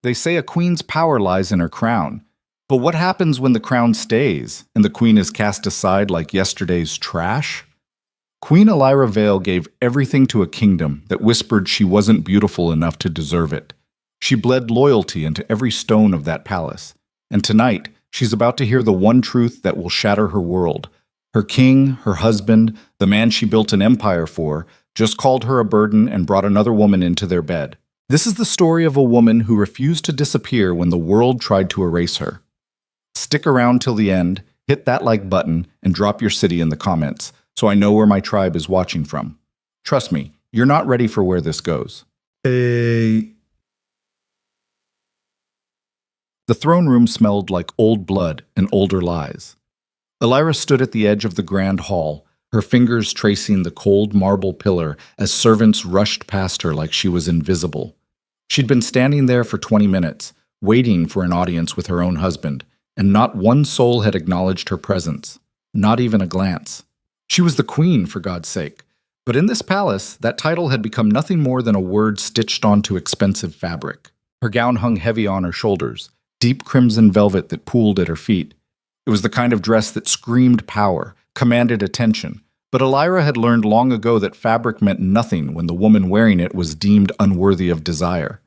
They say a queen's power lies in her crown. But what happens when the crown stays and the queen is cast aside like yesterday's trash? Queen Elira Vale gave everything to a kingdom that whispered she wasn't beautiful enough to deserve it. She bled loyalty into every stone of that palace. And tonight, she's about to hear the one truth that will shatter her world. Her king, her husband, the man she built an empire for, just called her a burden and brought another woman into their bed. This is the story of a woman who refused to disappear when the world tried to erase her. Stick around till the end, hit that like button, and drop your city in the comments, so I know where my tribe is watching from. Trust me, you're not ready for where this goes. The throne room smelled like old blood and older lies. Elira stood at the edge of the grand hall, her fingers tracing the cold marble pillar as servants rushed past her like she was invisible. She'd been standing there for 20 minutes, waiting for an audience with her own husband, and not one soul had acknowledged her presence, not even a glance. She was the queen, for God's sake. But in this palace, that title had become nothing more than a word stitched onto expensive fabric. Her gown hung heavy on her shoulders, deep crimson velvet that pooled at her feet. It was the kind of dress that screamed power, commanded attention. But Elira had learned long ago that fabric meant nothing when the woman wearing it was deemed unworthy of desire.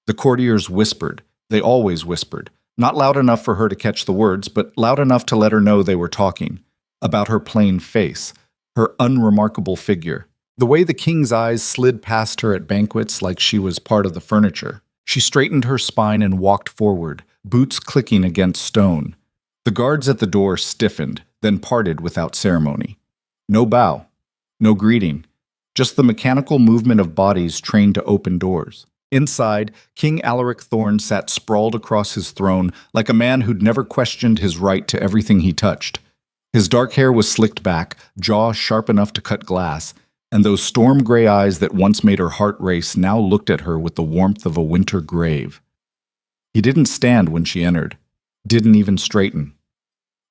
The courtiers whispered. They always whispered. Not loud enough for her to catch the words, but loud enough to let her know they were talking. About her plain face, her unremarkable figure, the way the king's eyes slid past her at banquets like she was part of the furniture. She straightened her spine and walked forward, boots clicking against stone. The guards at the door stiffened, then parted without ceremony. No bow, no greeting, just the mechanical movement of bodies trained to open doors. Inside, King Alaric Thorne sat sprawled across his throne like a man who'd never questioned his right to everything he touched. His dark hair was slicked back, jaw sharp enough to cut glass, and those storm-gray eyes that once made her heart race now looked at her with the warmth of a winter grave. He didn't stand when she entered, didn't even straighten.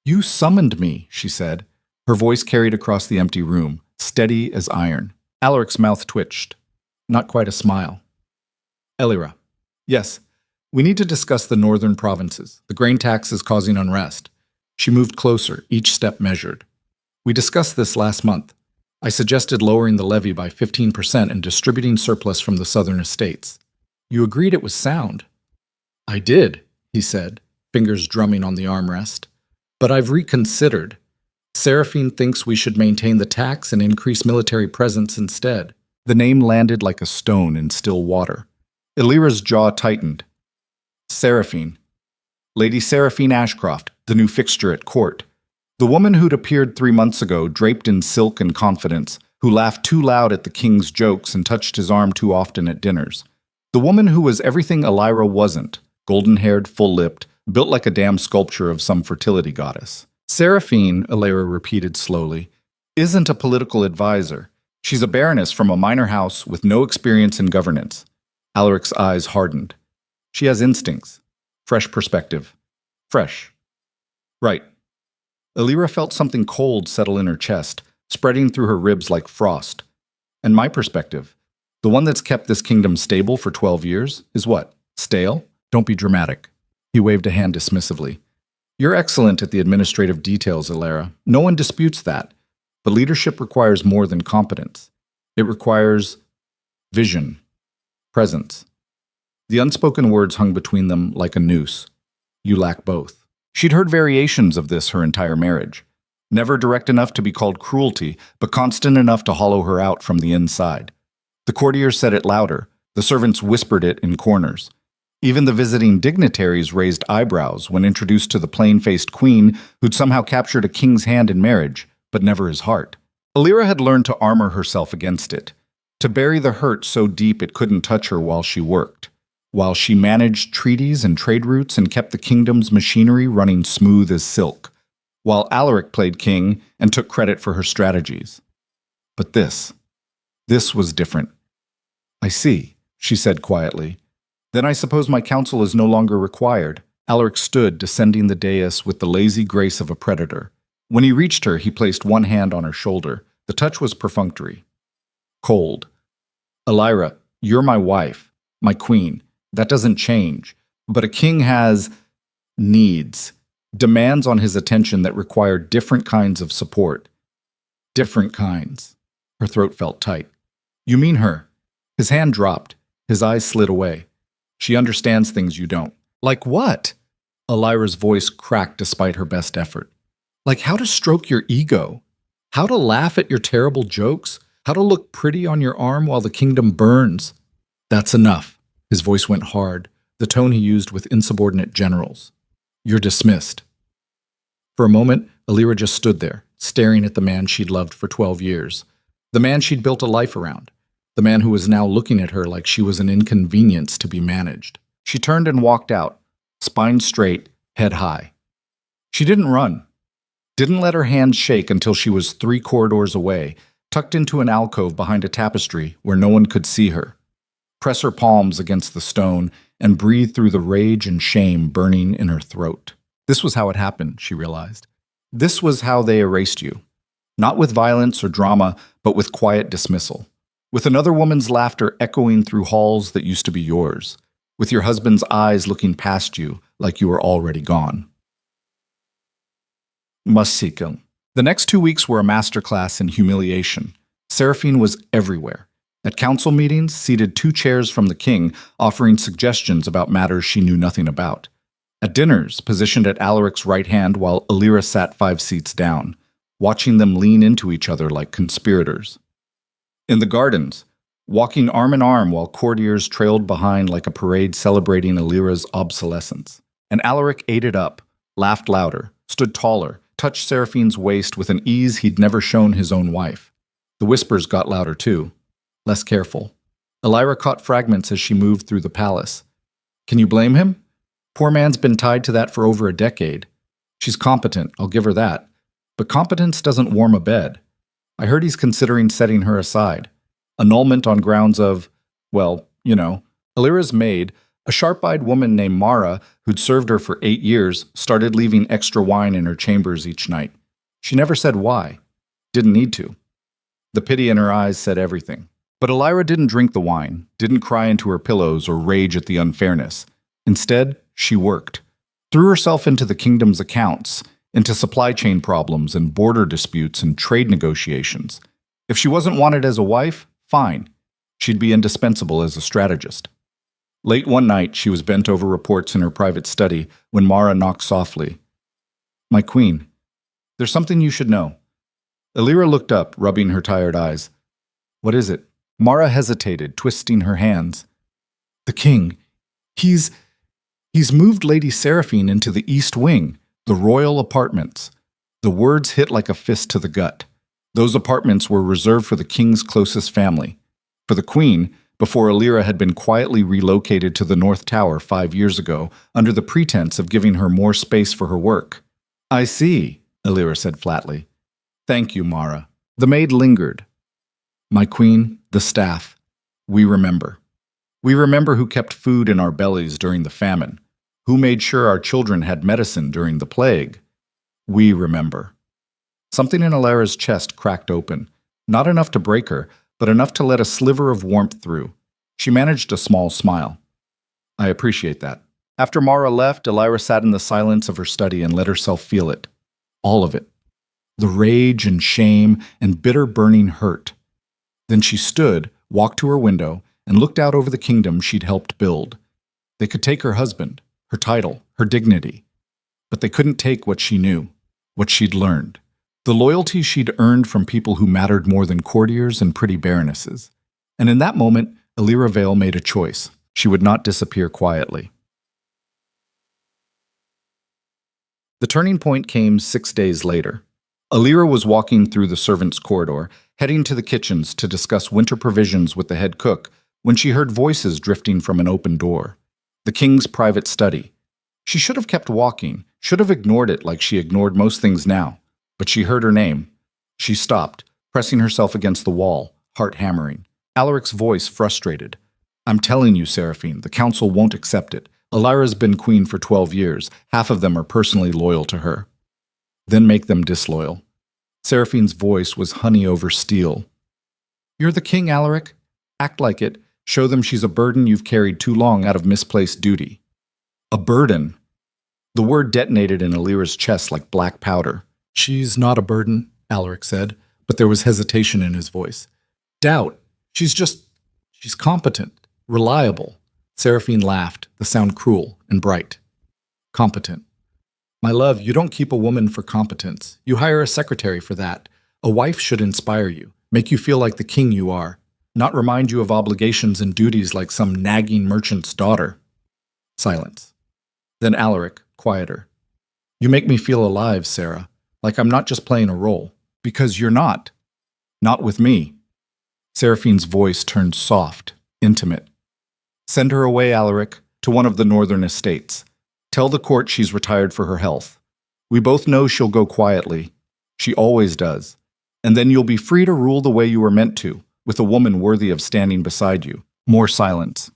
"You summoned me," she said. Her voice carried across the empty room, steady as iron. Alaric's mouth twitched. Not quite a smile. "Elira, yes, we need to discuss the northern provinces. The grain tax is causing unrest." She moved closer, each step measured. "We discussed this last month. I suggested lowering the levy by 15% and distributing surplus from the southern estates. You agreed it was sound." "I did," he said, fingers drumming on the armrest. "But I've reconsidered. Seraphine thinks we should maintain the tax and increase military presence instead." The name landed like a stone in still water. Elira's jaw tightened. Seraphine. Lady Seraphine Ashcroft, the new fixture at court. The woman who'd appeared 3 months ago, draped in silk and confidence, who laughed too loud at the king's jokes and touched his arm too often at dinners. The woman who was everything Elira wasn't, golden-haired, full-lipped, built like a damn sculpture of some fertility goddess. Seraphine, Elira repeated slowly, isn't a political advisor. She's a baroness from a minor house with no experience in governance. Alaric's eyes hardened. She has instincts. Fresh perspective. Fresh. Right. Elira felt something cold settle in her chest, spreading through her ribs like frost. And my perspective, the one that's kept this kingdom stable for 12 years, is what? Stale? Don't be dramatic. He waved a hand dismissively. You're excellent at the administrative details, Elira. No one disputes that. But leadership requires more than competence. It requires vision, presence. The unspoken words hung between them like a noose. You lack both. She'd heard variations of this her entire marriage. Never direct enough to be called cruelty, but constant enough to hollow her out from the inside. The courtiers said it louder. The servants whispered it in corners. Even the visiting dignitaries raised eyebrows when introduced to the plain-faced queen who'd somehow captured a king's hand in marriage, but never his heart. Elira had learned to armor herself against it, to bury the hurt so deep it couldn't touch her while she worked, while she managed treaties and trade routes and kept the kingdom's machinery running smooth as silk, while Alaric played king and took credit for her strategies. But this was different. I see, she said quietly. Then I suppose my counsel is no longer required. Alaric stood, descending the dais with the lazy grace of a predator. When he reached her, he placed one hand on her shoulder. The touch was perfunctory. Cold. Elira, you're my wife, my queen. That doesn't change. But a king has needs, demands on his attention that require different kinds of support. Different kinds. Her throat felt tight. You mean her? His hand dropped. His eyes slid away. She understands things you don't. Like what? Elira's voice cracked despite her best effort. Like how to stroke your ego. How to laugh at your terrible jokes. How to look pretty on your arm while the kingdom burns. That's enough. His voice went hard, the tone he used with insubordinate generals. You're dismissed. For a moment, Elira just stood there, staring at the man she'd loved for 12 years. The man she'd built a life around. The man who was now looking at her like she was an inconvenience to be managed. She turned and walked out, spine straight, head high. She didn't run. Didn't let her hands shake until she was 3 corridors away, tucked into an alcove behind a tapestry where no one could see her. Press her palms against the stone and breathe through the rage and shame burning in her throat. This was how it happened, she realized. This was how they erased you. Not with violence or drama, but with quiet dismissal. With another woman's laughter echoing through halls that used to be yours. With your husband's eyes looking past you like you were already gone. Musical. The next 2 weeks were a masterclass in humiliation. Seraphine was everywhere. At council meetings, seated 2 chairs from the king, offering suggestions about matters she knew nothing about. At dinners, positioned at Alaric's right hand while Elira sat 5 seats down, watching them lean into each other like conspirators. In the gardens, walking arm in arm while courtiers trailed behind like a parade celebrating Elira's obsolescence. And Alaric ate it up, laughed louder, stood taller, touched Seraphine's waist with an ease he'd never shown his own wife. The whispers got louder too, less careful. Elira caught fragments as she moved through the palace. Can you blame him? Poor man's been tied to that for over a decade. She's competent, I'll give her that. But competence doesn't warm a bed. I heard he's considering setting her aside. Annulment on grounds of, well, you know. Elira's maid, a sharp-eyed woman named Mara, who'd served her for 8 years, started leaving extra wine in her chambers each night. She never said why. Didn't need to. The pity in her eyes said everything. But Elira didn't drink the wine, didn't cry into her pillows or rage at the unfairness. Instead, she worked. Threw herself into the kingdom's accounts, into supply chain problems and border disputes and trade negotiations. If she wasn't wanted as a wife, fine. She'd be indispensable as a strategist. Late one night, she was bent over reports in her private study when Mara knocked softly. My queen, there's something you should know. Elira looked up, rubbing her tired eyes. What is it? Mara hesitated, twisting her hands. The king. He's moved Lady Seraphine into the East Wing, the royal apartments. The words hit like a fist to the gut. Those apartments were reserved for the king's closest family. For the queen, before Elira had been quietly relocated to the North Tower 5 years ago, under the pretense of giving her more space for her work. I see, Elira said flatly. Thank you, Mara. The maid lingered. My queen, the staff, we remember. We remember who kept food in our bellies during the famine, who made sure our children had medicine during the plague. We remember. Something in Elira's chest cracked open, not enough to break her, but enough to let a sliver of warmth through. She managed a small smile. I appreciate that. After Mara left, Elira sat in the silence of her study and let herself feel it. All of it. The rage and shame and bitter burning hurt. Then she stood, walked to her window, and looked out over the kingdom she'd helped build. They could take her husband, her title, her dignity. But they couldn't take what she knew, what she'd learned. The loyalty she'd earned from people who mattered more than courtiers and pretty baronesses. And in that moment, Elira Vale made a choice. She would not disappear quietly. The turning point came 6 days later. Elira was walking through the servants' corridor, heading to the kitchens to discuss winter provisions with the head cook, when she heard voices drifting from an open door. The king's private study. She should have kept walking, should have ignored it like she ignored most things now. But she heard her name. She stopped, pressing herself against the wall, heart hammering. Alaric's voice frustrated. I'm telling you, Seraphine, the council won't accept it. Elira's been queen for 12 years. Half of them are personally loyal to her. Then make them disloyal. Seraphine's voice was honey over steel. You're the king, Alaric. Act like it. Show them she's a burden you've carried too long out of misplaced duty. A burden. The word detonated in Alira's chest like black powder. She's not a burden, Alaric said, but there was hesitation in his voice. Doubt. She's competent, reliable. Seraphine laughed, the sound cruel and bright. Competent. My love, you don't keep a woman for competence. You hire a secretary for that. A wife should inspire you, make you feel like the king you are, not remind you of obligations and duties like some nagging merchant's daughter. Silence. Then Alaric, quieter. You make me feel alive, Sarah, like I'm not just playing a role. Because you're not. Not with me. Seraphine's voice turned soft, intimate. Send her away, Alaric, to one of the northern estates. Tell the court she's retired for her health. We both know she'll go quietly. She always does. And then you'll be free to rule the way you were meant to, with a woman worthy of standing beside you. More silence.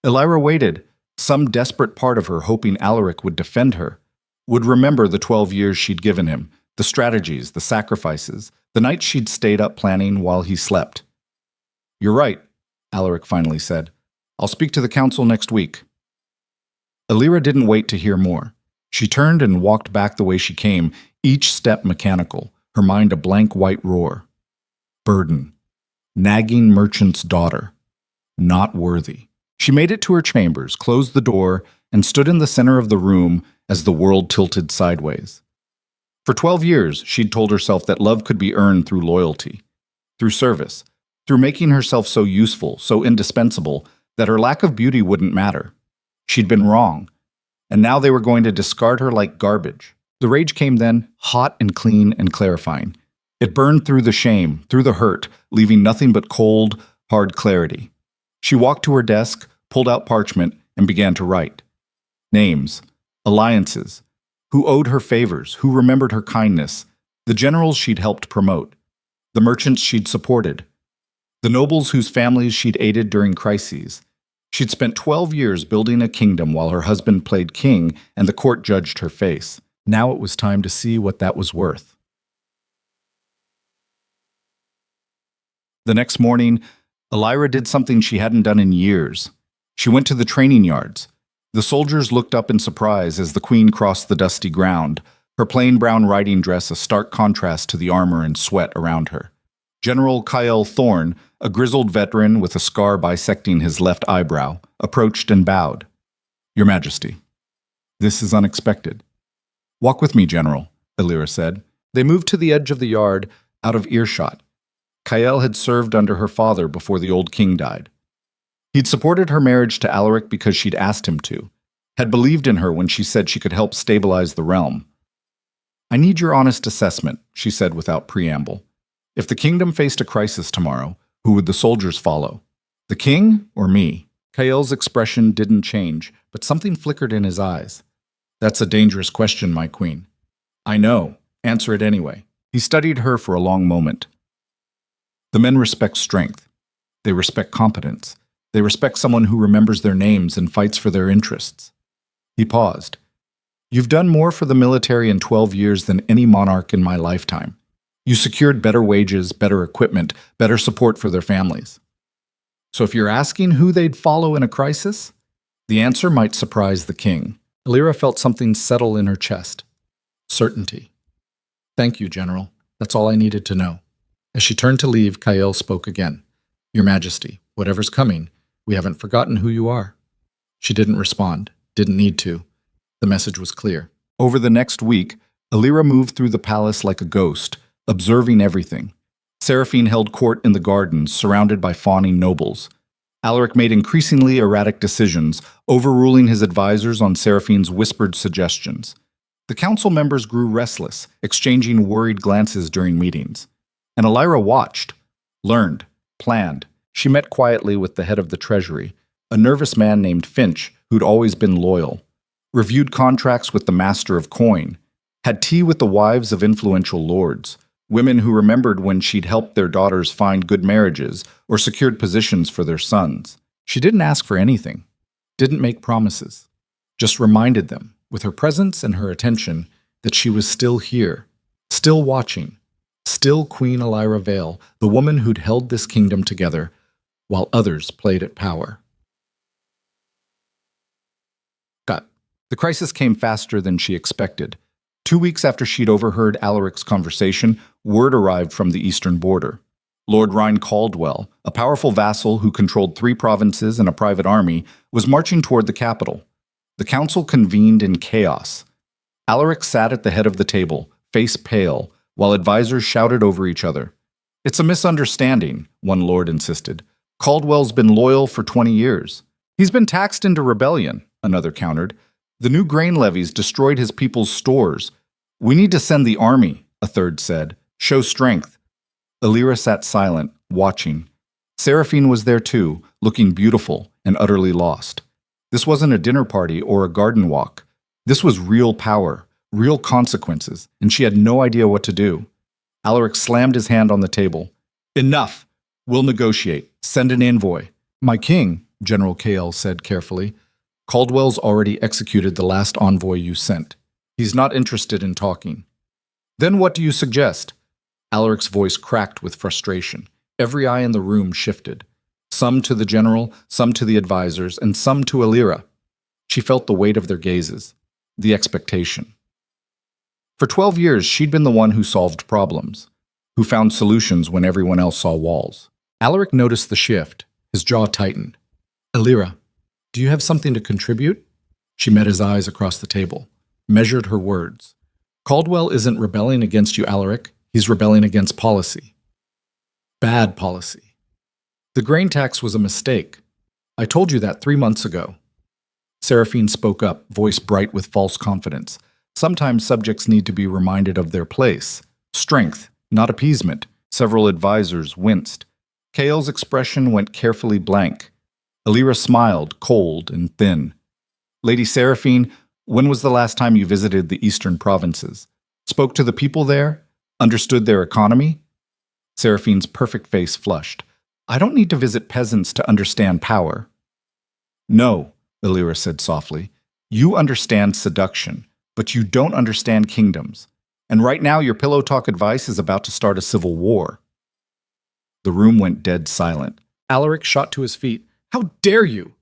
Elira waited, some desperate part of her hoping Alaric would defend her, would remember the 12 years she'd given him, the strategies, the sacrifices, the nights she'd stayed up planning while he slept. You're right, Alaric finally said. I'll speak to the council next week. Elira didn't wait to hear more. She turned and walked back the way she came, each step mechanical, her mind a blank white roar. Burden. Nagging merchant's daughter. Not worthy. She made it to her chambers, closed the door, and stood in the center of the room as the world tilted sideways. For 12 years, she'd told herself that love could be earned through loyalty, through service, through making herself so useful, so indispensable, that her lack of beauty wouldn't matter. She'd been wrong, and now they were going to discard her like garbage. The rage came then, hot and clean and clarifying. It burned through the shame, through the hurt, leaving nothing but cold, hard clarity. She walked to her desk, pulled out parchment, and began to write. Names, alliances, who owed her favors, who remembered her kindness, the generals she'd helped promote, the merchants she'd supported, the nobles whose families she'd aided during crises. She'd spent 12 years building a kingdom while her husband played king and the court judged her face. Now it was time to see what that was worth. The next morning, Elira did something she hadn't done in years. She went to the training yards. The soldiers looked up in surprise as the queen crossed the dusty ground, her plain brown riding dress a stark contrast to the armor and sweat around her. General Kyle Thorne, a grizzled veteran with a scar bisecting his left eyebrow, approached and bowed. Your Majesty, this is unexpected. Walk with me, General, Elira said. They moved to the edge of the yard, out of earshot. Kyle had served under her father before the old king died. He'd supported her marriage to Alaric because she'd asked him to, had believed in her when she said she could help stabilize the realm. I need your honest assessment, she said without preamble. If the kingdom faced a crisis tomorrow, who would the soldiers follow? The king or me? Kyle's expression didn't change, but something flickered in his eyes. That's a dangerous question, my queen. I know. Answer it anyway. He studied her for a long moment. The men respect strength. They respect competence. They respect someone who remembers their names and fights for their interests. He paused. You've done more for the military in 12 years than any monarch in my lifetime. You secured better wages, better equipment, better support for their families. So if you're asking who they'd follow in a crisis, the answer might surprise the king. Elira felt something settle in her chest. Certainty. Thank you, General. That's all I needed to know. As she turned to leave, Kyle spoke again. Your Majesty, whatever's coming, we haven't forgotten who you are. She didn't respond, didn't need to. The message was clear. Over the next week, Elira moved through the palace like a ghost, observing everything. Seraphine held court in the gardens, surrounded by fawning nobles. Alaric made increasingly erratic decisions, overruling his advisors on Seraphine's whispered suggestions. The council members grew restless, exchanging worried glances during meetings. And Elira watched, learned, planned. She met quietly with the head of the treasury, a nervous man named Finch who'd always been loyal, reviewed contracts with the master of coin, had tea with the wives of influential lords, women who remembered when she'd helped their daughters find good marriages or secured positions for their sons. She didn't ask for anything, didn't make promises, just reminded them, with her presence and her attention, that she was still here, still watching, still Queen Elira Vale, the woman who'd held this kingdom together while others played at power. Cut. The crisis came faster than she expected. 2 weeks after she'd overheard Alaric's conversation, word arrived from the eastern border. Lord Rhine Caldwell, a powerful vassal who controlled 3 provinces and a private army, was marching toward the capital. The council convened in chaos. Alaric sat at the head of the table, face pale, while advisors shouted over each other. "It's a misunderstanding," one lord insisted. "Caldwell's been loyal for 20 years. He's been taxed into rebellion," another countered. "The new grain levies destroyed his people's stores. We need to send the army," a third said. "Show strength." Alira sat silent, watching. Seraphine was there too, looking beautiful and utterly lost. This wasn't a dinner party or a garden walk. This was real power, real consequences, and she had no idea what to do. Alaric slammed his hand on the table. "Enough! We'll negotiate. Send an envoy." "My king," General Kael said carefully, "Caldwell's already executed the last envoy you sent. He's not interested in talking." "Then what do you suggest?" Alaric's voice cracked with frustration. Every eye in the room shifted. Some to the general, some to the advisors, and some to Alira. She felt the weight of their gazes, the expectation. For 12 years, she'd been the one who solved problems, who found solutions when everyone else saw walls. Alaric noticed the shift. His jaw tightened. "Alira, do you have something to contribute?" She met his eyes across the table, measured her words. "Caldwell isn't rebelling against you, Alaric. He's rebelling against policy. Bad policy. The grain tax was a mistake. I told you that 3 months ago." Seraphine spoke up, voice bright with false confidence. Sometimes subjects need to be reminded of their place. Strength, not appeasement. Several advisors winced. Kael's expression went carefully blank. Alira smiled, cold and thin. "Lady Seraphine, when was the last time you visited the eastern provinces? Spoke to the people there? Understood their economy?" Seraphine's perfect face flushed. "I don't need to visit peasants to understand power." "No," Alira said softly. "You understand seduction, but you don't understand kingdoms. And right now your pillow talk advice is about to start a civil war." The room went dead silent. Alaric shot to his feet. "How dare you?"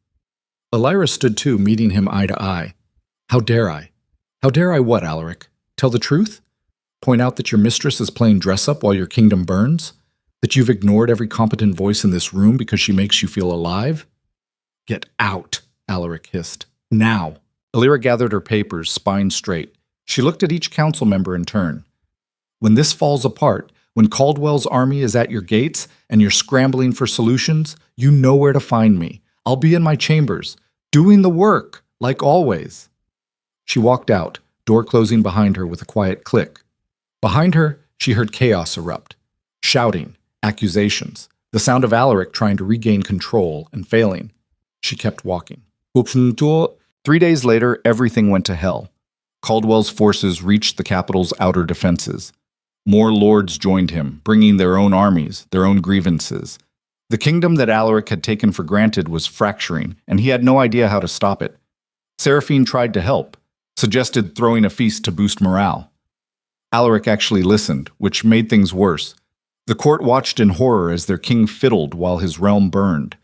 Alira stood too, meeting him eye to eye. "How dare I?" "How dare I what, Alaric? Tell the truth? Point out that your mistress is playing dress-up while your kingdom burns? That you've ignored every competent voice in this room because she makes you feel alive?" "Get out," Alaric hissed. "Now." Alira gathered her papers, spine straight. She looked at each council member in turn. "When this falls apart, when Caldwell's army is at your gates and you're scrambling for solutions, you know where to find me. I'll be in my chambers, doing the work, like always." She walked out, door closing behind her with a quiet click. Behind her, she heard chaos erupt. Shouting, accusations, the sound of Alaric trying to regain control and failing. She kept walking. 3 days later, everything went to hell. Caldwell's forces reached the capital's outer defenses. More lords joined him, bringing their own armies, their own grievances. The kingdom that Alaric had taken for granted was fracturing, and he had no idea how to stop it. Seraphine tried to help, suggested throwing a feast to boost morale. Alaric actually listened, which made things worse. The court watched in horror as their king fiddled while his realm burned.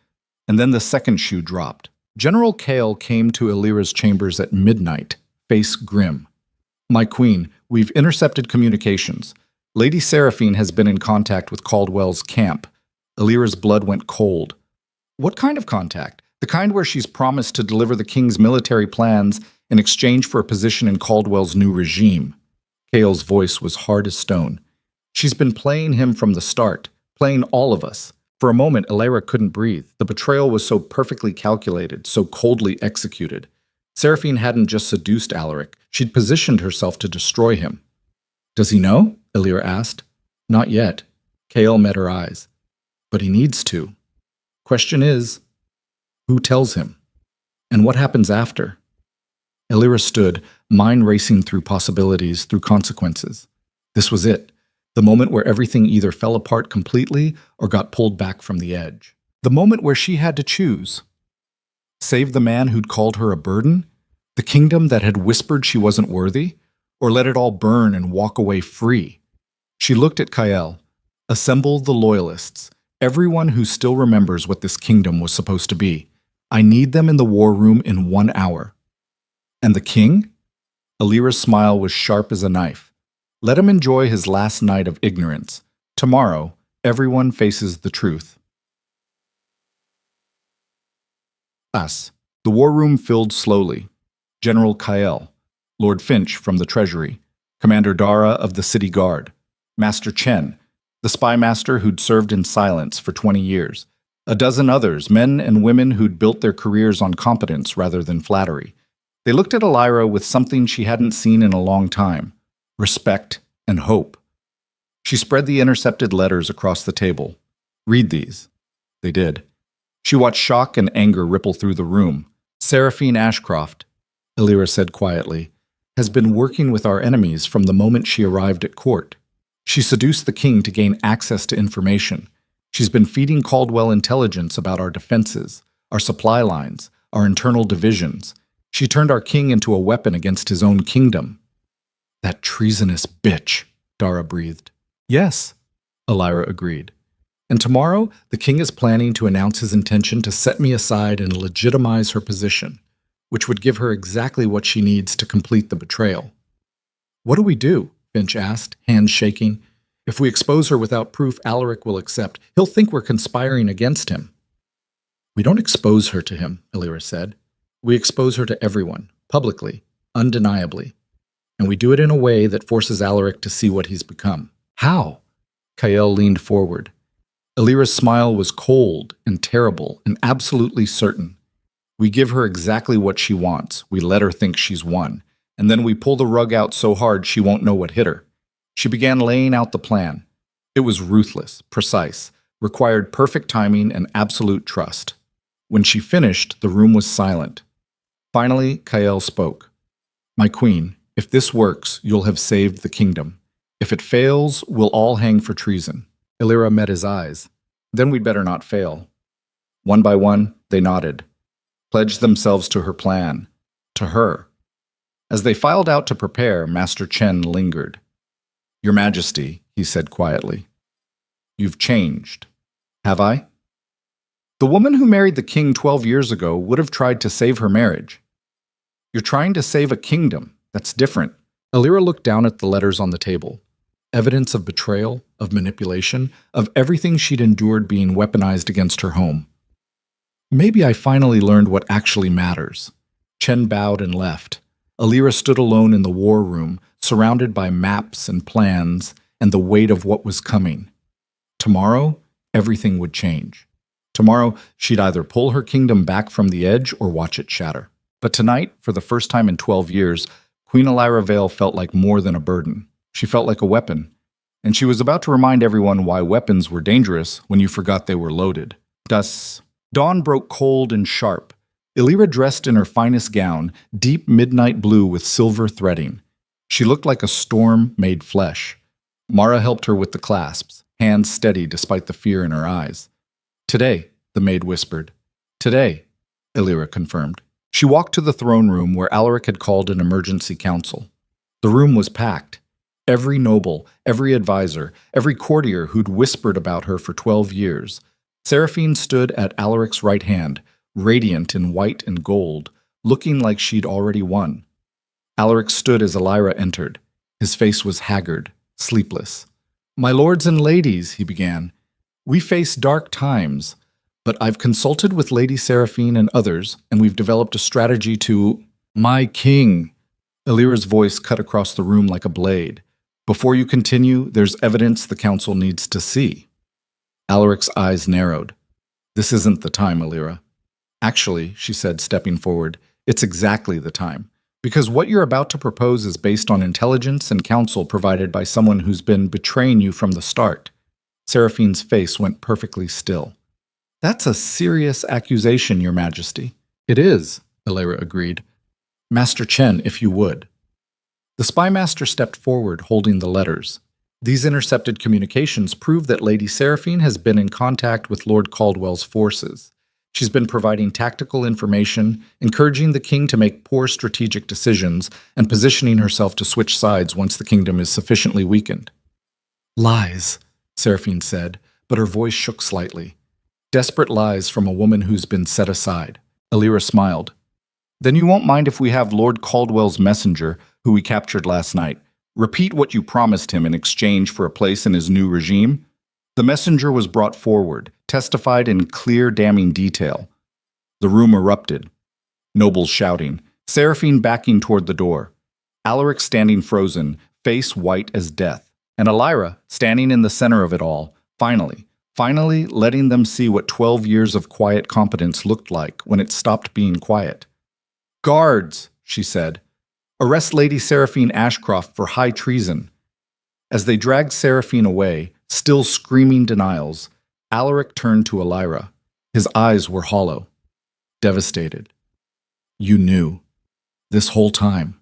And then the second shoe dropped. General Kael came to Alira's chambers at midnight, face grim. "My queen, we've intercepted communications. Lady Seraphine has been in contact with Caldwell's camp." Alira's blood went cold. "What kind of contact? The kind where she's promised to deliver the king's military plans in exchange for a position in Caldwell's new regime." Kael's voice was hard as stone. "She's been playing him from the start, playing all of us." For a moment, Alira couldn't breathe. The betrayal was so perfectly calculated, so coldly executed. Seraphine hadn't just seduced Alaric, she'd positioned herself to destroy him. "Does he know?" Alira asked. "Not yet." Kael met her eyes. "But he needs to. Question is, who tells him? And what happens after?" Alira stood, mind racing through possibilities, through consequences. This was it, the moment where everything either fell apart completely or got pulled back from the edge. The moment where she had to choose. Save the man who'd called her a burden? The kingdom that had whispered she wasn't worthy? Or let it all burn and walk away free? She looked at Kael. "Assemble the loyalists, everyone who still remembers what this kingdom was supposed to be. I need them in the war room in 1 hour." And the king? Alira's smile was sharp as a knife. Let him enjoy his last night of ignorance. Tomorrow, everyone faces the truth. Us. The war room filled slowly. General Kael, Lord Finch from the Treasury, Commander Dara of the City Guard, Master Chen, the spy master who'd served in silence for 20 years, a dozen others, men and women who'd built their careers on competence rather than flattery. They looked at Alira with something she hadn't seen in a long time: respect and hope. She spread the intercepted letters across the table. Read these. They did. She watched shock and anger ripple through the room. Seraphine Ashcroft, Alira said quietly, has been working with our enemies from the moment she arrived at court. She seduced the king to gain access to information. She's been feeding Caldwell intelligence about our defenses, our supply lines, our internal divisions. She turned our king into a weapon against his own kingdom. That treasonous bitch, Dara breathed. Yes, Alira agreed. And tomorrow, the king is planning to announce his intention to set me aside and legitimize her position, which would give her exactly what she needs to complete the betrayal. What do we do? Finch asked, hands shaking. If we expose her without proof Alaric will accept, he'll think we're conspiring against him. We don't expose her to him, Alira said. We expose her to everyone, publicly, undeniably. And we do it in a way that forces Alaric to see what he's become. How? Kael leaned forward. Alira's smile was cold and terrible and absolutely certain. We give her exactly what she wants. We let her think she's won. And then we pull the rug out so hard she won't know what hit her. She began laying out the plan. It was ruthless, precise, required perfect timing and absolute trust. When she finished, the room was silent. Finally, Kael spoke. My queen, if this works, you'll have saved the kingdom. If it fails, we'll all hang for treason. Alira met his eyes. Then we'd better not fail. One by one, they nodded, pledged themselves to her plan, to her. As they filed out to prepare, Master Chen lingered. Your Majesty, he said quietly, you've changed. Have I? The woman who married the king 12 years ago would have tried to save her marriage. You're trying to save a kingdom. That's different. Alira looked down at the letters on the table. Evidence of betrayal, of manipulation, of everything she'd endured being weaponized against her home. Maybe I finally learned what actually matters. Chen bowed and left. Alira stood alone in the war room, surrounded by maps and plans and the weight of what was coming. Tomorrow, everything would change. Tomorrow, she'd either pull her kingdom back from the edge or watch it shatter. But tonight, for the first time in 12 years, Queen Alira Vale felt like more than a burden. She felt like a weapon. And she was about to remind everyone why weapons were dangerous when you forgot they were loaded. Dawn broke cold and sharp. Alira dressed in her finest gown, deep midnight blue with silver threading. She looked like a storm made flesh. Mara helped her with the clasps, hands steady despite the fear in her eyes. Today, the maid whispered. Today, Alira confirmed. She walked to the throne room where Alaric had called an emergency council. The room was packed. Every noble, every advisor, every courtier who'd whispered about her for 12 years. Seraphine stood at Alaric's right hand, radiant in white and gold, looking like she'd already won. Alaric stood as Alira entered. His face was haggard, sleepless. My lords and ladies, he began, we face dark times, but I've consulted with Lady Seraphine and others, and we've developed a strategy to— My king! Alira's voice cut across the room like a blade. Before you continue, there's evidence the council needs to see. Alaric's eyes narrowed. This isn't the time, Alira. Actually, she said, stepping forward, it's exactly the time. Because what you're about to propose is based on intelligence and counsel provided by someone who's been betraying you from the start. Seraphine's face went perfectly still. That's a serious accusation, Your Majesty. It is, Alira agreed. Master Chen, if you would. The spy master stepped forward, holding the letters. These intercepted communications prove that Lady Seraphine has been in contact with Lord Caldwell's forces. She's been providing tactical information, encouraging the king to make poor strategic decisions, and positioning herself to switch sides once the kingdom is sufficiently weakened. Lies, Seraphine said, but her voice shook slightly. Desperate lies from a woman who's been set aside. Alira smiled. Then you won't mind if we have Lord Caldwell's messenger, who we captured last night, repeat what you promised him in exchange for a place in his new regime? The messenger was brought forward, testified in clear, damning detail. The room erupted. Nobles shouting, Seraphine backing toward the door, Alaric standing frozen, face white as death, and Elira standing in the center of it all, finally letting them see what 12 years of quiet competence looked like when it stopped being quiet. "Guards," she said, "arrest Lady Seraphine Ashcroft for high treason." As they dragged Seraphine away, still screaming denials, Alaric turned to Elira. His eyes were hollow, devastated. "You knew. This whole time."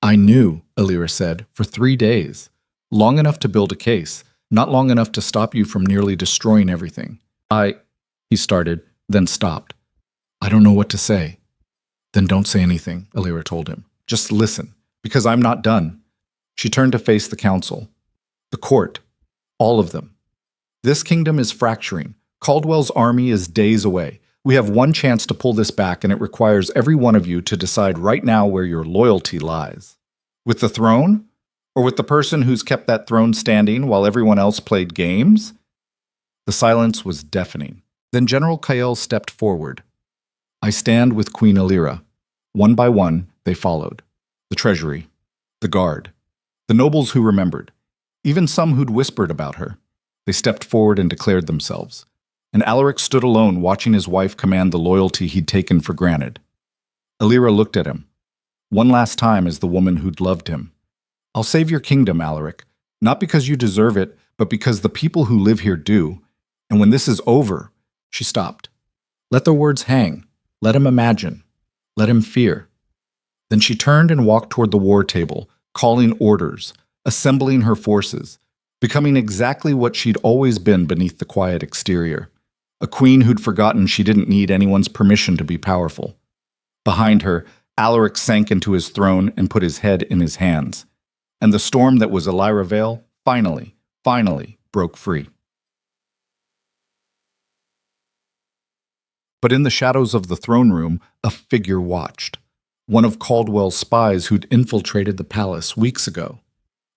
"I knew," Elira said, "for 3 days. Long enough to build a case, not long enough to stop you from nearly destroying everything." He started, then stopped. "I don't know what to say." "Then don't say anything," Elira told him. "Just listen, because I'm not done." She turned to face the council. "The court. All of them. This kingdom is fracturing. Caldwell's army is days away. We have one chance to pull this back, and it requires every one of you to decide right now where your loyalty lies. With the throne? Or with the person who's kept that throne standing while everyone else played games?" The silence was deafening. Then General Kael stepped forward. "I stand with Queen Elira." One by one, they followed. The treasury, the guard, the nobles who remembered, even some who'd whispered about her. They stepped forward and declared themselves. And Alaric stood alone, watching his wife command the loyalty he'd taken for granted. Elira looked at him, one last time as the woman who'd loved him. "I'll save your kingdom, Alaric, not because you deserve it, but because the people who live here do. And when this is over," she stopped. "Let the words hang. Let him imagine. Let him fear." Then she turned and walked toward the war table, calling orders, assembling her forces, becoming exactly what she'd always been beneath the quiet exterior. A queen who'd forgotten she didn't need anyone's permission to be powerful. Behind her, Alaric sank into his throne and put his head in his hands. And the storm that was Elira Vale finally broke free. But in the shadows of the throne room, a figure watched. One of Caldwell's spies who'd infiltrated the palace weeks ago.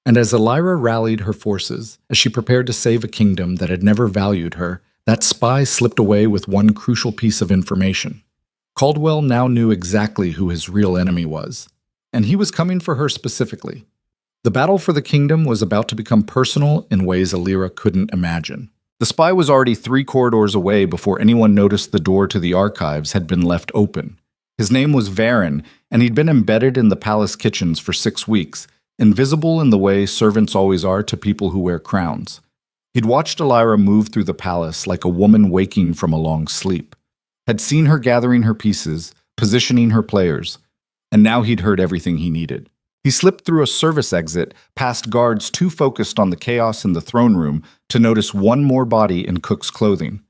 And as Elira rallied her forces, as she prepared to save a kingdom that had never valued her, that spy slipped away with one crucial piece of information. Caldwell now knew exactly who his real enemy was, and he was coming for her specifically. The battle for the kingdom was about to become personal in ways Elira couldn't imagine. The spy was already 3 corridors away before anyone noticed the door to the archives had been left open. His name was Varen, and he'd been embedded in the palace kitchens for 6 weeks, invisible in the way servants always are to people who wear crowns. He'd watched Elira move through the palace like a woman waking from a long sleep, had seen her gathering her pieces, positioning her players, and now he'd heard everything he needed. He slipped through a service exit, past guards too focused on the chaos in the throne room to notice one more body in Cook's clothing.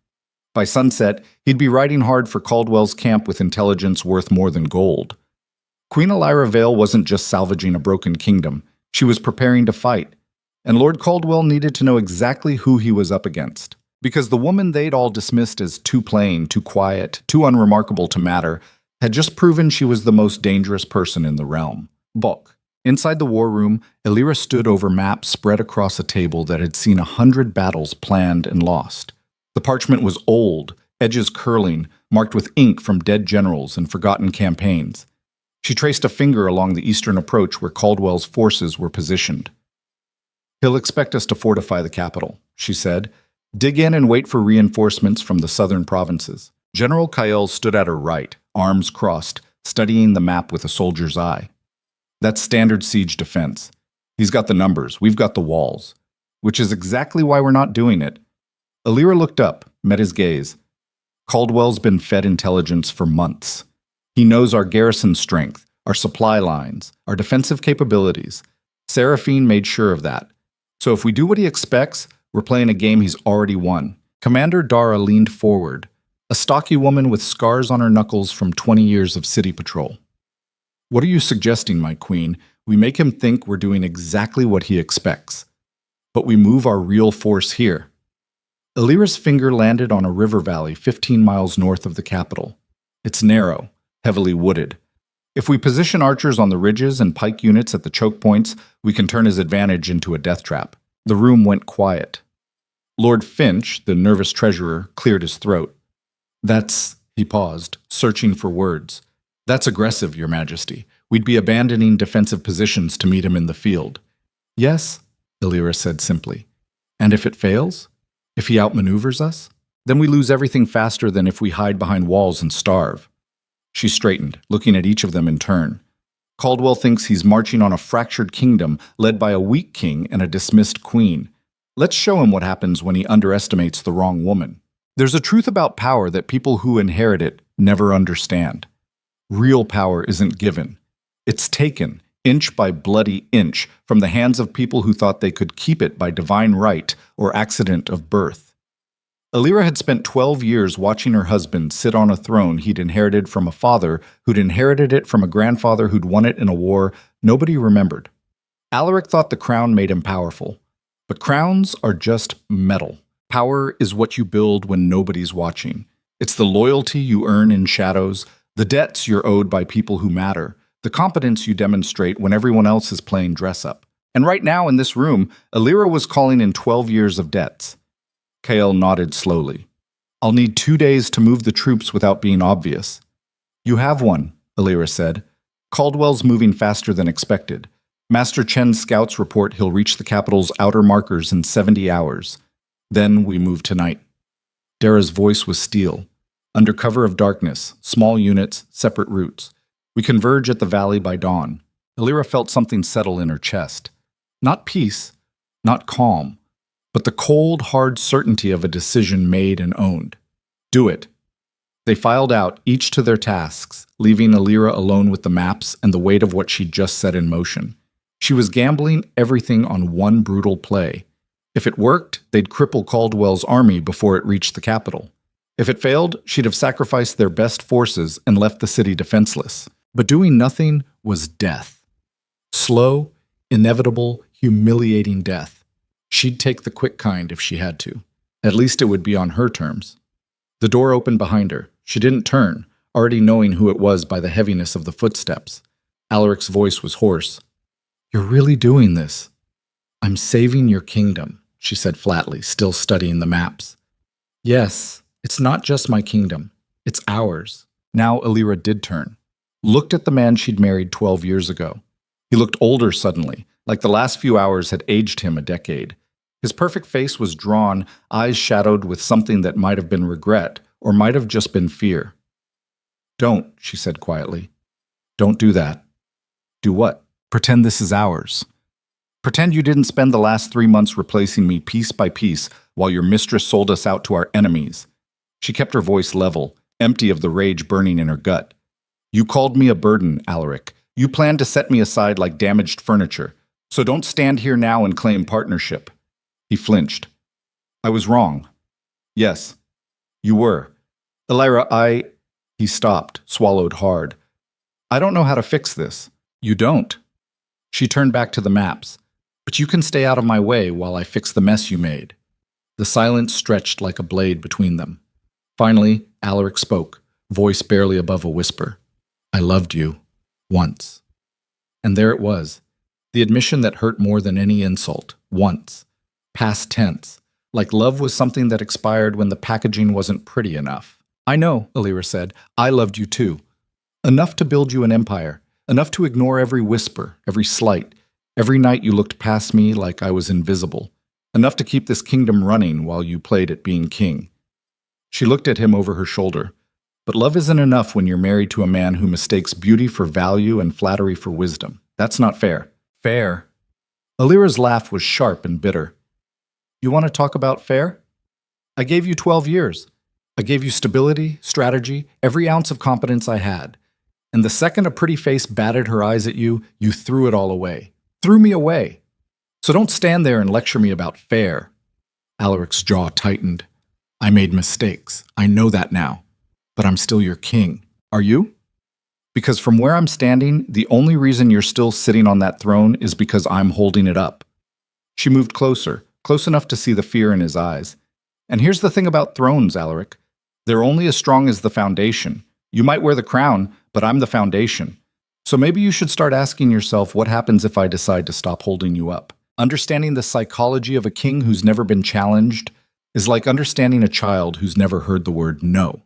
By sunset, he'd be riding hard for Caldwell's camp with intelligence worth more than gold. Queen Elira Vale wasn't just salvaging a broken kingdom, she was preparing to fight. And Lord Caldwell needed to know exactly who he was up against. Because the woman they'd all dismissed as too plain, too quiet, too unremarkable to matter, had just proven she was the most dangerous person in the realm. Bok. Inside the war room, Elira stood over maps spread across a table that had seen 100 battles planned and lost. The parchment was old, edges curling, marked with ink from dead generals and forgotten campaigns. She traced a finger along the eastern approach where Caldwell's forces were positioned. "He'll expect us to fortify the capital," she said. "Dig in and wait for reinforcements from the southern provinces." General Kael stood at her right, arms crossed, studying the map with a soldier's eye. "That's standard siege defense. He's got the numbers, we've got the walls. Which is exactly why we're not doing it." Elira looked up, met his gaze. "Caldwell's been fed intelligence for months. He knows our garrison strength, our supply lines, our defensive capabilities. Seraphine made sure of that. So if we do what he expects, we're playing a game he's already won." Commander Dara leaned forward, a stocky woman with scars on her knuckles from 20 years of city patrol. "What are you suggesting, my queen? We make him think we're doing exactly what he expects. But we move our real force here." Elira's finger landed on a river valley 15 miles north of the capital. It's narrow, heavily wooded, If we position archers on the ridges and pike units at the choke points, we can turn his advantage into a death trap. The room went quiet. Lord Finch, the nervous treasurer, cleared his throat. He paused, searching for words. That's aggressive, Your Majesty. We'd be abandoning defensive positions to meet him in the field. Yes, Illyra said simply. And if it fails? If he outmaneuvers us? Then we lose everything faster than if we hide behind walls and starve. She straightened, looking at each of them in turn. Caldwell thinks he's marching on a fractured kingdom led by a weak king and a dismissed queen. Let's show him what happens when he underestimates the wrong woman. There's a truth about power that people who inherit it never understand. Real power isn't given. It's taken, inch by bloody inch, from the hands of people who thought they could keep it by divine right or accident of birth. Illyra had spent 12 years watching her husband sit on a throne he'd inherited from a father who'd inherited it from a grandfather who'd won it in a war nobody remembered. Alaric thought the crown made him powerful. But crowns are just metal. Power is what you build when nobody's watching. It's the loyalty you earn in shadows, the debts you're owed by people who matter, the competence you demonstrate when everyone else is playing dress-up. And right now in this room, Illyra was calling in 12 years of debts. Kael nodded slowly. I'll need 2 days to move the troops without being obvious. You have one, Illyra said. Caldwell's moving faster than expected. Master Chen's scouts report he'll reach the capital's outer markers in 70 hours. Then we move tonight. Dara's voice was steel. Under cover of darkness, small units, separate routes. We converge at the valley by dawn. Illyra felt something settle in her chest. Not peace, not calm, but the cold, hard certainty of a decision made and owned. Do it. They filed out, each to their tasks, leaving Illyra alone with the maps and the weight of what she'd just set in motion. She was gambling everything on one brutal play. If it worked, they'd cripple Caldwell's army before it reached the capital. If it failed, she'd have sacrificed their best forces and left the city defenseless. But doing nothing was death. Slow, inevitable, humiliating death. She'd take the quick kind if she had to. At least it would be on her terms. The door opened behind her. She didn't turn, already knowing who it was by the heaviness of the footsteps. Alaric's voice was hoarse. You're really doing this. I'm saving your kingdom, she said flatly, still studying the maps. Yes, it's not just my kingdom. It's ours. Now Illyra did turn. Looked at the man she'd married 12 years ago. He looked older suddenly, like the last few hours had aged him a decade. His perfect face was drawn, eyes shadowed with something that might have been regret, or might have just been fear. Don't, she said quietly. Don't do that. Do what? Pretend this is ours. Pretend you didn't spend the last 3 months replacing me piece by piece while your mistress sold us out to our enemies. She kept her voice level, empty of the rage burning in her gut. You called me a burden, Alaric. You planned to set me aside like damaged furniture. So don't stand here now and claim partnership. He flinched. I was wrong. Yes, you were. Illyra, He stopped, swallowed hard. I don't know how to fix this. You don't. She turned back to the maps. But you can stay out of my way while I fix the mess you made. The silence stretched like a blade between them. Finally, Alaric spoke, voice barely above a whisper. I loved you. Once. And there it was. The admission that hurt more than any insult. Once. Past tense. Like love was something that expired when the packaging wasn't pretty enough. I know, Illyra said. I loved you too. Enough to build you an empire. Enough to ignore every whisper, every slight. Every night you looked past me like I was invisible. Enough to keep this kingdom running while you played at being king. She looked at him over her shoulder. But love isn't enough when you're married to a man who mistakes beauty for value and flattery for wisdom. That's not fair. Fair. Illyra's laugh was sharp and bitter. You want to talk about fair? I gave you 12 years. I gave you stability, strategy, every ounce of competence I had. And the second a pretty face batted her eyes at you, you threw it all away. Threw me away. So don't stand there and lecture me about fair. Alaric's jaw tightened. I made mistakes. I know that now. But I'm still your king. Are you? Because from where I'm standing, the only reason you're still sitting on that throne is because I'm holding it up. She moved closer, close enough to see the fear in his eyes. And here's the thing about thrones, Alaric. They're only as strong as the foundation. You might wear the crown, but I'm the foundation. So maybe you should start asking yourself what happens if I decide to stop holding you up. Understanding the psychology of a king who's never been challenged is like understanding a child who's never heard the word no.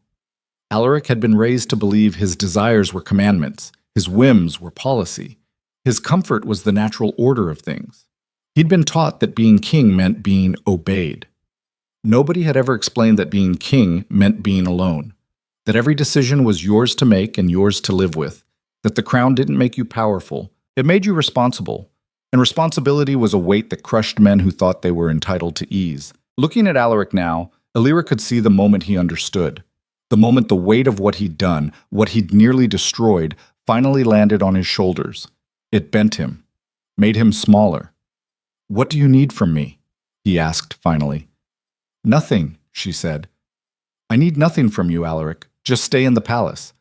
Alaric had been raised to believe his desires were commandments, his whims were policy, his comfort was the natural order of things. He'd been taught that being king meant being obeyed. Nobody had ever explained that being king meant being alone, that every decision was yours to make and yours to live with, that the crown didn't make you powerful, it made you responsible, and responsibility was a weight that crushed men who thought they were entitled to ease. Looking at Alaric now, Alira could see the moment he understood. The moment the weight of what he'd done, what he'd nearly destroyed, finally landed on his shoulders. It bent him, made him smaller. "What do you need from me?" he asked finally. "Nothing," she said. "I need nothing from you, Alaric. Just stay in the palace.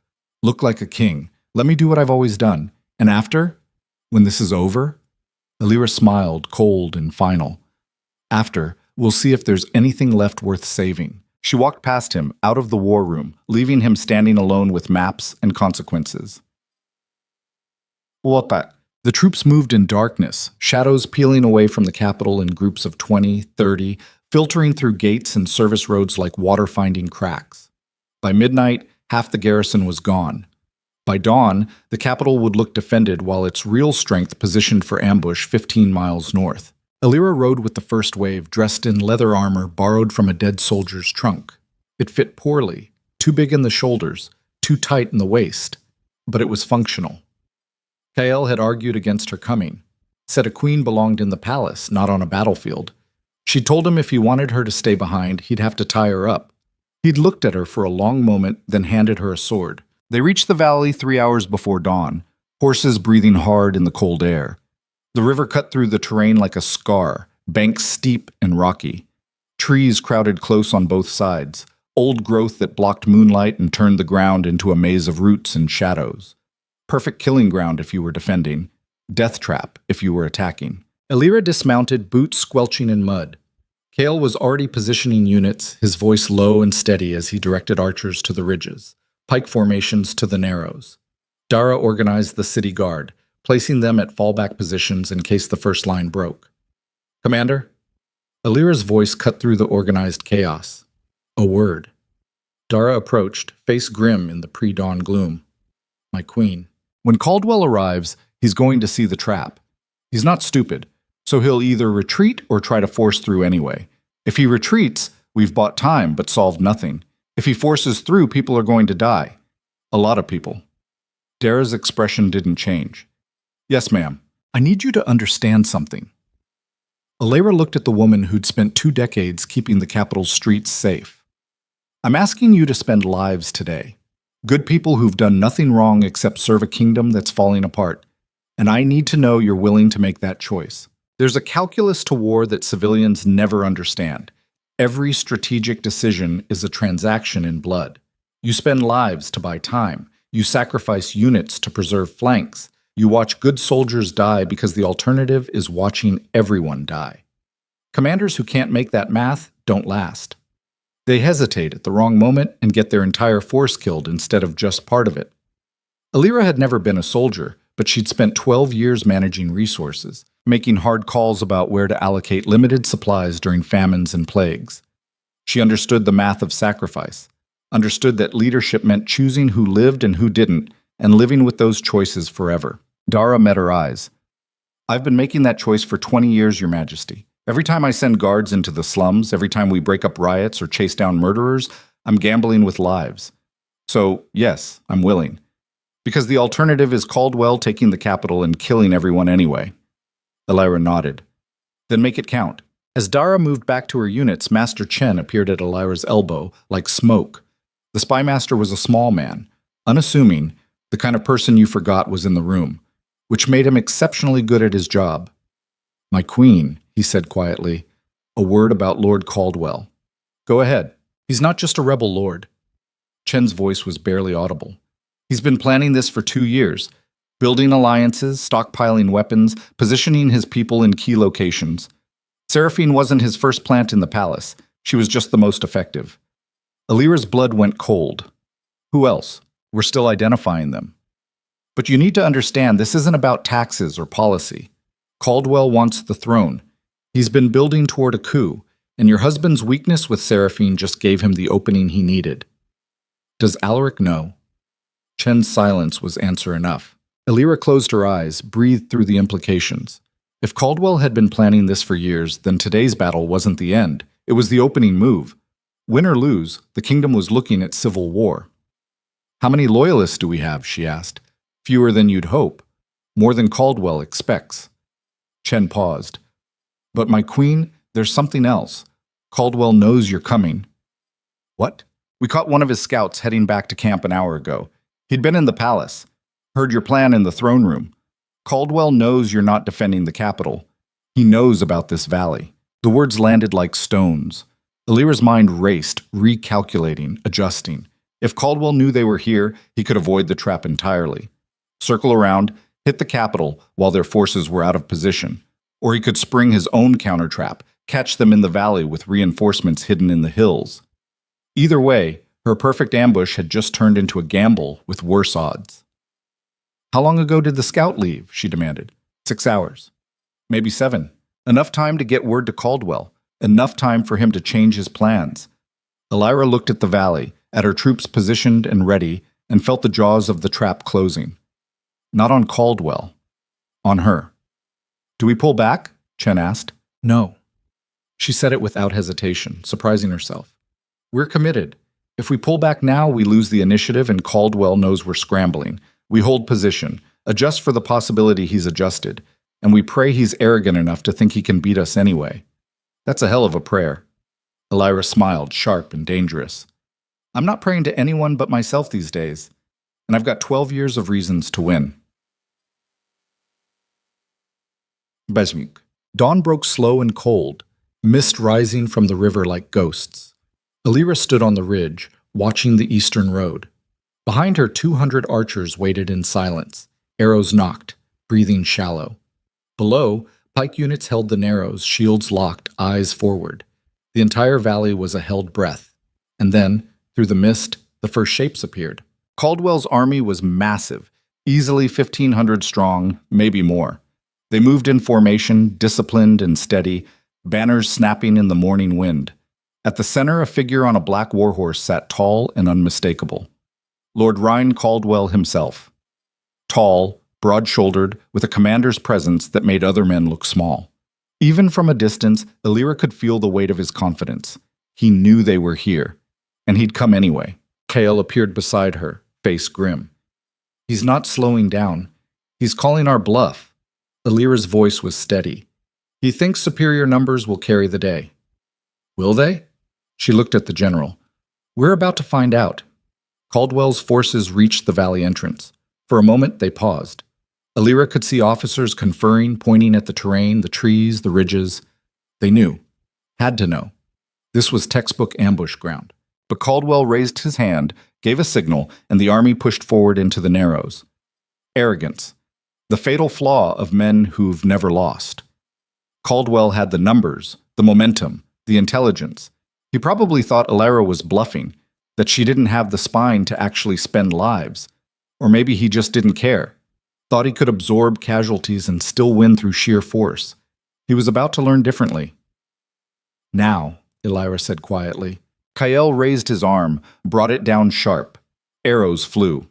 Look like a king. Let me do what I've always done. And after? When this is over?" Alira smiled, cold and final. "After, we'll see if there's anything left worth saving." She walked past him, out of the war room, leaving him standing alone with maps and consequences. What that? The troops moved in darkness, shadows peeling away from the capital in groups of 20, 30, filtering through gates and service roads like water finding cracks. By midnight, half the garrison was gone. By dawn, the capital would look defended while its real strength positioned for ambush 15 miles north. Alira rode with the first wave, dressed in leather armor borrowed from a dead soldier's trunk. It fit poorly, too big in the shoulders, too tight in the waist, but it was functional. Kael had argued against her coming, said a queen belonged in the palace, not on a battlefield. She told him if he wanted her to stay behind, he'd have to tie her up. He'd looked at her for a long moment, then handed her a sword. They reached the valley 3 hours before dawn, horses breathing hard in the cold air. The river cut through the terrain like a scar, banks steep and rocky. Trees crowded close on both sides, old growth that blocked moonlight and turned the ground into a maze of roots and shadows. Perfect killing ground if you were defending, death trap if you were attacking. Alira dismounted, boots squelching in mud. Kael was already positioning units, his voice low and steady as he directed archers to the ridges, pike formations to the narrows. Dara organized the city guard, placing them at fallback positions in case the first line broke. "Commander?" Alira's voice cut through the organized chaos. A word. Dara approached, face grim in the pre-dawn gloom. "My queen." When Caldwell arrives, he's going to see the trap. He's not stupid, so he'll either retreat or try to force through anyway. If he retreats, we've bought time but solved nothing. If he forces through, people are going to die. A lot of people. Dara's expression didn't change. "Yes, ma'am. I need you to understand something." Alira looked at the woman who'd spent 2 decades keeping the capital's streets safe. "I'm asking you to spend lives today. Good people who've done nothing wrong except serve a kingdom that's falling apart. And I need to know you're willing to make that choice. There's a calculus to war that civilians never understand. Every strategic decision is a transaction in blood. You spend lives to buy time. You sacrifice units to preserve flanks. You watch good soldiers die because the alternative is watching everyone die. Commanders who can't make that math don't last. They hesitate at the wrong moment and get their entire force killed instead of just part of it." Alira had never been a soldier, but she'd spent 12 years managing resources, making hard calls about where to allocate limited supplies during famines and plagues. She understood the math of sacrifice, understood that leadership meant choosing who lived and who didn't, and living with those choices forever. Dara met her eyes. "I've been making that choice for 20 years, Your Majesty. Every time I send guards into the slums, every time we break up riots or chase down murderers, I'm gambling with lives. So, yes, I'm willing. Because the alternative is Caldwell taking the capital and killing everyone anyway." Alira nodded. "Then make it count." As Dara moved back to her units, Master Chen appeared at Alira's elbow, like smoke. The spymaster was a small man, unassuming, the kind of person you forgot was in the room, which made him exceptionally good at his job. "My queen," he said quietly, "a word about Lord Caldwell." "Go ahead. He's not just a rebel lord." Chen's voice was barely audible. "He's been planning this for 2 years, building alliances, stockpiling weapons, positioning his people in key locations. Seraphine wasn't his first plant in the palace. She was just the most effective." Alira's blood went cold. "Who else? We're still identifying them." But you need to understand this isn't about taxes or policy. Caldwell wants the throne. He's been building toward a coup, and your husband's weakness with Seraphine just gave him the opening he needed. Does Alaric know? Chen's silence was answer enough. Elira closed her eyes, breathed through the implications. If Caldwell had been planning this for years, then today's battle wasn't the end. It was the opening move. Win or lose, the kingdom was looking at civil war. How many loyalists do we have? She asked. Fewer than you'd hope. More than Caldwell expects. Chen paused. But my queen, there's something else. Caldwell knows you're coming. What? We caught one of his scouts heading back to camp an hour ago. He'd been in the palace. Heard your plan in the throne room. Caldwell knows you're not defending the capital. He knows about this valley. The words landed like stones. Elira's mind raced, recalculating, adjusting. If Caldwell knew they were here, he could avoid the trap entirely. Circle around, hit the capital while their forces were out of position. Or he could spring his own countertrap, catch them in the valley with reinforcements hidden in the hills. Either way, her perfect ambush had just turned into a gamble with worse odds. How long ago did the scout leave? She demanded. 6 hours. Maybe 7. Enough time to get word to Caldwell. Enough time for him to change his plans. Elira looked at the valley, at her troops positioned and ready, and felt the jaws of the trap closing. Not on Caldwell. On her. Do we pull back? Chen asked. No. She said it without hesitation, surprising herself. We're committed. If we pull back now, we lose the initiative and Caldwell knows we're scrambling. We hold position, adjust for the possibility he's adjusted, and we pray he's arrogant enough to think he can beat us anyway. That's a hell of a prayer. Elira smiled, sharp and dangerous. I'm not praying to anyone but myself these days, and I've got 12 years of reasons to win. Bezmuk. Dawn broke slow and cold, mist rising from the river like ghosts. Elira stood on the ridge, watching the eastern road. Behind her, 200 archers waited in silence, arrows nocked, breathing shallow. Below, pike units held the narrows, shields locked, eyes forward. The entire valley was a held breath. And then, through the mist, the first shapes appeared. Caldwell's army was massive, easily 1,500 strong, maybe more. They moved in formation, disciplined and steady, banners snapping in the morning wind. At the center, a figure on a black warhorse sat tall and unmistakable. Lord Ryan Caldwell himself. Tall, broad-shouldered, with a commander's presence that made other men look small. Even from a distance, Elira could feel the weight of his confidence. He knew they were here, and he'd come anyway. Kael appeared beside her, face grim. He's not slowing down. He's calling our bluff. Elira's voice was steady. He thinks superior numbers will carry the day. Will they? She looked at the general. We're about to find out. Caldwell's forces reached the valley entrance. For a moment, they paused. Elira could see officers conferring, pointing at the terrain, the trees, the ridges. They knew. Had to know. This was textbook ambush ground. But Caldwell raised his hand, gave a signal, and the army pushed forward into the narrows. Arrogance. The fatal flaw of men who've never lost. Caldwell had the numbers, the momentum, the intelligence. He probably thought Elira was bluffing, that she didn't have the spine to actually spend lives. Or maybe he just didn't care. Thought he could absorb casualties and still win through sheer force. He was about to learn differently. Now, Elira said quietly. Kael raised his arm, brought it down sharp. Arrows flew.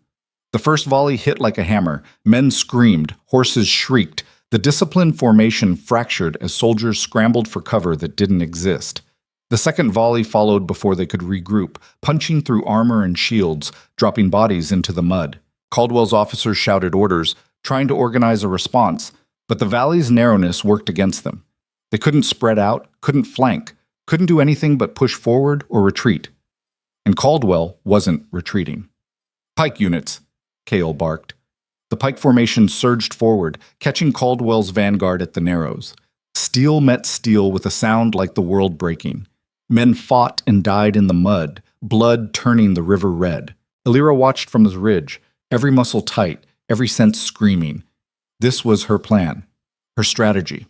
The first volley hit like a hammer. Men screamed, horses shrieked. The disciplined formation fractured as soldiers scrambled for cover that didn't exist. The second volley followed before they could regroup, punching through armor and shields, dropping bodies into the mud. Caldwell's officers shouted orders, trying to organize a response, but the valley's narrowness worked against them. They couldn't spread out, couldn't flank, couldn't do anything but push forward or retreat. And Caldwell wasn't retreating. Pike units, Kael barked. The pike formation surged forward, catching Caldwell's vanguard at the narrows. Steel met steel with a sound like the world breaking. Men fought and died in the mud, blood turning the river red. Elira watched from the ridge, every muscle tight, every sense screaming. This was her plan, her strategy.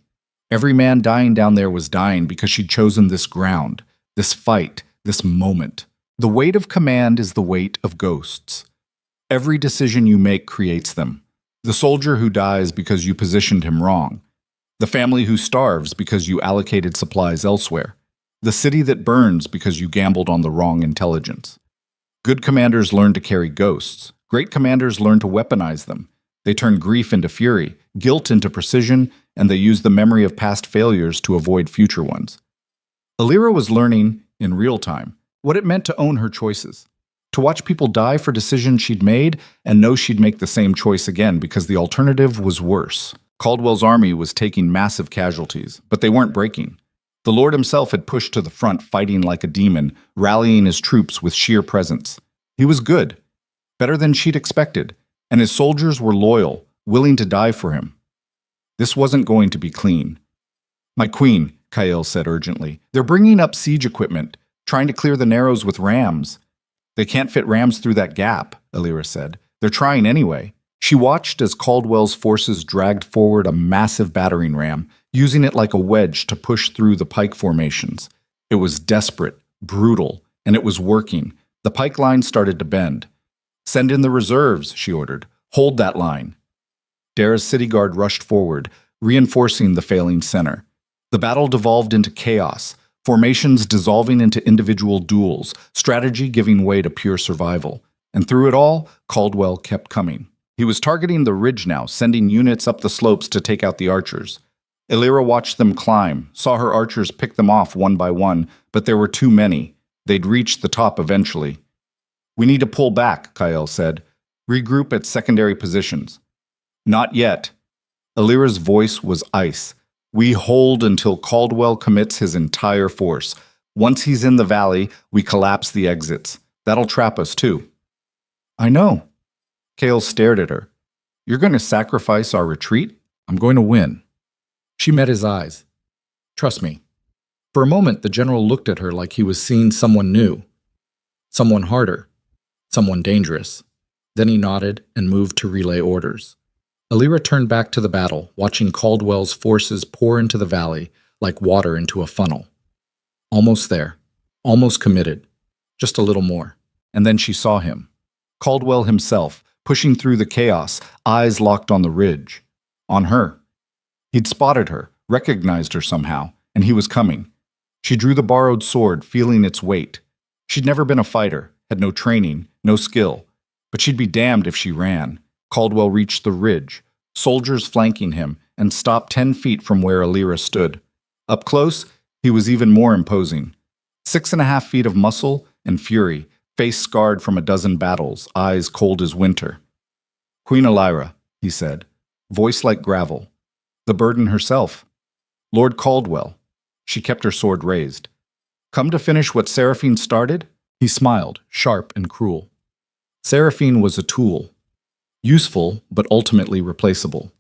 Every man dying down there was dying because she'd chosen this ground, this fight, this moment. The weight of command is the weight of ghosts. Every decision you make creates them. The soldier who dies because you positioned him wrong. The family who starves because you allocated supplies elsewhere. The city that burns because you gambled on the wrong intelligence. Good commanders learn to carry ghosts. Great commanders learn to weaponize them. They turn grief into fury, guilt into precision, and they use the memory of past failures to avoid future ones. Alira was learning, in real time, what it meant to own her choices. To watch people die for decisions she'd made and know she'd make the same choice again because the alternative was worse. Caldwell's army was taking massive casualties, but they weren't breaking. The Lord himself had pushed to the front fighting like a demon, rallying his troops with sheer presence. He was good, better than she'd expected, and his soldiers were loyal, willing to die for him. This wasn't going to be clean. "My queen," Kael said urgently, "they're bringing up siege equipment, trying to clear the Narrows with rams." "They can't fit rams through that gap," Alira said. "They're trying anyway." She watched as Caldwell's forces dragged forward a massive battering ram, using it like a wedge to push through the pike formations. It was desperate, brutal, and it was working. The pike line started to bend. "Send in the reserves," she ordered. "Hold that line." Dara's city guard rushed forward, reinforcing the failing center. The battle devolved into chaos, formations dissolving into individual duels, strategy giving way to pure survival. And through it all, Caldwell kept coming. He was targeting the ridge now, sending units up the slopes to take out the archers. Alira watched them climb, saw her archers pick them off one by one, but there were too many. They'd reach the top eventually. "We need to pull back," Kael said. "Regroup at secondary positions." "Not yet." Alira's voice was ice. "We hold until Caldwell commits his entire force. Once he's in the valley, we collapse the exits. That'll trap us too." "I know." Kael stared at her. "You're going to sacrifice our retreat? I'm going to win." She met his eyes. "Trust me." For a moment, the general looked at her like he was seeing someone new. Someone harder. Someone dangerous. Then he nodded and moved to relay orders. Alira turned back to the battle, watching Caldwell's forces pour into the valley like water into a funnel. Almost there. Almost committed. Just a little more. And then she saw him. Caldwell himself, pushing through the chaos, eyes locked on the ridge. On her. He'd spotted her, recognized her somehow, and he was coming. She drew the borrowed sword, feeling its weight. She'd never been a fighter, had no training, no skill. But she'd be damned if she ran. Caldwell reached the ridge, soldiers flanking him, and stopped 10 feet from where Alira stood. Up close, he was even more imposing. 6.5 feet of muscle and fury, face scarred from a dozen battles, eyes cold as winter. "Queen Alira," he said, voice like gravel. The burden herself. "Lord Caldwell." She kept her sword raised. "Come to finish what Seraphine started?" He smiled, sharp and cruel. Seraphine was a tool. Useful, but ultimately replaceable.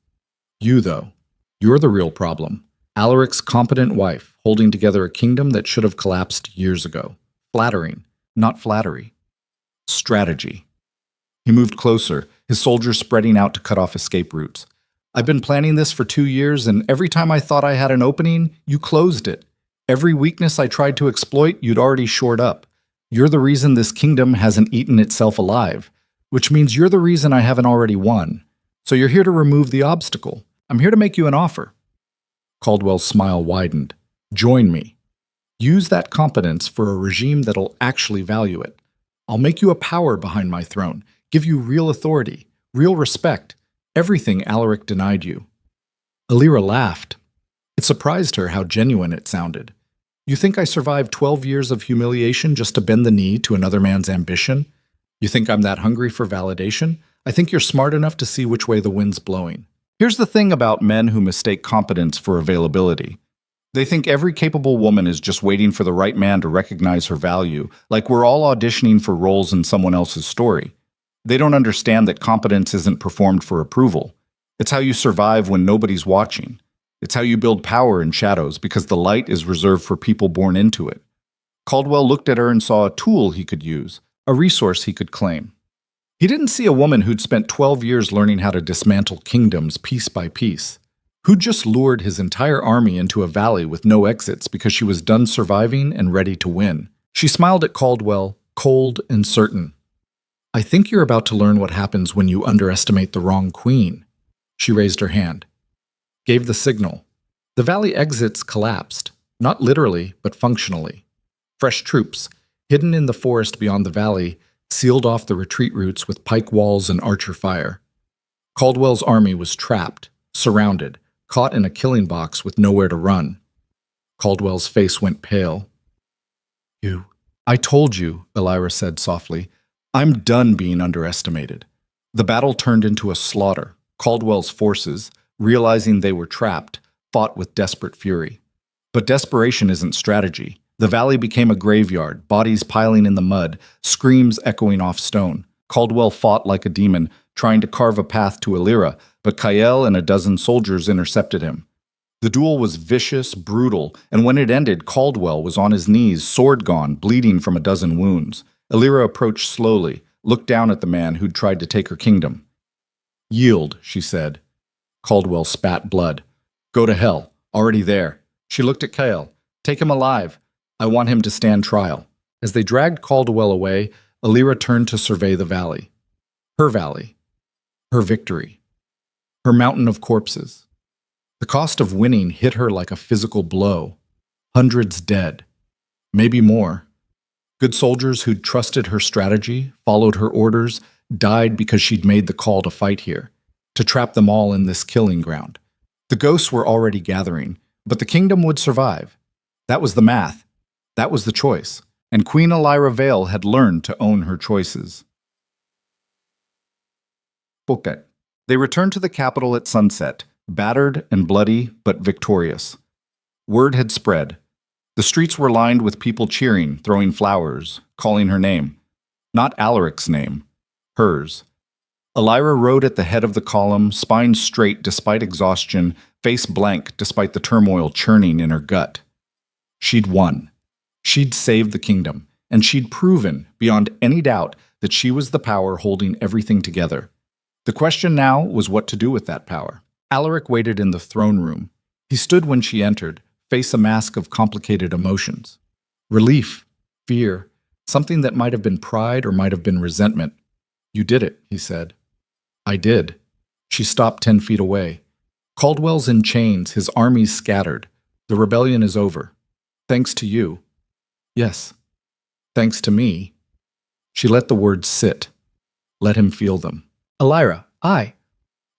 You, though, you're the real problem. Alaric's competent wife, holding together a kingdom that should have collapsed years ago. Flattering, not flattery. Strategy. He moved closer, his soldiers spreading out to cut off escape routes. "I've been planning this for 2 years, and every time I thought I had an opening, you closed it. Every weakness I tried to exploit, you'd already shored up. You're the reason this kingdom hasn't eaten itself alive, which means you're the reason I haven't already won. So you're here to remove the obstacle. I'm here to make you an offer." Caldwell's smile widened. "Join me. Use that competence for a regime that'll actually value it. I'll make you a power behind my throne, give you real authority, real respect, everything Alaric denied you." Alira laughed. It surprised her how genuine it sounded. "You think I survived 12 years of humiliation just to bend the knee to another man's ambition? You think I'm that hungry for validation? I think you're smart enough to see which way the wind's blowing." Here's the thing about men who mistake competence for availability. They think every capable woman is just waiting for the right man to recognize her value, like we're all auditioning for roles in someone else's story. They don't understand that competence isn't performed for approval. It's how you survive when nobody's watching. It's how you build power in shadows, because the light is reserved for people born into it. Caldwell looked at her and saw a tool he could use, a resource he could claim. He didn't see a woman who'd spent 12 years learning how to dismantle kingdoms piece by piece, who'd just lured his entire army into a valley with no exits because she was done surviving and ready to win. She smiled at Caldwell, cold and certain. "I think you're about to learn what happens when you underestimate the wrong queen." She raised her hand. Gave the signal. The valley exits collapsed, not literally, but functionally. Fresh troops, hidden in the forest beyond the valley, sealed off the retreat routes with pike walls and archer fire. Caldwell's army was trapped, surrounded, caught in a killing box with nowhere to run. Caldwell's face went pale. I told you, Elira said softly. I'm done being underestimated. The battle turned into a slaughter. Caldwell's forces, realizing they were trapped, fought with desperate fury. But desperation isn't strategy. The valley became a graveyard, bodies piling in the mud, screams echoing off stone. Caldwell fought like a demon, trying to carve a path to Elira, but Kael and a dozen soldiers intercepted him. The duel was vicious, brutal, and when it ended, Caldwell was on his knees, sword gone, bleeding from a dozen wounds. Elira approached slowly, looked down at the man who'd tried to take her kingdom. Yield, she said. Caldwell spat blood. Go to hell. Already there. She looked at Kael. Take him alive. I want him to stand trial. As they dragged Caldwell away, Elira turned to survey the valley. Her valley. Her victory. Her mountain of corpses. The cost of winning hit her like a physical blow. Hundreds dead. Maybe more. Good soldiers who'd trusted her strategy, followed her orders, died because she'd made the call to fight here, to trap them all in this killing ground. The ghosts were already gathering, but the kingdom would survive. That was the math. That was the choice. And Queen Elira Vale had learned to own her choices. Phuket. They returned to the capital at sunset, battered and bloody, but victorious. Word had spread. The streets were lined with people cheering, throwing flowers, calling her name. Not Alaric's name. Hers. Elira rode at the head of the column, spine straight despite exhaustion, face blank despite the turmoil churning in her gut. She'd won. She'd saved the kingdom, and she'd proven, beyond any doubt, that she was the power holding everything together. The question now was what to do with that power. Alaric waited in the throne room. He stood when she entered, face a mask of complicated emotions. Relief, fear, something that might have been pride or might have been resentment. You did it, he said. I did. She stopped 10 feet away. Caldwell's in chains, his armies scattered. The rebellion is over. Thanks to you. Yes. Thanks to me. She let the words sit. Let him feel them. Elira,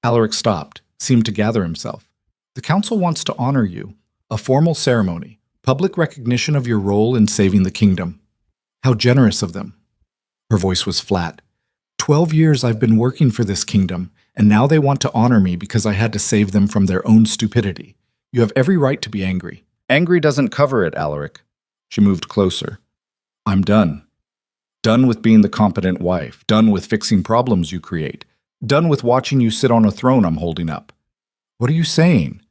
Alaric stopped, seemed to gather himself. The council wants to honor you. A formal ceremony. Public recognition of your role in saving the kingdom. How generous of them. Her voice was flat. 12 years I've been working for this kingdom, and now they want to honor me because I had to save them from their own stupidity. You have every right to be angry. Angry doesn't cover it, Alaric. She moved closer. I'm done. Done with being the competent wife. Done with fixing problems you create. Done with watching you sit on a throne I'm holding up. What are you saying?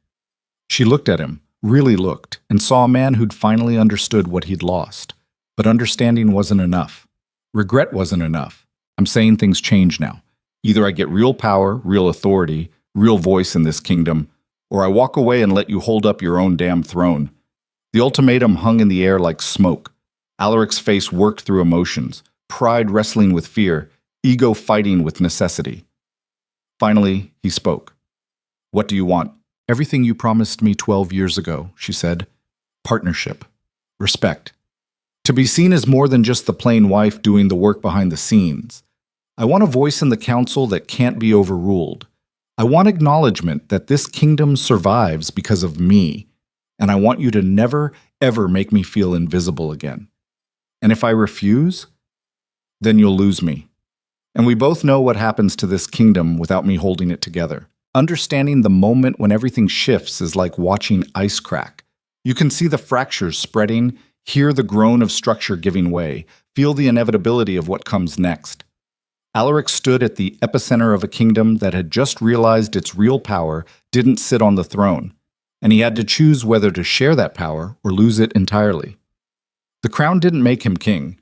She looked at him, really looked, and saw a man who'd finally understood what he'd lost. But understanding wasn't enough. Regret wasn't enough. I'm saying things change now. Either I get real power, real authority, real voice in this kingdom, or I walk away and let you hold up your own damn throne. The ultimatum hung in the air like smoke. Alaric's face worked through emotions, pride wrestling with fear, ego fighting with necessity. Finally, he spoke. What do you want? Everything you promised me 12 years ago, she said. Partnership. Respect. To be seen as more than just the plain wife doing the work behind the scenes. I want a voice in the council that can't be overruled. I want acknowledgement that this kingdom survives because of me, and I want you to never, ever make me feel invisible again. And if I refuse, then you'll lose me. And we both know what happens to this kingdom without me holding it together. Understanding the moment when everything shifts is like watching ice crack. You can see the fractures spreading, hear the groan of structure giving way, feel the inevitability of what comes next. Alaric stood at the epicenter of a kingdom that had just realized its real power didn't sit on the throne, and he had to choose whether to share that power or lose it entirely. The crown didn't make him king.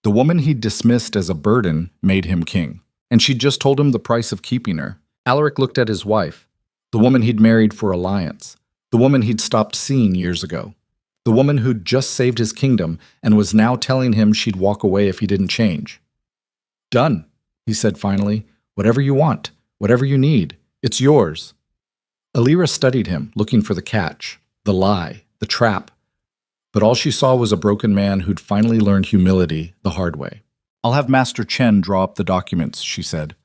The woman he'd dismissed as a burden made him king, and she'd just told him the price of keeping her. Alaric looked at his wife, the woman he'd married for alliance, the woman he'd stopped seeing years ago, the woman who'd just saved his kingdom and was now telling him she'd walk away if he didn't change. Done, he said finally. Whatever you want, whatever you need, it's yours. Alira studied him, looking for the catch, the lie, the trap. But all she saw was a broken man who'd finally learned humility the hard way. "I'll have Master Chen draw up the documents," she said.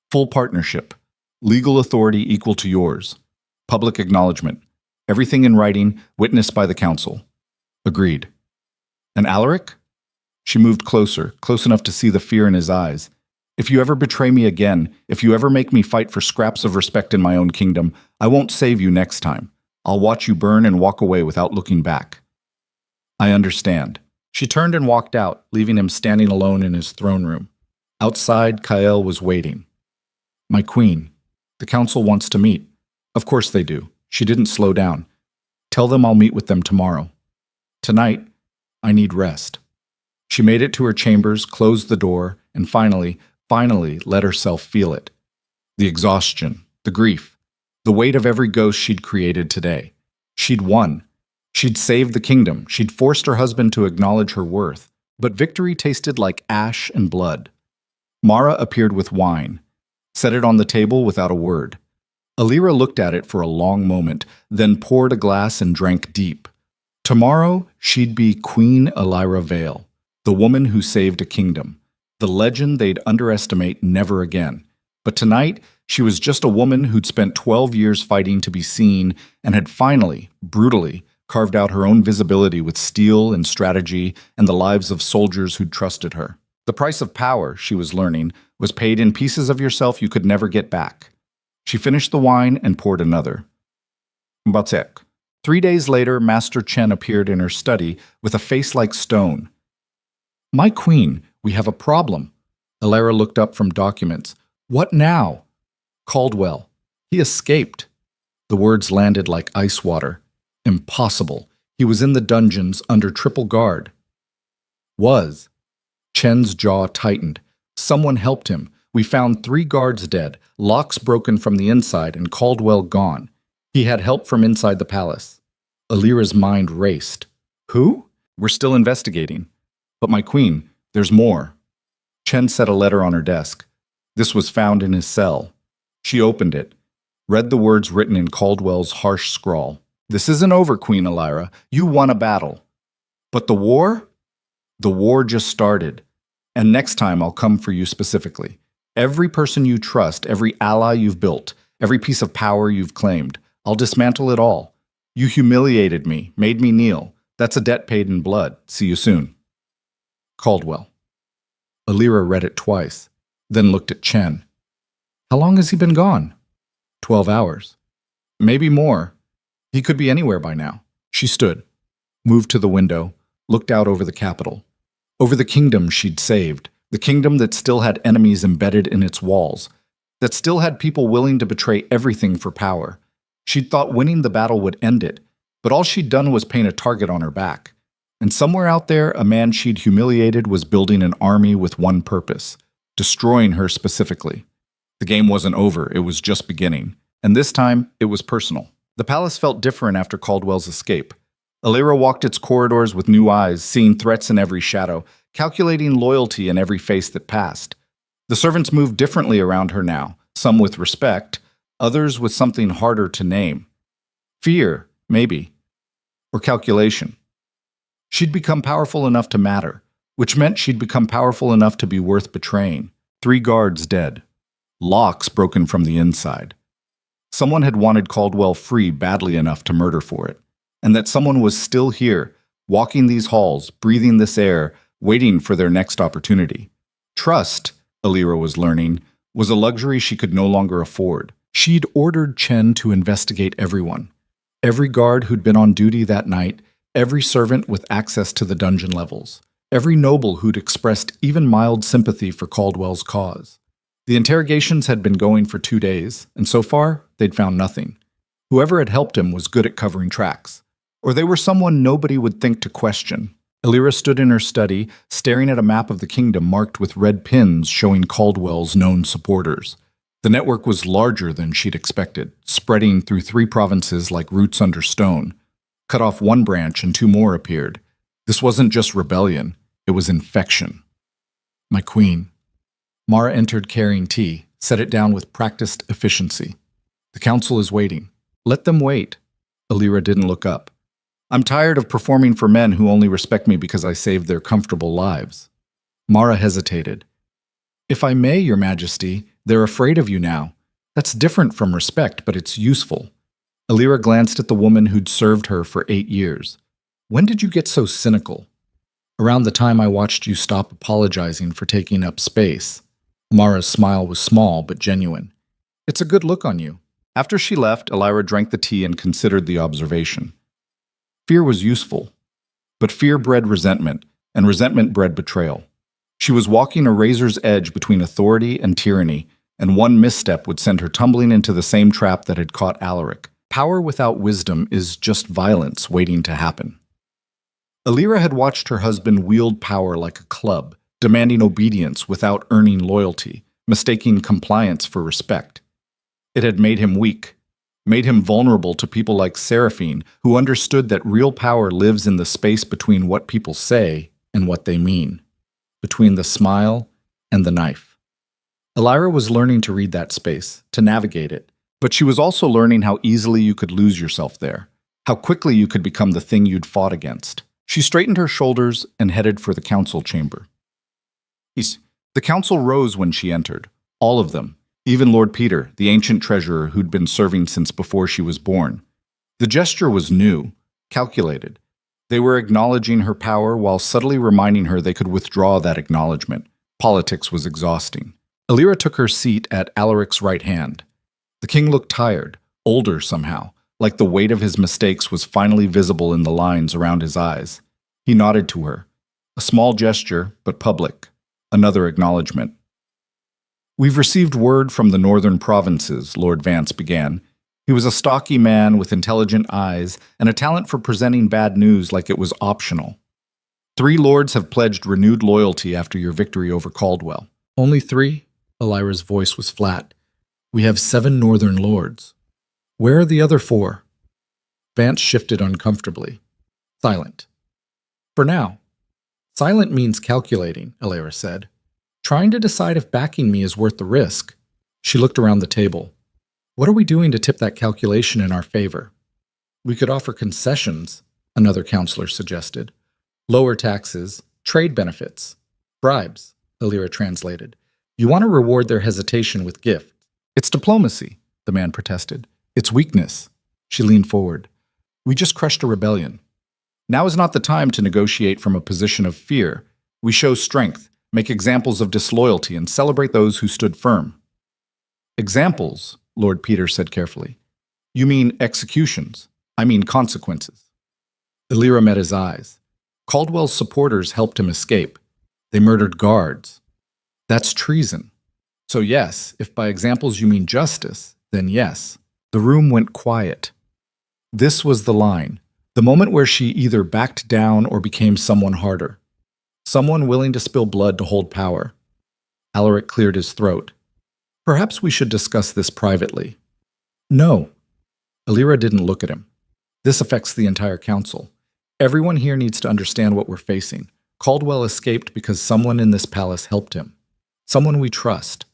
"Full partnership. Legal authority equal to yours. Public acknowledgement. Everything in writing, witnessed by the council." "Agreed." "And Alaric?" She moved closer, close enough to see the fear in his eyes. "If you ever betray me again, if you ever make me fight for scraps of respect in my own kingdom, I won't save you next time. I'll watch you burn and walk away without looking back." "I understand." She turned and walked out, leaving him standing alone in his throne room. Outside, Kael was waiting. "My queen, the council wants to meet." "Of course they do." She didn't slow down. "Tell them I'll meet with them tomorrow. Tonight, I need rest." She made it to her chambers, closed the door, and finally let herself feel it. The exhaustion, the grief, the weight of every ghost she'd created today. She'd won. She'd saved the kingdom. She'd forced her husband to acknowledge her worth. But victory tasted like ash and blood. Mara appeared with wine, set it on the table without a word. Alira looked at it for a long moment, then poured a glass and drank deep. Tomorrow, she'd be Queen Alira Vale, the woman who saved a kingdom, the legend they'd underestimate never again. But tonight, she was just a woman who'd spent 12 years fighting to be seen and had finally, brutally, carved out her own visibility with steel and strategy and the lives of soldiers who'd trusted her. The price of power, she was learning, was paid in pieces of yourself you could never get back. She finished the wine and poured another. Batek. 3 days later, Master Chen appeared in her study with a face like stone. "My queen, we have a problem." Alira looked up from documents. "What now?" "Caldwell. He escaped." The words landed like ice water. "Impossible. He was in the dungeons under triple guard." "Was." Chen's jaw tightened. "Someone helped him. We found 3 guards dead, locks broken from the inside, and Caldwell gone. He had help from inside the palace." Alira's mind raced. "Who?" "We're still investigating." "But my queen, there's more." Chen set a letter on her desk. This was found in his cell. She opened it, read the words written in Caldwell's harsh scrawl. "This isn't over, Queen Alira. You won a battle. But the war?" "The war just started. And next time I'll come for you specifically. Every person you trust, every ally you've built, every piece of power you've claimed, I'll dismantle it all. You humiliated me, made me kneel. That's a debt paid in blood. See you soon." Caldwell. Alira read it twice, then looked at Chen. "How long has he been gone?" 12 hours. "Maybe more. He could be anywhere by now." She stood, moved to the window, looked out over the capital. Over the kingdom she'd saved, the kingdom that still had enemies embedded in its walls, that still had people willing to betray everything for power. She'd thought winning the battle would end it, but all she'd done was paint a target on her back. And somewhere out there, a man she'd humiliated was building an army with one purpose, destroying her specifically. The game wasn't over, it was just beginning. And this time, it was personal. The palace felt different after Caldwell's escape. Alira walked its corridors with new eyes, seeing threats in every shadow, calculating loyalty in every face that passed. The servants moved differently around her now, some with respect, others with something harder to name. Fear, maybe, or calculation. She'd become powerful enough to matter, which meant she'd become powerful enough to be worth betraying. 3 guards dead. Locks broken from the inside. Someone had wanted Caldwell free badly enough to murder for it. And that someone was still here, walking these halls, breathing this air, waiting for their next opportunity. Trust, Alira was learning, was a luxury she could no longer afford. She'd ordered Chen to investigate everyone. Every guard who'd been on duty that night, every servant with access to the dungeon levels, every noble who'd expressed even mild sympathy for Caldwell's cause. The interrogations had been going for 2 days, and so far, they'd found nothing. Whoever had helped him was good at covering tracks. Or they were someone nobody would think to question. Alira stood in her study, staring at a map of the kingdom marked with red pins showing Caldwell's known supporters. The network was larger than she'd expected, spreading through 3 provinces like roots under stone. Cut off 1 branch and 2 more appeared. This wasn't just rebellion, it was infection. My queen. Mara entered carrying tea, set it down with practiced efficiency. The council is waiting. Let them wait. Alira didn't look up. I'm tired of performing for men who only respect me because I saved their comfortable lives. Mara hesitated. If I may, Your Majesty, they're afraid of you now. That's different from respect, but it's useful. Alira glanced at the woman who'd served her for 8 years. When did you get so cynical? Around the time I watched you stop apologizing for taking up space. Mara's smile was small but genuine. It's a good look on you. After she left, Alira drank the tea and considered the observation. Fear was useful, but fear bred resentment, and resentment bred betrayal. She was walking a razor's edge between authority and tyranny, and one misstep would send her tumbling into the same trap that had caught Alaric. Power without wisdom is just violence waiting to happen. Alira had watched her husband wield power like a club, demanding obedience without earning loyalty, mistaking compliance for respect. It had made him weak, made him vulnerable to people like Seraphine, who understood that real power lives in the space between what people say and what they mean, between the smile and the knife. Alira was learning to read that space, to navigate it, but she was also learning how easily you could lose yourself there, how quickly you could become the thing you'd fought against. She straightened her shoulders and headed for the council chamber. The council rose when she entered, all of them, even Lord Peter, the ancient treasurer who'd been serving since before she was born. The gesture was new, calculated. They were acknowledging her power while subtly reminding her they could withdraw that acknowledgement. Politics was exhausting. Alira took her seat at Alaric's right hand. The king looked tired, older somehow, like the weight of his mistakes was finally visible in the lines around his eyes. He nodded to her. A small gesture, but public. Another acknowledgement. We've received word from the northern provinces, Lord Vance began. He was a stocky man with intelligent eyes and a talent for presenting bad news like it was optional. 3 lords have pledged renewed loyalty after your victory over Caldwell. Only 3? Alira's voice was flat. We have 7 northern lords. Where are the other 4? Vance shifted uncomfortably. Silent. For now. Silent means calculating, Alira said. Trying to decide if backing me is worth the risk. She looked around the table. What are we doing to tip that calculation in our favor? We could offer concessions, another counselor suggested. Lower taxes, trade benefits, bribes, Alira translated. You want to reward their hesitation with gifts. It's diplomacy, the man protested. It's weakness. She leaned forward. We just crushed a rebellion. Now is not the time to negotiate from a position of fear. We show strength, make examples of disloyalty, and celebrate those who stood firm. Examples, Lord Peter said carefully. You mean executions. I mean consequences. Alira met his eyes. Caldwell's supporters helped him escape. They murdered guards. That's treason. So yes, if by examples you mean justice, then yes. The room went quiet. This was the line, the moment where she either backed down or became someone harder. Someone willing to spill blood to hold power. Alaric cleared his throat. Perhaps we should discuss this privately. No. Alira didn't look at him. This affects the entire council. Everyone here needs to understand what we're facing. Caldwell escaped because someone in this palace helped him. Someone we trust.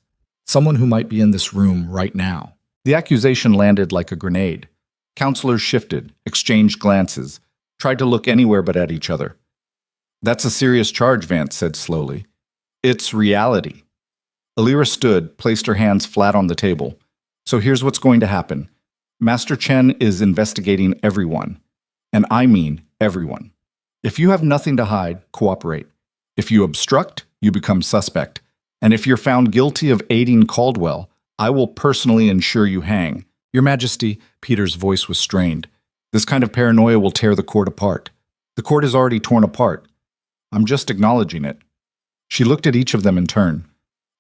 Someone who might be in this room right now. The accusation landed like a grenade. Counselors shifted, exchanged glances, tried to look anywhere but at each other. That's a serious charge, Vance said slowly. It's reality. Alira stood, placed her hands flat on the table. So here's what's going to happen. Master Chen is investigating everyone. And I mean everyone. If you have nothing to hide, cooperate. If you obstruct, you become suspect. And if you're found guilty of aiding Caldwell, I will personally ensure you hang. Your Majesty, Peter's voice was strained. This kind of paranoia will tear the court apart. The court is already torn apart. I'm just acknowledging it. She looked at each of them in turn.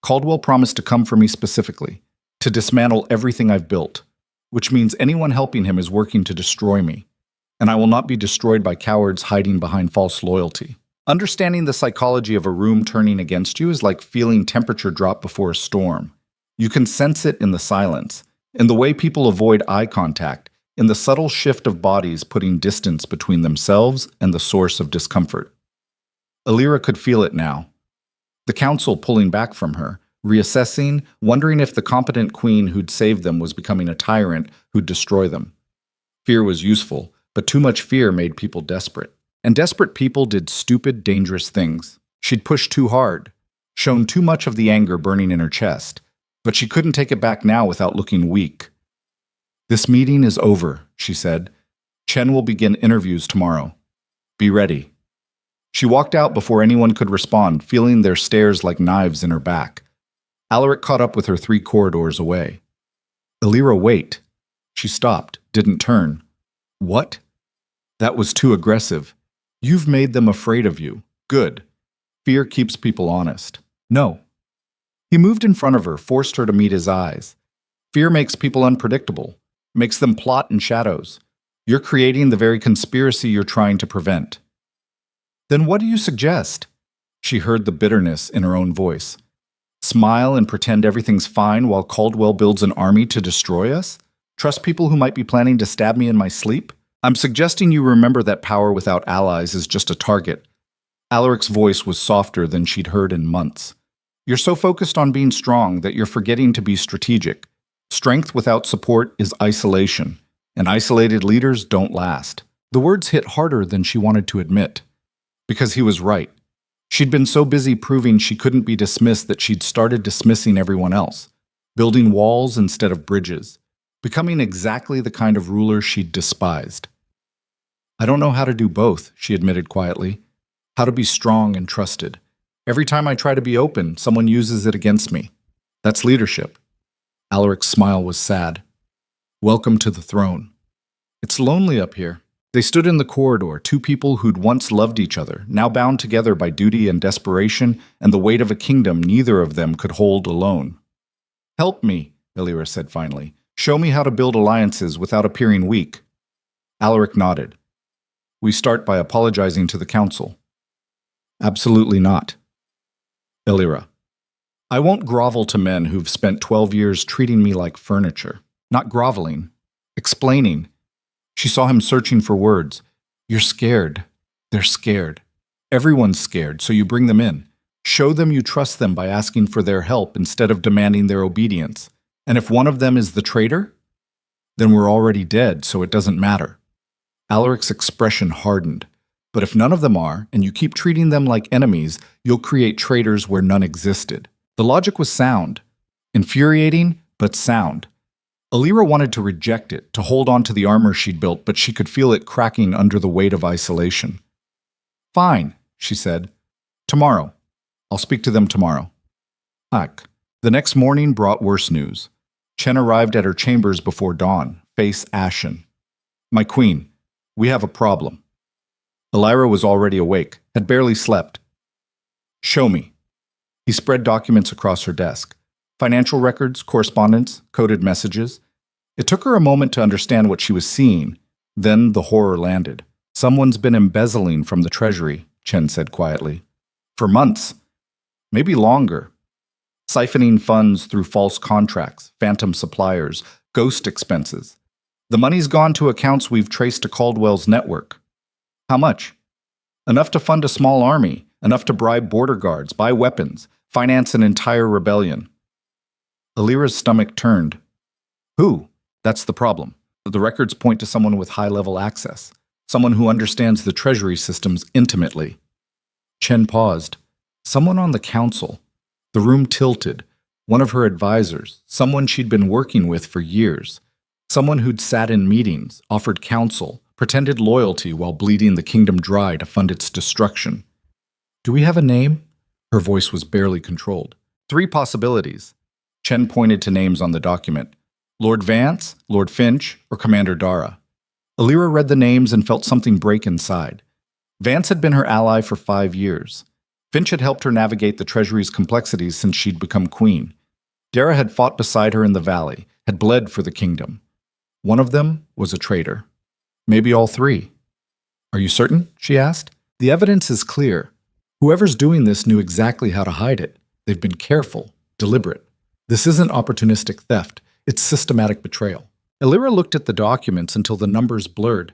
Caldwell promised to come for me specifically, to dismantle everything I've built, which means anyone helping him is working to destroy me. And I will not be destroyed by cowards hiding behind false loyalty. Understanding the psychology of a room turning against you is like feeling temperature drop before a storm. You can sense it in the silence, in the way people avoid eye contact, in the subtle shift of bodies putting distance between themselves and the source of discomfort. Alira could feel it now. The council pulling back from her, reassessing, wondering if the competent queen who'd saved them was becoming a tyrant who'd destroy them. Fear was useful, but too much fear made people desperate. And desperate people did stupid, dangerous things. She'd pushed too hard, shown too much of the anger burning in her chest, but she couldn't take it back now without looking weak. "This meeting is over," she said. "Chen will begin interviews tomorrow. Be ready." She walked out before anyone could respond, feeling their stares like knives in her back. Alaric caught up with her 3 corridors away. "Illyra, wait." She stopped, didn't turn. "What?" "That was too aggressive. You've made them afraid of you. Good. Fear keeps people honest." "No." He moved in front of her, forced her to meet his eyes. "Fear makes people unpredictable, makes them plot in shadows. You're creating the very conspiracy you're trying to prevent." "Then what do you suggest?" She heard the bitterness in her own voice. "Smile and pretend everything's fine while Caldwell builds an army to destroy us? Trust people who might be planning to stab me in my sleep? I'm suggesting you remember that power without allies is just a target." Alaric's voice was softer than she'd heard in months. "You're so focused on being strong that you're forgetting to be strategic. Strength without support is isolation, and isolated leaders don't last." The words hit harder than she wanted to admit. Because he was right. She'd been so busy proving she couldn't be dismissed that she'd started dismissing everyone else, building walls instead of bridges, becoming exactly the kind of ruler she'd despised. "I don't know how to do both," she admitted quietly. "How to be strong and trusted. Every time I try to be open, someone uses it against me. That's leadership." Alaric's smile was sad. "Welcome to the throne." "It's lonely up here." They stood in the corridor, 2 people who'd once loved each other, now bound together by duty and desperation and the weight of a kingdom neither of them could hold alone. "Help me," Illyra said finally. "Show me how to build alliances without appearing weak." Alaric nodded. "We start by apologizing to the council." "Absolutely not." Illyra: "I won't grovel to men who've spent 12 years treating me like furniture. Not groveling. Explaining." She saw him searching for words. "You're scared. They're scared. Everyone's scared, so you bring them in. Show them you trust them by asking for their help instead of demanding their obedience. And if one of them is the traitor, then we're already dead, so it doesn't matter." Alaric's expression hardened. "But if none of them are, and you keep treating them like enemies, you'll create traitors where none existed." The logic was sound. Infuriating, but sound. Illyra wanted to reject it, to hold on to the armor she'd built, but she could feel it cracking under the weight of isolation. "Fine," she said. "Tomorrow. I'll speak to them tomorrow." The next morning brought worse news. Chen arrived at her chambers before dawn, face ashen. "My queen, we have a problem." Illyra was already awake, had barely slept. "Show me." He spread documents across her desk. Financial records, correspondence, coded messages. It took her a moment to understand what she was seeing. Then the horror landed. "Someone's been embezzling from the treasury," Chen said quietly. "For months. Maybe longer. Siphoning funds through false contracts, phantom suppliers, ghost expenses. The money's gone to accounts we've traced to Caldwell's network." "How much?" "Enough to fund a small army, enough to bribe border guards, buy weapons, finance an entire rebellion." Illyra's stomach turned. "Who?" "That's the problem. The records point to someone with high-level access, someone who understands the treasury systems intimately." Chen paused. "Someone on the council." The room tilted. One of her advisors, someone she'd been working with for years. Someone who'd sat in meetings, offered counsel, pretended loyalty while bleeding the kingdom dry to fund its destruction. "Do we have a name?" Her voice was barely controlled. "3 possibilities." Chen pointed to names on the document. "Lord Vance, Lord Finch, or Commander Dara." Illyra read the names and felt something break inside. Vance had been her ally for 5 years. Finch had helped her navigate the treasury's complexities since she'd become queen. Dara had fought beside her in the valley, had bled for the kingdom. One of them was a traitor. Maybe all 3. "Are you certain?" she asked. "The evidence is clear. Whoever's doing this knew exactly how to hide it. They've been careful, deliberate. This isn't opportunistic theft. It's systematic betrayal." Illyra looked at the documents until the numbers blurred.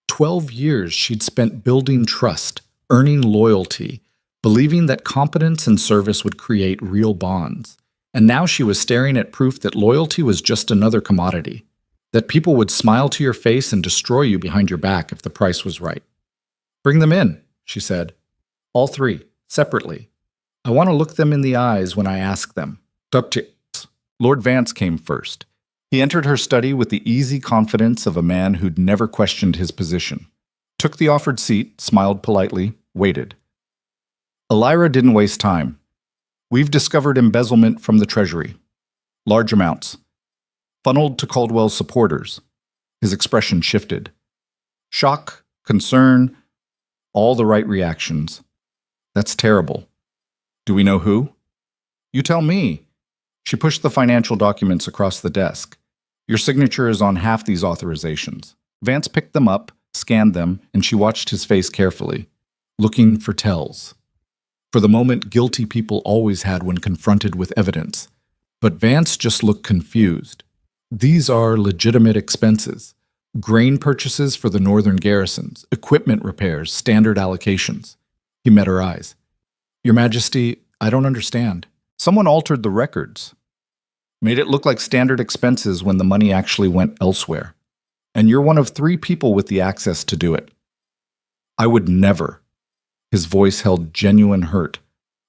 12 years she'd spent building trust, earning loyalty, believing that competence and service would create real bonds. And now she was staring at proof that loyalty was just another commodity. That people would smile to your face and destroy you behind your back if the price was right. Bring them in, she said. All three, separately. I want to look them in the eyes when I ask them. Lord Vance came first. He entered her study with the easy confidence of a man who'd never questioned his position. Took the offered seat, smiled politely, waited. Elira didn't waste time. We've discovered embezzlement from the Treasury. Large amounts. Funneled to Caldwell's supporters. His expression shifted. Shock, concern, all the right reactions. That's terrible. Do we know who? You tell me. She pushed the financial documents across the desk. Your signature is on half these authorizations. Vance picked them up, scanned them, and she watched his face carefully, looking for tells. For the moment guilty people always had when confronted with evidence. But Vance just looked confused. These are legitimate expenses. Grain purchases for the northern garrisons, equipment repairs, standard allocations. He met her eyes. Your Majesty, I don't understand. Someone altered the records. Made it look like standard expenses when the money actually went elsewhere. And you're one of 3 people with the access to do it. I would never. His voice held genuine hurt.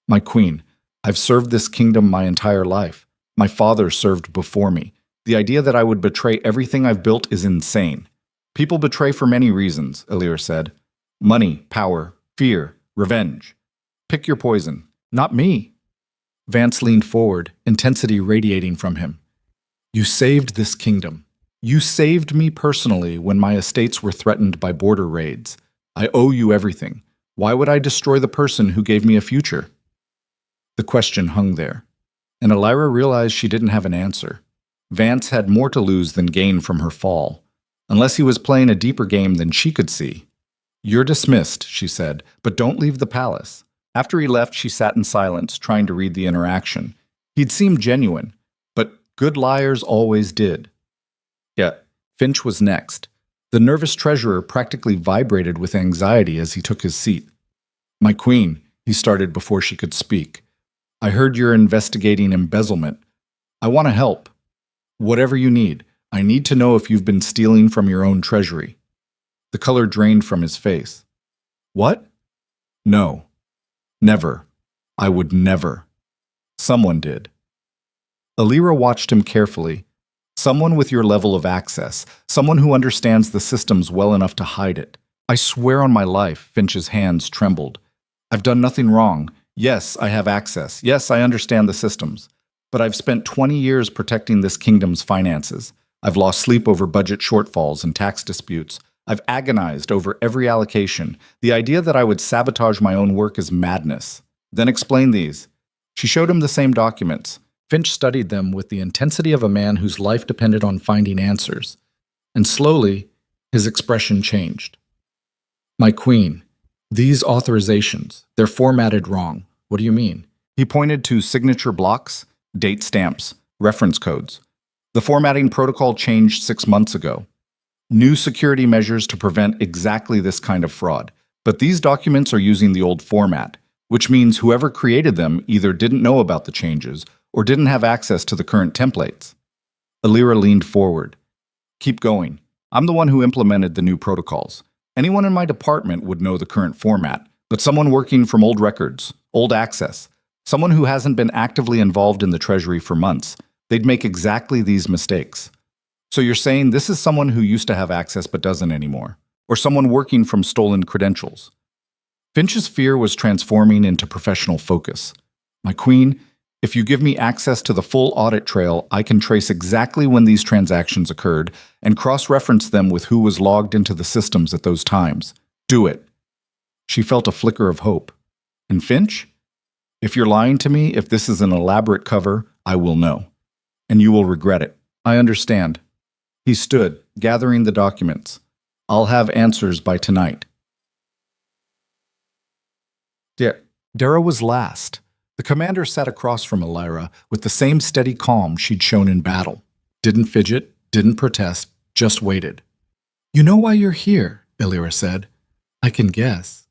My queen, I've served this kingdom my entire life. My father served before me. The idea that I would betray everything I've built is insane. People betray for many reasons, Elira said. Money, power, fear, revenge. Pick your poison. Not me. Vance leaned forward, intensity radiating from him. You saved this kingdom. You saved me personally when my estates were threatened by border raids. I owe you everything. Why would I destroy the person who gave me a future? The question hung there, and Elira realized she didn't have an answer. Vance had more to lose than gain from her fall, unless he was playing a deeper game than she could see. You're dismissed, she said, but don't leave the palace. After he left, she sat in silence, trying to read the interaction. He'd seemed genuine, but good liars always did. Yeah, Finch was next. The nervous treasurer practically vibrated with anxiety as he took his seat. My queen, he started before she could speak. I heard you're investigating embezzlement. I want to help. Whatever you need. I need to know if you've been stealing from your own treasury. The color drained from his face. What? No. Never. I would never. Someone did. Elira watched him carefully. Someone with your level of access. Someone who understands the systems well enough to hide it. I swear on my life, Finch's hands trembled. I've done nothing wrong. Yes, I have access. Yes, I understand the systems. But I've spent 20 years protecting this kingdom's finances. I've lost sleep over budget shortfalls and tax disputes. I've agonized over every allocation. The idea that I would sabotage my own work is madness. Then explain these. She showed him the same documents. Finch studied them with the intensity of a man whose life depended on finding answers. And slowly, his expression changed. My queen, these authorizations, they're formatted wrong. What do you mean? He pointed to signature blocks, date stamps, reference codes. The formatting protocol changed 6 months ago. New security measures to prevent exactly this kind of fraud. But these documents are using the old format, which means whoever created them either didn't know about the changes or didn't have access to the current templates. Elira leaned forward. Keep going. I'm the one who implemented the new protocols. Anyone in my department would know the current format, but someone working from old records, old access, someone who hasn't been actively involved in the Treasury for months, they'd make exactly these mistakes. So you're saying this is someone who used to have access but doesn't anymore, or someone working from stolen credentials. Finch's fear was transforming into professional focus. My queen, if you give me access to the full audit trail, I can trace exactly when these transactions occurred and cross-reference them with who was logged into the systems at those times. Do it. She felt a flicker of hope. And Finch? If you're lying to me, if this is an elaborate cover, I will know. And you will regret it. I understand. He stood, gathering the documents. I'll have answers by tonight. Dara was last. The commander sat across from Elira with the same steady calm she'd shown in battle. Didn't fidget, didn't protest, just waited. You know why you're here, Elira said. I can guess.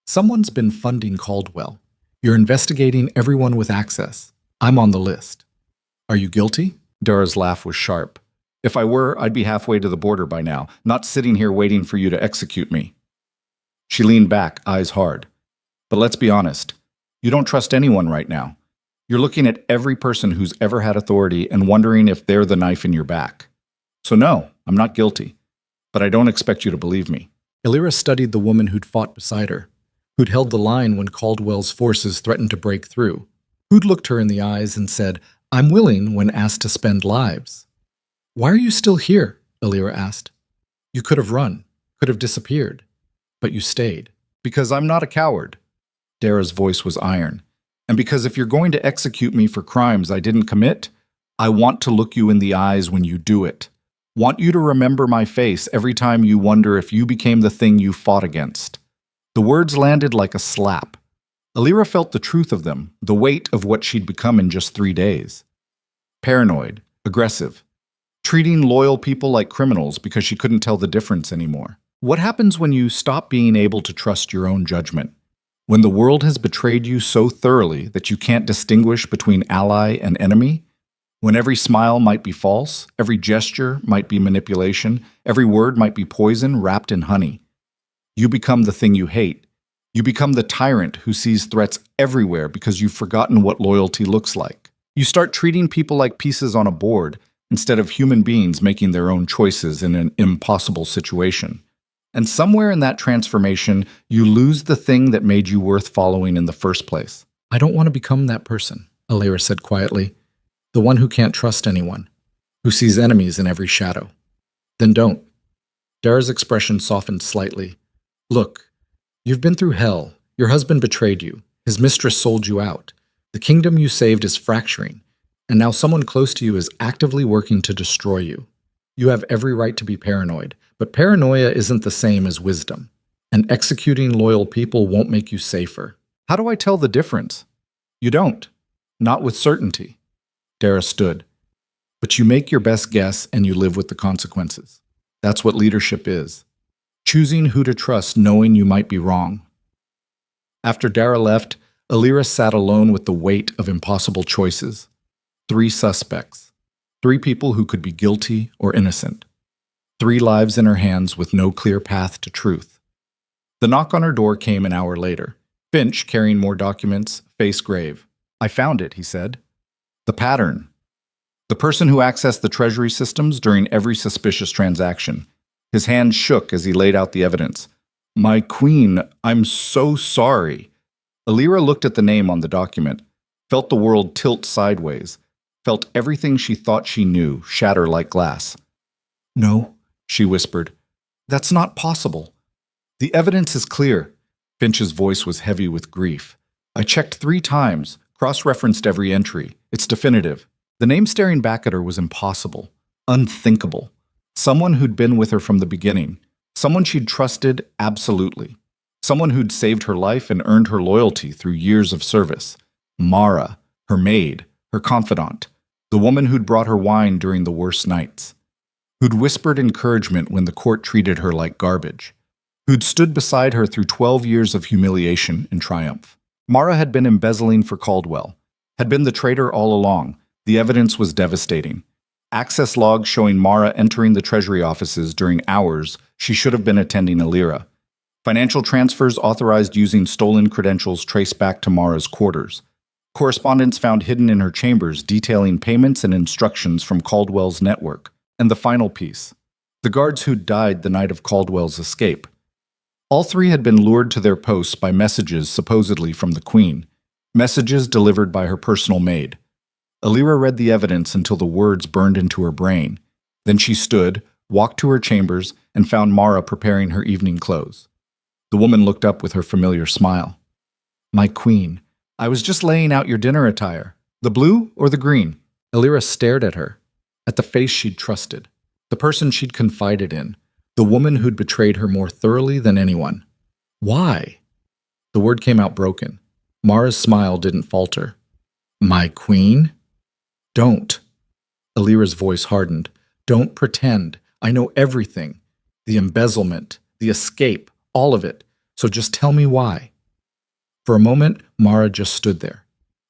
Someone's been funding Caldwell. You're investigating everyone with access. I'm on the list. Are you guilty? Dara's laugh was sharp. If I were, I'd be halfway to the border by now, not sitting here waiting for you to execute me. She leaned back, eyes hard. But let's be honest. You don't trust anyone right now. You're looking at every person who's ever had authority and wondering if they're the knife in your back. So no, I'm not guilty. But I don't expect you to believe me. Illyra studied the woman who'd fought beside her, who'd held the line when Caldwell's forces threatened to break through, who'd looked her in the eyes and said, "I'm willing," when asked to spend lives. "Why are you still here?" Illyra asked. "You could have run, could have disappeared, but you stayed." "Because I'm not a coward." Dara's voice was iron. "And because if you're going to execute me for crimes I didn't commit, I want to look you in the eyes when you do it. Want you to remember my face every time you wonder if you became the thing you fought against." The words landed like a slap. Illyra felt the truth of them, the weight of what she'd become in just 3 days. Paranoid, aggressive, treating loyal people like criminals because she couldn't tell the difference anymore. What happens when you stop being able to trust your own judgment? When the world has betrayed you so thoroughly that you can't distinguish between ally and enemy? When every smile might be false, every gesture might be manipulation, every word might be poison wrapped in honey. You become the thing you hate. You become the tyrant who sees threats everywhere because you've forgotten what loyalty looks like. You start treating people like pieces on a board instead of human beings making their own choices in an impossible situation. And somewhere in that transformation, you lose the thing that made you worth following in the first place. "I don't want to become that person," Illyra said quietly. "The one who can't trust anyone, who sees enemies in every shadow." "Then don't." Dara's expression softened slightly. "Look, you've been through hell. Your husband betrayed you. His mistress sold you out. The kingdom you saved is fracturing, and now someone close to you is actively working to destroy you. You have every right to be paranoid, but paranoia isn't the same as wisdom, and executing loyal people won't make you safer." "How do I tell the difference?" "You don't. Not with certainty." Dara stood. "But you make your best guess and you live with the consequences. That's what leadership is. Choosing who to trust knowing you might be wrong." After Dara left, Illyra sat alone with the weight of impossible choices. 3 suspects. 3 people who could be guilty or innocent. 3 lives in her hands with no clear path to truth. The knock on her door came an hour later. Finch, carrying more documents, face grave. "I found it," he said. "The pattern. The person who accessed the Treasury systems during every suspicious transaction." His hand shook as he laid out the evidence. "My queen, I'm so sorry." Illyra looked at the name on the document, felt the world tilt sideways, felt everything she thought she knew shatter like glass. "No," she whispered. "That's not possible. The evidence is clear." Finch's voice was heavy with grief. "I checked 3 times, cross-referenced every entry. It's definitive." The name staring back at her was impossible, unthinkable. Someone who'd been with her from the beginning. Someone she'd trusted absolutely. Someone who'd saved her life and earned her loyalty through years of service. Mara, her maid, her confidant, the woman who'd brought her wine during the worst nights. Who'd whispered encouragement when the court treated her like garbage. Who'd stood beside her through 12 years of humiliation and triumph. Mara had been embezzling for Caldwell. Had been the traitor all along. The evidence was devastating. Access logs showing Mara entering the Treasury offices during hours she should have been attending Illyra. Financial transfers authorized using stolen credentials traced back to Mara's quarters. Correspondence found hidden in her chambers detailing payments and instructions from Caldwell's network. And the final piece. The guards who'd died the night of Caldwell's escape. All 3 had been lured to their posts by messages supposedly from the Queen. Messages delivered by her personal maid. Illyra read the evidence until the words burned into her brain. Then she stood, walked to her chambers, and found Mara preparing her evening clothes. The woman looked up with her familiar smile. "My queen, I was just laying out your dinner attire. The blue or the green?" Illyra stared at her, at the face she'd trusted, the person she'd confided in, the woman who'd betrayed her more thoroughly than anyone. "Why?" The word came out broken. Mara's smile didn't falter. "My queen?" "Don't." Illyra's voice hardened. "Don't pretend. I know everything. The embezzlement, the escape, all of it. So just tell me why." For a moment, Mara just stood there.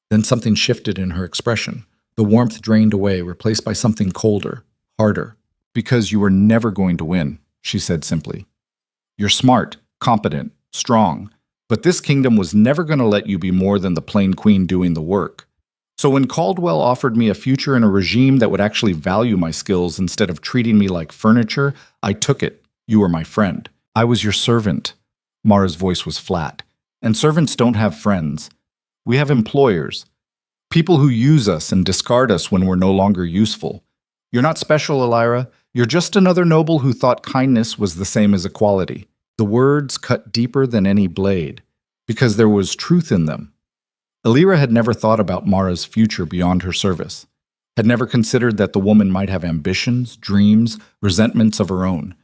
Then something shifted in her expression. The warmth drained away, replaced by something colder, harder. Because you were never going to win, she said simply. You're smart, competent, strong, but this kingdom was never going to let you be more than the plain queen doing the work. So when Caldwell offered me a future in a regime that would actually value my skills instead of treating me like furniture, I took it. You were my friend. I was your servant. Mara's voice was flat. And servants don't have friends. We have employers. People who use us and discard us when we're no longer useful. You're not special, Elira. You're just another noble who thought kindness was the same as equality. The words cut deeper than any blade, because there was truth in them. Elira had never thought about Mara's future beyond her service, had never considered that the woman might have ambitions, dreams, resentments of her own.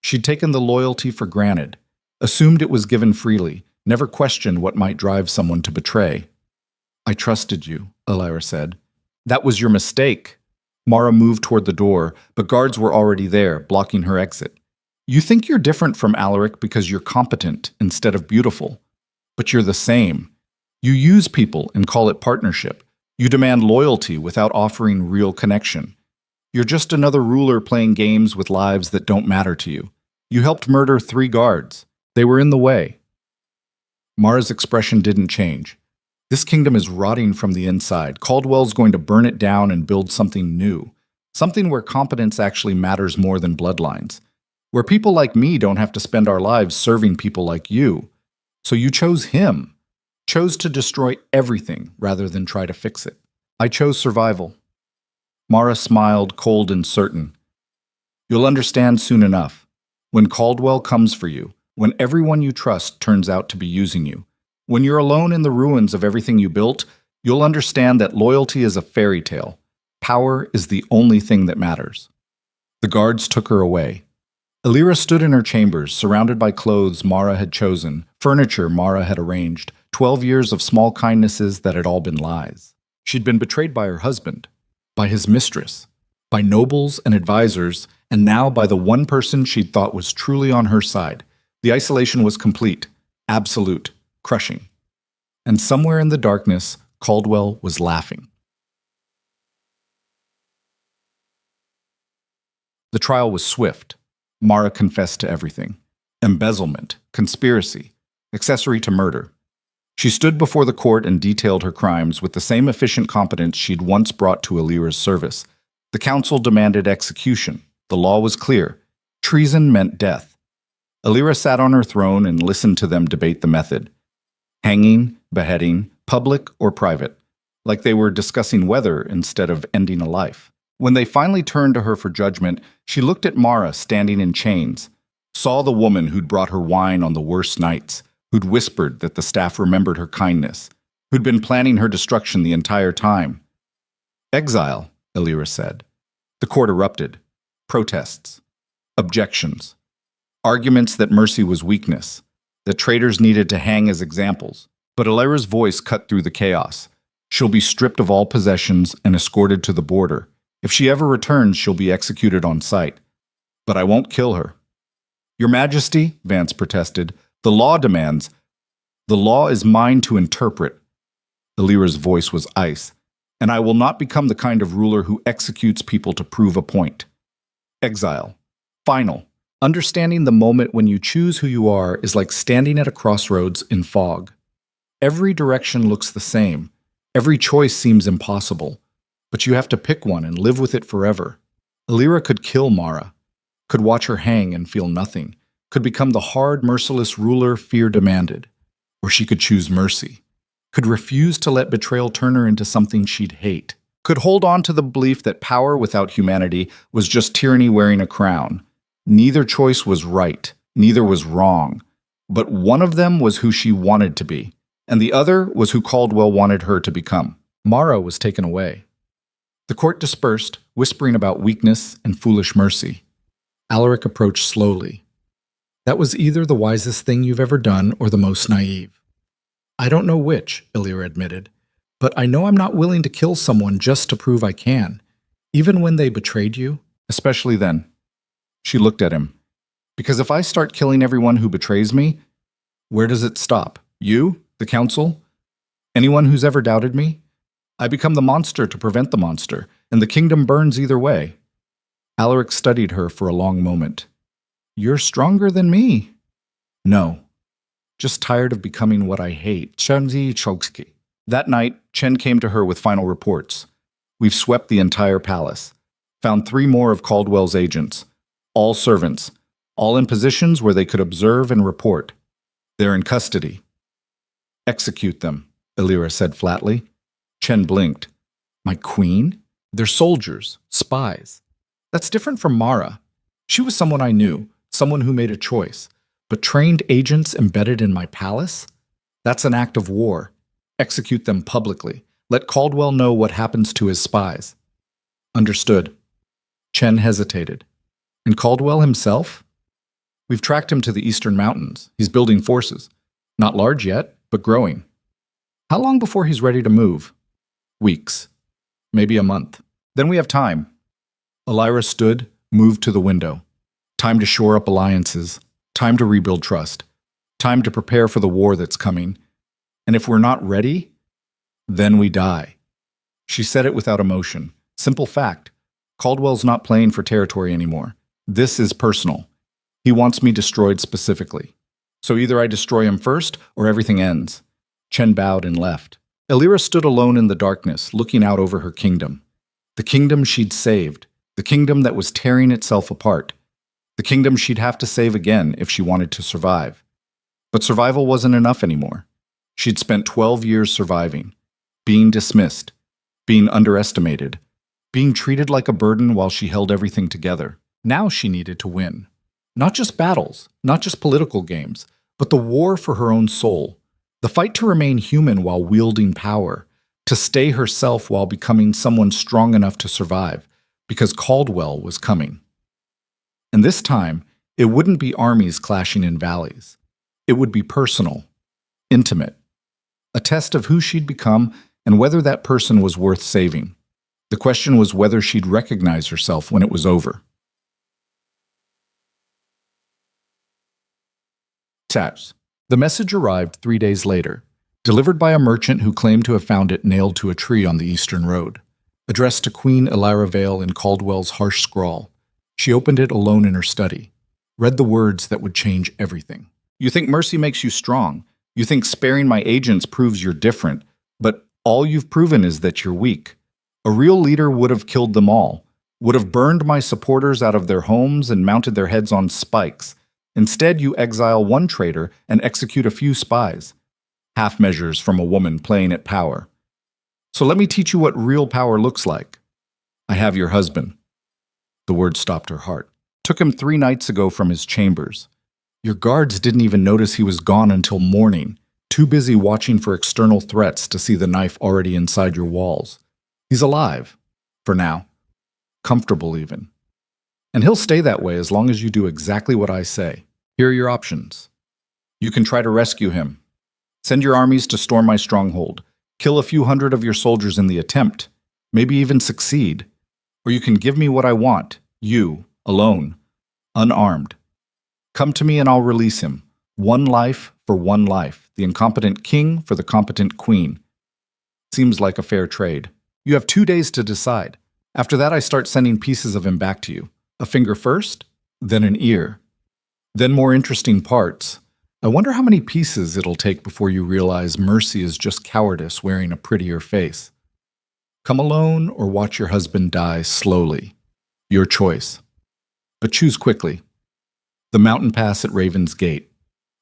She'd taken the loyalty for granted, assumed it was given freely, never questioned what might drive someone to betray. I trusted you, Elira said. That was your mistake. Mara moved toward the door, but guards were already there, blocking her exit. You think you're different from Alaric because you're competent instead of beautiful. But you're the same. You use people and call it partnership. You demand loyalty without offering real connection. You're just another ruler playing games with lives that don't matter to you. You helped murder 3 guards. They were in the way. Mara's expression didn't change. This kingdom is rotting from the inside. Caldwell's going to burn it down and build something new. Something where competence actually matters more than bloodlines. Where people like me don't have to spend our lives serving people like you. So you chose him. Chose to destroy everything rather than try to fix it. I chose survival. Mara smiled, cold and certain. You'll understand soon enough. When Caldwell comes for you, when everyone you trust turns out to be using you, when you're alone in the ruins of everything you built, you'll understand that loyalty is a fairy tale. Power is the only thing that matters. The guards took her away. Elira stood in her chambers, surrounded by clothes Mara had chosen, furniture Mara had arranged, 12 years of small kindnesses that had all been lies. She'd been betrayed by her husband, by his mistress, by nobles and advisors, and now by the one person she'd thought was truly on her side. The isolation was complete, absolute, crushing. And somewhere in the darkness, Caldwell was laughing. The trial was swift. Mara confessed to everything. Embezzlement, conspiracy, accessory to murder. She stood before the court and detailed her crimes with the same efficient competence she'd once brought to Elira's service. The council demanded execution. The law was clear. Treason meant death. Elira sat on her throne and listened to them debate the method. Hanging, beheading, public or private, like they were discussing whether instead of ending a life. When they finally turned to her for judgment, she looked at Mara standing in chains, saw the woman who'd brought her wine on the worst nights, who'd whispered that the staff remembered her kindness, who'd been planning her destruction the entire time. Exile, Elira said. The court erupted. Protests. Objections. Arguments that mercy was weakness, that traitors needed to hang as examples. But Elira's voice cut through the chaos. She'll be stripped of all possessions and escorted to the border. If she ever returns, she'll be executed on sight. But I won't kill her. Your Majesty, Vance protested, the law demands. The law is mine to interpret. Elira's voice was ice. And I will not become the kind of ruler who executes people to prove a point. Exile. Final. Understanding the moment when you choose who you are is like standing at a crossroads in fog. Every direction looks the same. Every choice seems impossible. But you have to pick one and live with it forever. Elira could kill Mara, could watch her hang and feel nothing, could become the hard, merciless ruler fear demanded. Or she could choose mercy, could refuse to let betrayal turn her into something she'd hate, could hold on to the belief that power without humanity was just tyranny wearing a crown. Neither choice was right, neither was wrong, but one of them was who she wanted to be, and the other was who Caldwell wanted her to become. Mara was taken away. The court dispersed, whispering about weakness and foolish mercy. Alaric approached slowly. That was either the wisest thing you've ever done or the most naive. I don't know which, Elira admitted, but I know I'm not willing to kill someone just to prove I can, even when they betrayed you. Especially then. She looked at him. Because if I start killing everyone who betrays me, where does it stop? You? The council? Anyone who's ever doubted me? I become the monster to prevent the monster, and the kingdom burns either way. Alaric studied her for a long moment. You're stronger than me. No, just tired of becoming what I hate. Chenzi Chokski. That night, Chen came to her with final reports. We've swept the entire palace. Found 3 more of Caldwell's agents. All servants. All in positions where they could observe and report. They're in custody. Execute them, Illyra said flatly. Chen blinked. My queen? They're soldiers, spies. That's different from Mara. She was someone I knew, someone who made a choice. But trained agents embedded in my palace? That's an act of war. Execute them publicly. Let Caldwell know what happens to his spies. Understood. Chen hesitated. And Caldwell himself? We've tracked him to the eastern mountains. He's building forces. Not large yet, but growing. How long before he's ready to move? Weeks. Maybe a month. Then we have time. Illyra stood, moved to the window. Time to shore up alliances. Time to rebuild trust. Time to prepare for the war that's coming. And if we're not ready, then we die. She said it without emotion. Simple fact. Caldwell's not playing for territory anymore. This is personal. He wants me destroyed specifically. So either I destroy him first, or everything ends. Chen bowed and left. Illyra stood alone in the darkness, looking out over her kingdom. The kingdom she'd saved. The kingdom that was tearing itself apart. The kingdom she'd have to save again if she wanted to survive. But survival wasn't enough anymore. She'd spent 12 years surviving, being dismissed, being underestimated, being treated like a burden while she held everything together. Now she needed to win. Not just battles, not just political games, but the war for her own soul. The fight to remain human while wielding power, to stay herself while becoming someone strong enough to survive, because Caldwell was coming. And this time, it wouldn't be armies clashing in valleys. It would be personal, intimate, a test of who she'd become and whether that person was worth saving. The question was whether she'd recognize herself when it was over. Tats. The message arrived 3 days later, delivered by a merchant who claimed to have found it nailed to a tree on the eastern road. Addressed to Queen Illyra Vale in Caldwell's harsh scrawl. She opened it alone in her study, read the words that would change everything. You think mercy makes you strong. You think sparing my agents proves you're different, but all you've proven is that you're weak. A real leader would have killed them all, would have burned my supporters out of their homes and mounted their heads on spikes. Instead, you exile one traitor and execute a few spies. Half measures from a woman playing at power. So let me teach you what real power looks like. I have your husband. The word stopped her heart. Took him 3 nights ago from his chambers. Your guards didn't even notice he was gone until morning, too busy watching for external threats to see the knife already inside your walls. He's alive, for now. Comfortable even. And he'll stay that way as long as you do exactly what I say. Here are your options. You can try to rescue him. Send your armies to storm my stronghold. Kill a few hundred of your soldiers in the attempt. Maybe even succeed. Or you can give me what I want, you, alone, unarmed. Come to me and I'll release him. 1 life for 1 life. The incompetent king for the competent queen. Seems like a fair trade. You have 2 days to decide. After that, I start sending pieces of him back to you. A finger first, then an ear. Then more interesting parts. I wonder how many pieces it'll take before you realize mercy is just cowardice wearing a prettier face. Come alone or watch your husband die slowly. Your choice. But choose quickly. The mountain pass at Raven's Gate.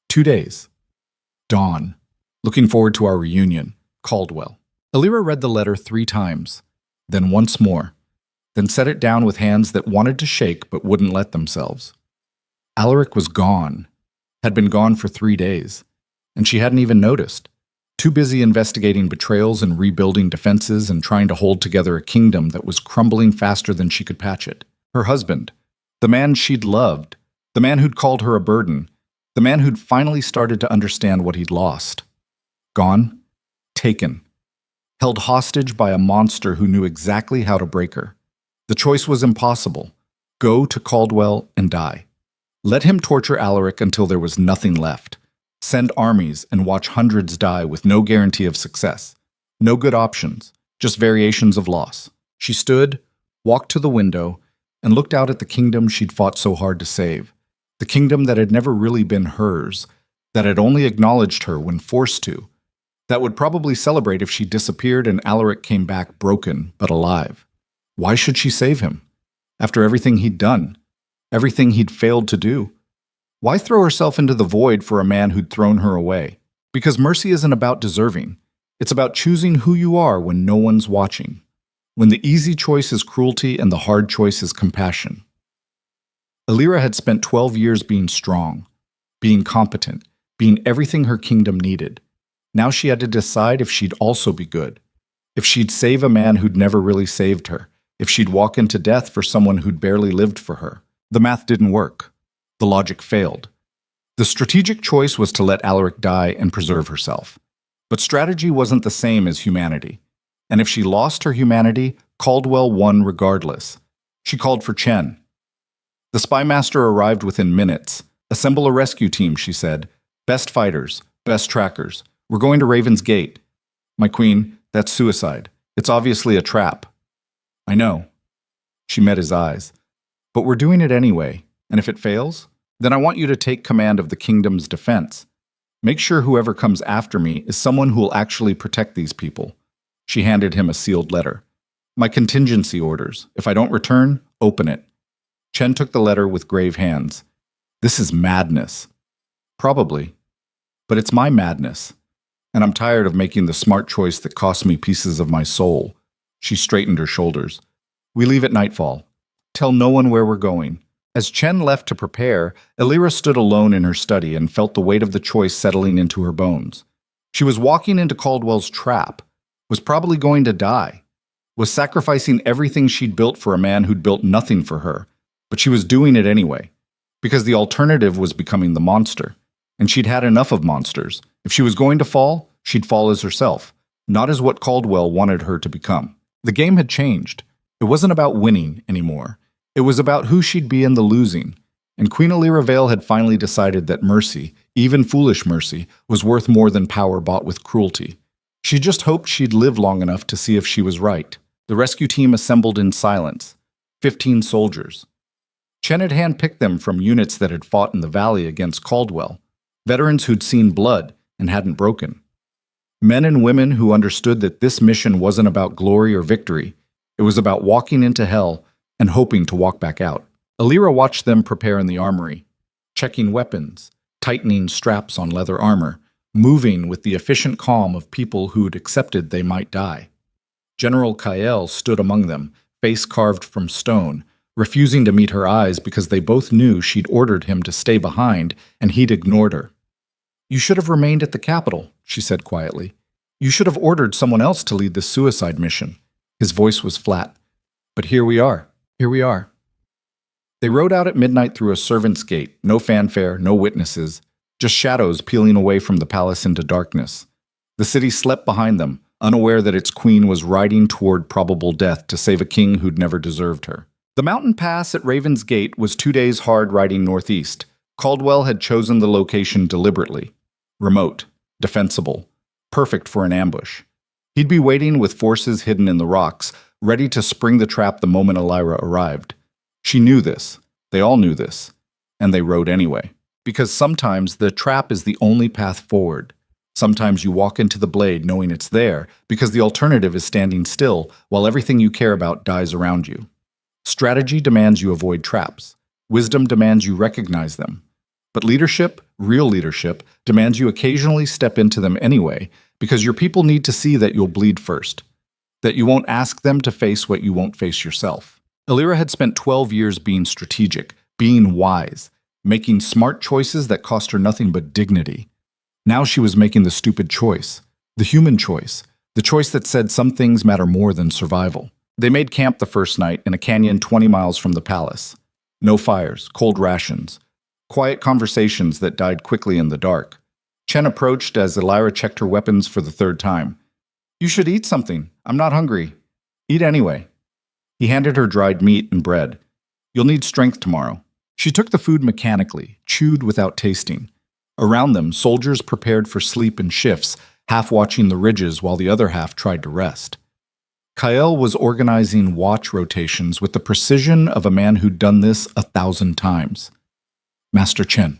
2 days. Dawn. Looking forward to our reunion. Caldwell. Illyra read the letter 3 times, then once more, then set it down with hands that wanted to shake but wouldn't let themselves. Alaric was gone, had been gone for 3 days, and she hadn't even noticed, too busy investigating betrayals and rebuilding defenses and trying to hold together a kingdom that was crumbling faster than she could patch it. Her husband, the man she'd loved, the man who'd called her a burden, the man who'd finally started to understand what he'd lost. Gone, taken, held hostage by a monster who knew exactly how to break her. The choice was impossible. Go to Caldwell and die. Let him torture Alaric until there was nothing left. Send armies and watch hundreds die with no guarantee of success. No good options, just variations of loss. She stood, walked to the window, and looked out at the kingdom she'd fought so hard to save, the kingdom that had never really been hers, that had only acknowledged her when forced to, that would probably celebrate if she disappeared and Alaric came back broken but alive. Why should she save him? After everything he'd done, everything he'd failed to do? Why throw herself into the void for a man who'd thrown her away? Because mercy isn't about deserving. It's about choosing who you are when no one's watching. When the easy choice is cruelty and the hard choice is compassion. Alira had spent 12 years being strong, being competent, being everything her kingdom needed. Now she had to decide if she'd also be good. If she'd save a man who'd never really saved her. If she'd walk into death for someone who'd barely lived for her. The math didn't work. The logic failed. The strategic choice was to let Alaric die and preserve herself. But strategy wasn't the same as humanity. And if she lost her humanity, Caldwell won regardless. She called for Chen. The spy master arrived within minutes. Assemble a rescue team, she said. Best fighters, best trackers. We're going to Raven's Gate. My queen, that's suicide. It's obviously a trap. I know. She met his eyes. But we're doing it anyway, and if it fails, then I want you to take command of the kingdom's defense. Make sure whoever comes after me is someone who will actually protect these people. She handed him a sealed letter. My contingency orders. If I don't return, open it. Chen took the letter with grave hands. This is madness. Probably. But it's my madness. And I'm tired of making the smart choice that costs me pieces of my soul. She straightened her shoulders. We leave at nightfall. Tell no one where we're going. As Chen left to prepare, Alira stood alone in her study and felt the weight of the choice settling into her bones. She was walking into Caldwell's trap, was probably going to die, was sacrificing everything she'd built for a man who'd built nothing for her, but she was doing it anyway, because the alternative was becoming the monster, and she'd had enough of monsters. If she was going to fall, she'd fall as herself, not as what Caldwell wanted her to become. The game had changed. It wasn't about winning anymore. It was about who she'd be in the losing, and Queen Alira Vale had finally decided that mercy, even foolish mercy, was worth more than power bought with cruelty. She just hoped she'd live long enough to see if she was right. The rescue team assembled in silence. 15 soldiers. Chen had handpicked them from units that had fought in the valley against Caldwell, veterans who'd seen blood and hadn't broken. Men and women who understood that this mission wasn't about glory or victory. It was about walking into hell and hoping to walk back out. Alira watched them prepare in the armory, checking weapons, tightening straps on leather armor, moving with the efficient calm of people who'd accepted they might die. General Kael stood among them, face carved from stone, refusing to meet her eyes because they both knew she'd ordered him to stay behind and he'd ignored her. You should have remained at the capital, she said quietly. You should have ordered someone else to lead this suicide mission. His voice was flat. But here we are. Here we are. They rode out at midnight through a servant's gate, no fanfare, no witnesses, just shadows peeling away from the palace into darkness. The city slept behind them, unaware that its queen was riding toward probable death to save a king who'd never deserved her. The mountain pass at Raven's Gate was 2 days hard riding northeast. Caldwell had chosen the location deliberately. Remote, defensible, perfect for an ambush. He'd be waiting with forces hidden in the rocks, ready to spring the trap the moment Alira arrived. She knew this. They all knew this. And they rode anyway. Because sometimes the trap is the only path forward. Sometimes you walk into the blade knowing it's there because the alternative is standing still while everything you care about dies around you. Strategy demands you avoid traps. Wisdom demands you recognize them. But leadership, real leadership, demands you occasionally step into them anyway because your people need to see that you'll bleed first. That you won't ask them to face what you won't face yourself. Alira had spent 12 years being strategic, being wise, making smart choices that cost her nothing but dignity. Now she was making the stupid choice, the human choice, the choice that said some things matter more than survival. They made camp the first night in a canyon 20 miles from the palace. No fires, cold rations, quiet conversations that died quickly in the dark. Chen approached as Alira checked her weapons for the third time. You should eat something. I'm not hungry. Eat anyway. He handed her dried meat and bread. You'll need strength tomorrow. She took the food mechanically, chewed without tasting. Around them, soldiers prepared for sleep in shifts, half watching the ridges while the other half tried to rest. Kael was organizing watch rotations with the precision of a man who'd done this 1,000 times. Master Chen.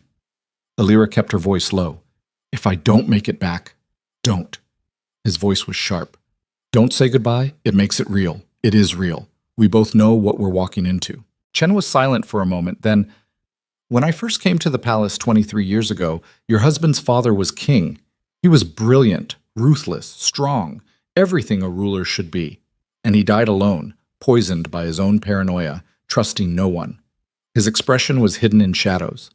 Alira kept her voice low. If I don't make it back, don't. His voice was sharp. Don't say goodbye. It makes it real. It is real. We both know what we're walking into. Chen was silent for a moment, then, when I first came to the palace 23 years ago, your husband's father was king. He was brilliant, ruthless, strong, everything a ruler should be. And he died alone, poisoned by his own paranoia, trusting no one. His expression was hidden in shadows.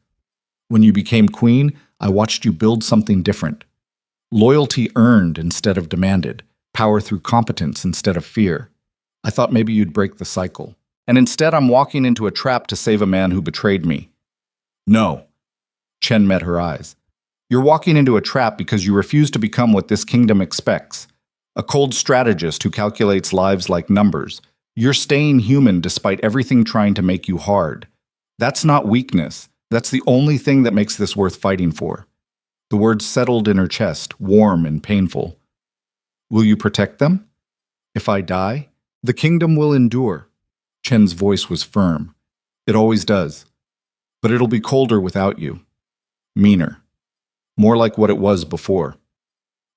When you became queen, I watched you build something different. Loyalty earned instead of demanded, power through competence instead of fear. I thought maybe you'd break the cycle. And instead I'm walking into a trap to save a man who betrayed me. No. Chen met her eyes. You're walking into a trap because you refuse to become what this kingdom expects. A cold strategist who calculates lives like numbers. You're staying human despite everything trying to make you hard. That's not weakness. That's the only thing that makes this worth fighting for. The words settled in her chest, warm and painful. Will you protect them? If I die, the kingdom will endure. Chen's voice was firm. It always does. But it'll be colder without you. Meaner. More like what it was before.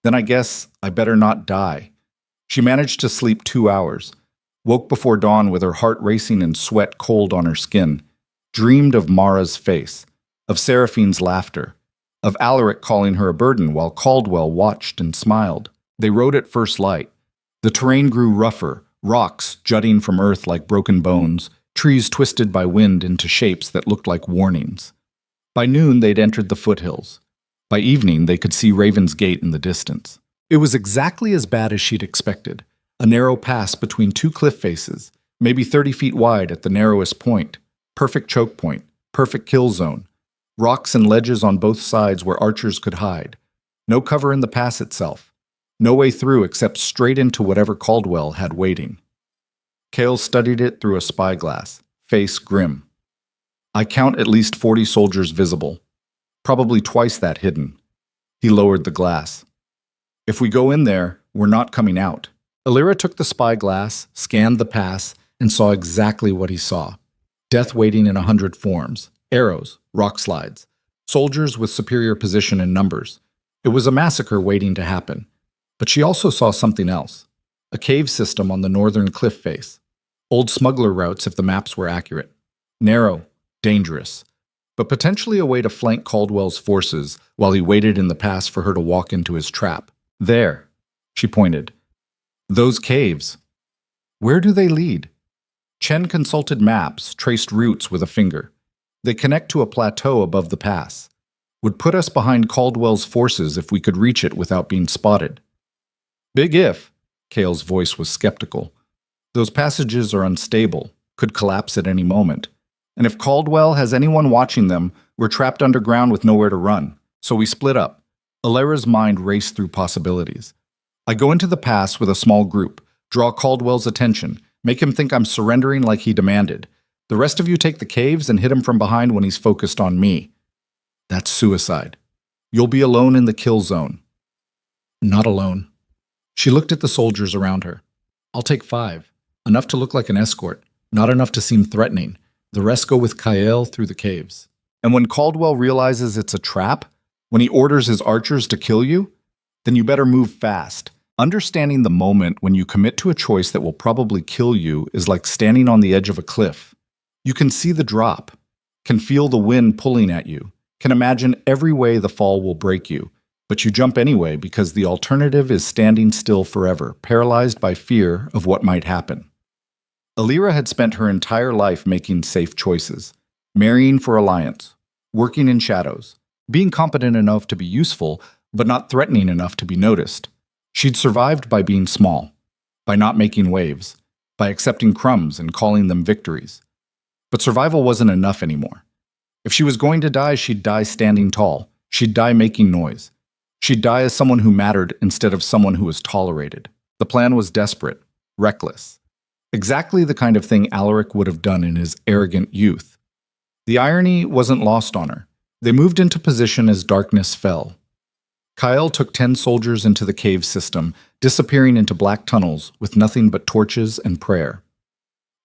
Then I guess I better not die. She managed to sleep 2 hours. Woke before dawn with her heart racing and sweat cold on her skin. Dreamed of Mara's face. Of Seraphine's laughter. Of Alaric calling her a burden while Caldwell watched and smiled. They rode at first light. The terrain grew rougher, rocks jutting from earth like broken bones, trees twisted by wind into shapes that looked like warnings. By noon, they'd entered the foothills. By evening, they could see Raven's Gate in the distance. It was exactly as bad as she'd expected. A narrow pass between two cliff faces, maybe 30 feet wide at the narrowest point. Perfect choke point, perfect kill zone. Rocks and ledges on both sides where archers could hide. No cover in the pass itself. No way through except straight into whatever Caldwell had waiting. Kael studied it through a spyglass, face grim. I count at least 40 soldiers visible. Probably twice that hidden. He lowered the glass. If we go in there, we're not coming out. Alira took the spyglass, scanned the pass, and saw exactly what he saw. Death waiting in 100 forms. Arrows, rock slides. Soldiers with superior position and numbers. It was a massacre waiting to happen. But she also saw something else. A cave system on the northern cliff face. Old smuggler routes if the maps were accurate. Narrow, dangerous, but potentially a way to flank Caldwell's forces while he waited in the pass for her to walk into his trap. There, she pointed. Those caves. Where do they lead? Chen consulted maps, traced routes with a finger. They connect to a plateau above the pass. Would put us behind Caldwell's forces if we could reach it without being spotted. Big if. Kael's voice was skeptical. Those passages are unstable, could collapse at any moment. And if Caldwell has anyone watching them, we're trapped underground with nowhere to run. So we split up. Alira's mind raced through possibilities. I go into the pass with a small group, draw Caldwell's attention, make him think I'm surrendering like he demanded. The rest of you take the caves and hit him from behind when he's focused on me. That's suicide. You'll be alone in the kill zone. Not alone. She looked at the soldiers around her. I'll take 5. Enough to look like an escort, not enough to seem threatening. The rest go with Kael through the caves. And when Caldwell realizes it's a trap, when he orders his archers to kill you, then you better move fast. Understanding the moment when you commit to a choice that will probably kill you is like standing on the edge of a cliff. You can see the drop, can feel the wind pulling at you, can imagine every way the fall will break you, but you jump anyway because the alternative is standing still forever, paralyzed by fear of what might happen. Alira had spent her entire life making safe choices, marrying for alliance, working in shadows, being competent enough to be useful, but not threatening enough to be noticed. She'd survived by being small, by not making waves, by accepting crumbs and calling them victories. But survival wasn't enough anymore. If she was going to die, she'd die standing tall. She'd die making noise. She'd die as someone who mattered instead of someone who was tolerated. The plan was desperate, reckless. Exactly the kind of thing Alaric would have done in his arrogant youth. The irony wasn't lost on her. They moved into position as darkness fell. Kyle took 10 soldiers into the cave system, disappearing into black tunnels with nothing but torches and prayer.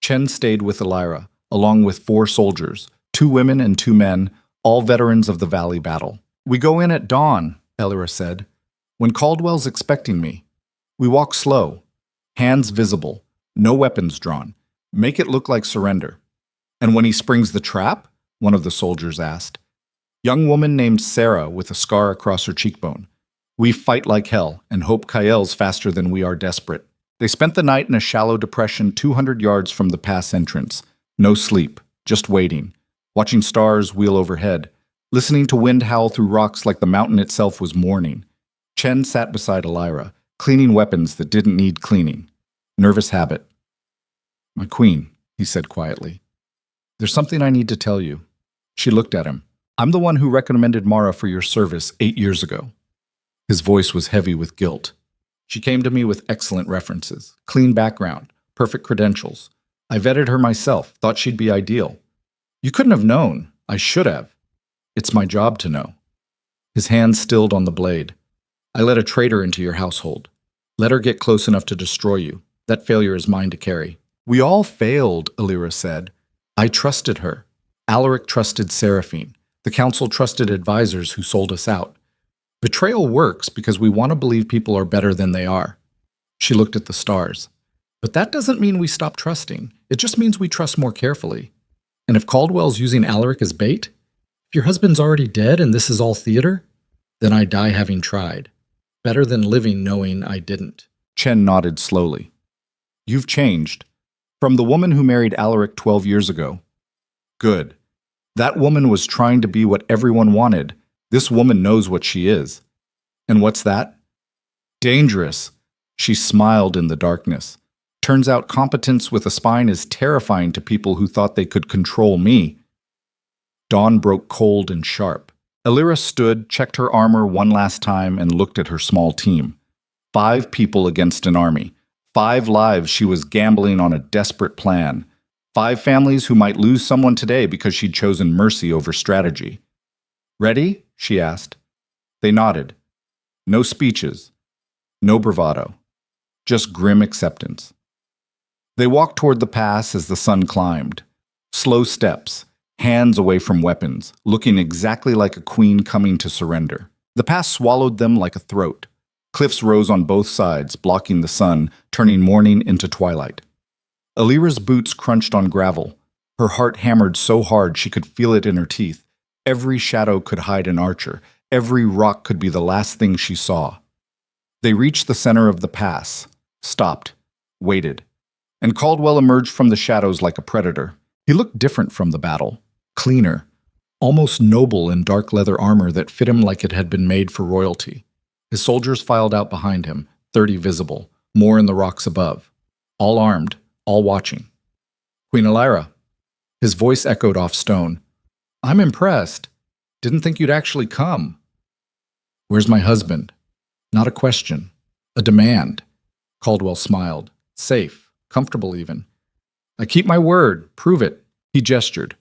Chen stayed with Elira, along with 4 soldiers, 2 women and 2 men, all veterans of the Valley battle. "We go in at dawn," Elira said, "when Caldwell's expecting me. We walk slow, hands visible, no weapons drawn. Make it look like surrender." "And when he springs the trap?" one of the soldiers asked. "Young woman named Sarah with a scar across her cheekbone. We fight like hell and hope Kyle's faster than we are desperate." They spent the night in a shallow depression 200 yards from the pass entrance. No sleep, just waiting, watching stars wheel overhead, listening to wind howl through rocks like the mountain itself was mourning. Chen sat beside Elira, cleaning weapons that didn't need cleaning. Nervous habit. "My queen," he said quietly. "There's something I need to tell you." She looked at him. "I'm the one who recommended Mara for your service 8 years ago." His voice was heavy with guilt. "She came to me with excellent references, clean background, perfect credentials. I vetted her myself, thought she'd be ideal. You couldn't have known. I should have. It's my job to know." His hand stilled on the blade. "I let a traitor into your household. Let her get close enough to destroy you. That failure is mine to carry." "We all failed," Elira said. "I trusted her. Alaric trusted Seraphine. The council trusted advisors who sold us out. Betrayal works because we want to believe people are better than they are." She looked at the stars. "But that doesn't mean we stop trusting. It just means we trust more carefully. And if Caldwell's using Alaric as bait, if your husband's already dead and this is all theater, then I die having tried. Better than living knowing I didn't." Chen nodded slowly. "You've changed. From the woman who married Alaric 12 years ago. Good. That woman was trying to be what everyone wanted. This woman knows what she is. And what's that? Dangerous." She smiled in the darkness. "Turns out competence with a spine is terrifying to people who thought they could control me." Dawn broke cold and sharp. Elira stood, checked her armor one last time, and looked at her small team. 5 people against an army. 5 lives she was gambling on a desperate plan. 5 families who might lose someone today because she'd chosen mercy over strategy. "Ready?" she asked. They nodded. No speeches. No bravado. Just grim acceptance. They walked toward the pass as the sun climbed. Slow steps, hands away from weapons, looking exactly like a queen coming to surrender. The pass swallowed them like a throat. Cliffs rose on both sides, blocking the sun, turning morning into twilight. Elira's boots crunched on gravel. Her heart hammered so hard she could feel it in her teeth. Every shadow could hide an archer. Every rock could be the last thing she saw. They reached the center of the pass, stopped, waited, and Caldwell emerged from the shadows like a predator. He looked different from the battle, cleaner, almost noble in dark leather armor that fit him like it had been made for royalty. His soldiers filed out behind him, 30 visible, more in the rocks above, all armed, all watching. "Queen Elira." His voice echoed off stone. "I'm impressed. Didn't think you'd actually come." "Where's my husband?" Not a question, a demand. Caldwell smiled. "Safe, comfortable even." "I keep my word. Prove it." He gestured.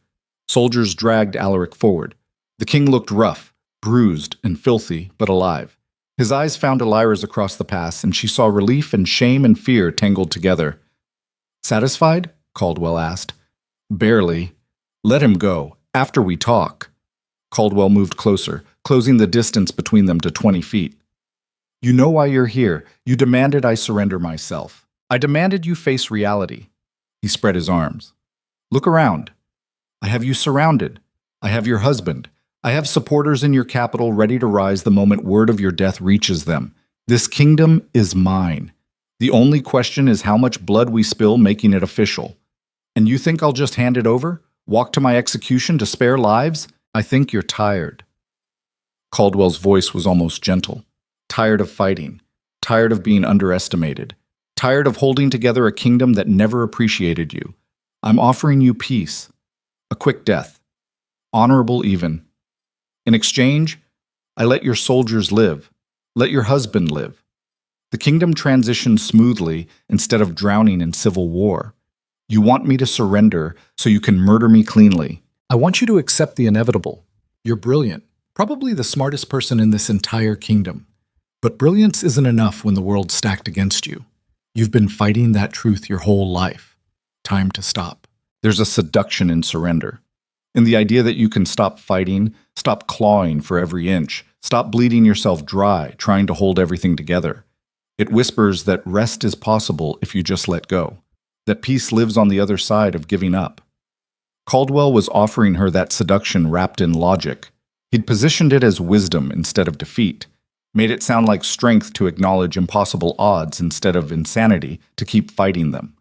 Soldiers dragged Alaric forward. The king looked rough, bruised and filthy, but alive. His eyes found Elira's across the pass, and she saw relief and shame and fear tangled together. "Satisfied?" Caldwell asked. "Barely. Let him go, after we talk." Caldwell moved closer, closing the distance between them to 20 feet. "You know why you're here. You demanded I surrender myself. I demanded you face reality." He spread his arms. "Look around. I have you surrounded. I have your husband. I have supporters in your capital ready to rise the moment word of your death reaches them. This kingdom is mine. The only question is how much blood we spill making it official. And you think I'll just hand it over? Walk to my execution to spare lives? I think you're tired." Caldwell's voice was almost gentle. "Tired of fighting. Tired of being underestimated. Tired of holding together a kingdom that never appreciated you. I'm offering you peace. A quick death. Honorable even. In exchange, I let your soldiers live. Let your husband live. The kingdom transitions smoothly instead of drowning in civil war. You want me to surrender so you can murder me cleanly. I want you to accept the inevitable. You're brilliant, Probably the smartest person in this entire kingdom. But brilliance isn't enough when the world's stacked against you. You've been fighting that truth your whole life. Time to stop. There's a seduction in surrender. In the idea that you can stop fighting, stop clawing for every inch, stop bleeding yourself dry, trying to hold everything together. It whispers that rest is possible if you just let go, that peace lives on the other side of giving up. Caldwell was offering her that seduction wrapped in logic. He'd positioned it as wisdom instead of defeat, made it sound like strength to acknowledge impossible odds instead of insanity to keep fighting them.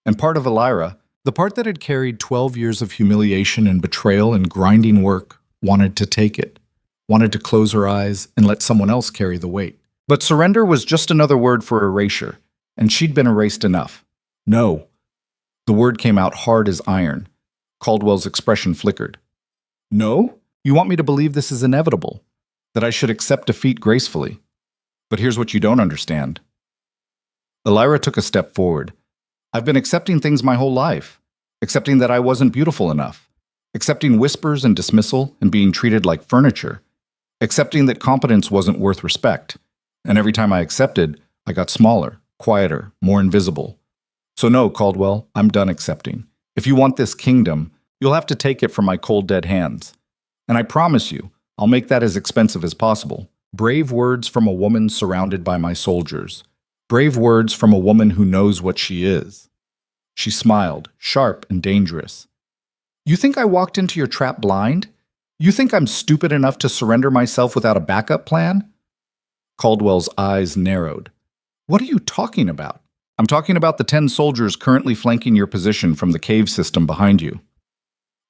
And part of Elira, the part that had carried 12 years of humiliation and betrayal and grinding work, wanted to take it, wanted to close her eyes and let someone else carry the weight. But surrender was just another word for erasure, and she'd been erased enough. No. The word came out hard as iron. Caldwell's expression flickered. No? You want me to believe this is inevitable, that I should accept defeat gracefully. But here's what you don't understand. Elira took a step forward. I've been accepting things my whole life, accepting that I wasn't beautiful enough, accepting whispers and dismissal and being treated like furniture, accepting that competence wasn't worth respect. And every time I accepted, I got smaller, quieter, more invisible. So no, Caldwell, I'm done accepting. If you want this kingdom, you'll have to take it from my cold, dead hands. And I promise you, I'll make that as expensive as possible. Brave words from a woman surrounded by my soldiers. Brave words from a woman who knows what she is. She smiled, sharp and dangerous. You think I walked into your trap blind? You think I'm stupid enough to surrender myself without a backup plan? Caldwell's eyes narrowed. What are you talking about? I'm talking about the 10 soldiers currently flanking your position from the cave system behind you.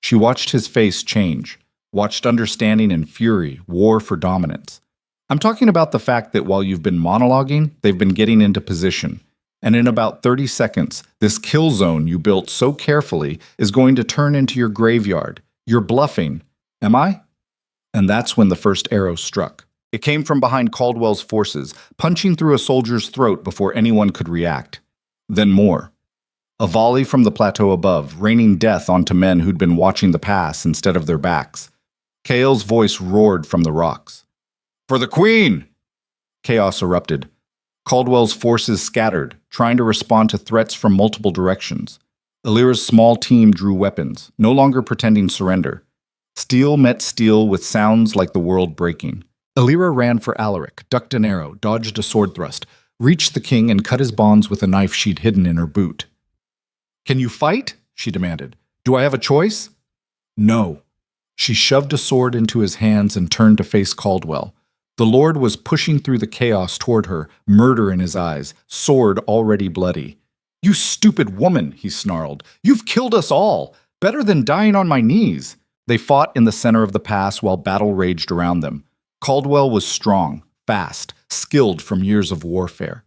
She watched his face change, watched understanding and fury war for dominance. I'm talking about the fact that while you've been monologuing, they've been getting into position. And in about 30 seconds, this kill zone you built so carefully is going to turn into your graveyard. You're bluffing. Am I? And that's when the first arrow struck. It came from behind Caldwell's forces, punching through a soldier's throat before anyone could react. Then more. A volley from the plateau above, raining death onto men who'd been watching the pass instead of their backs. Kael's voice roared from the rocks. For the Queen! Chaos erupted. Caldwell's forces scattered, trying to respond to threats from multiple directions. Elira's small team drew weapons, no longer pretending surrender. Steel met steel with sounds like the world breaking. Elira ran for Alaric, ducked an arrow, dodged a sword thrust, reached the king and cut his bonds with a knife she'd hidden in her boot. Can you fight? She demanded. Do I have a choice? No. She shoved a sword into his hands and turned to face Caldwell. The Lord was pushing through the chaos toward her, murder in his eyes, sword already bloody. You stupid woman, he snarled. You've killed us all. Better than dying on my knees. They fought in the center of the pass while battle raged around them. Caldwell was strong, fast, skilled from years of warfare.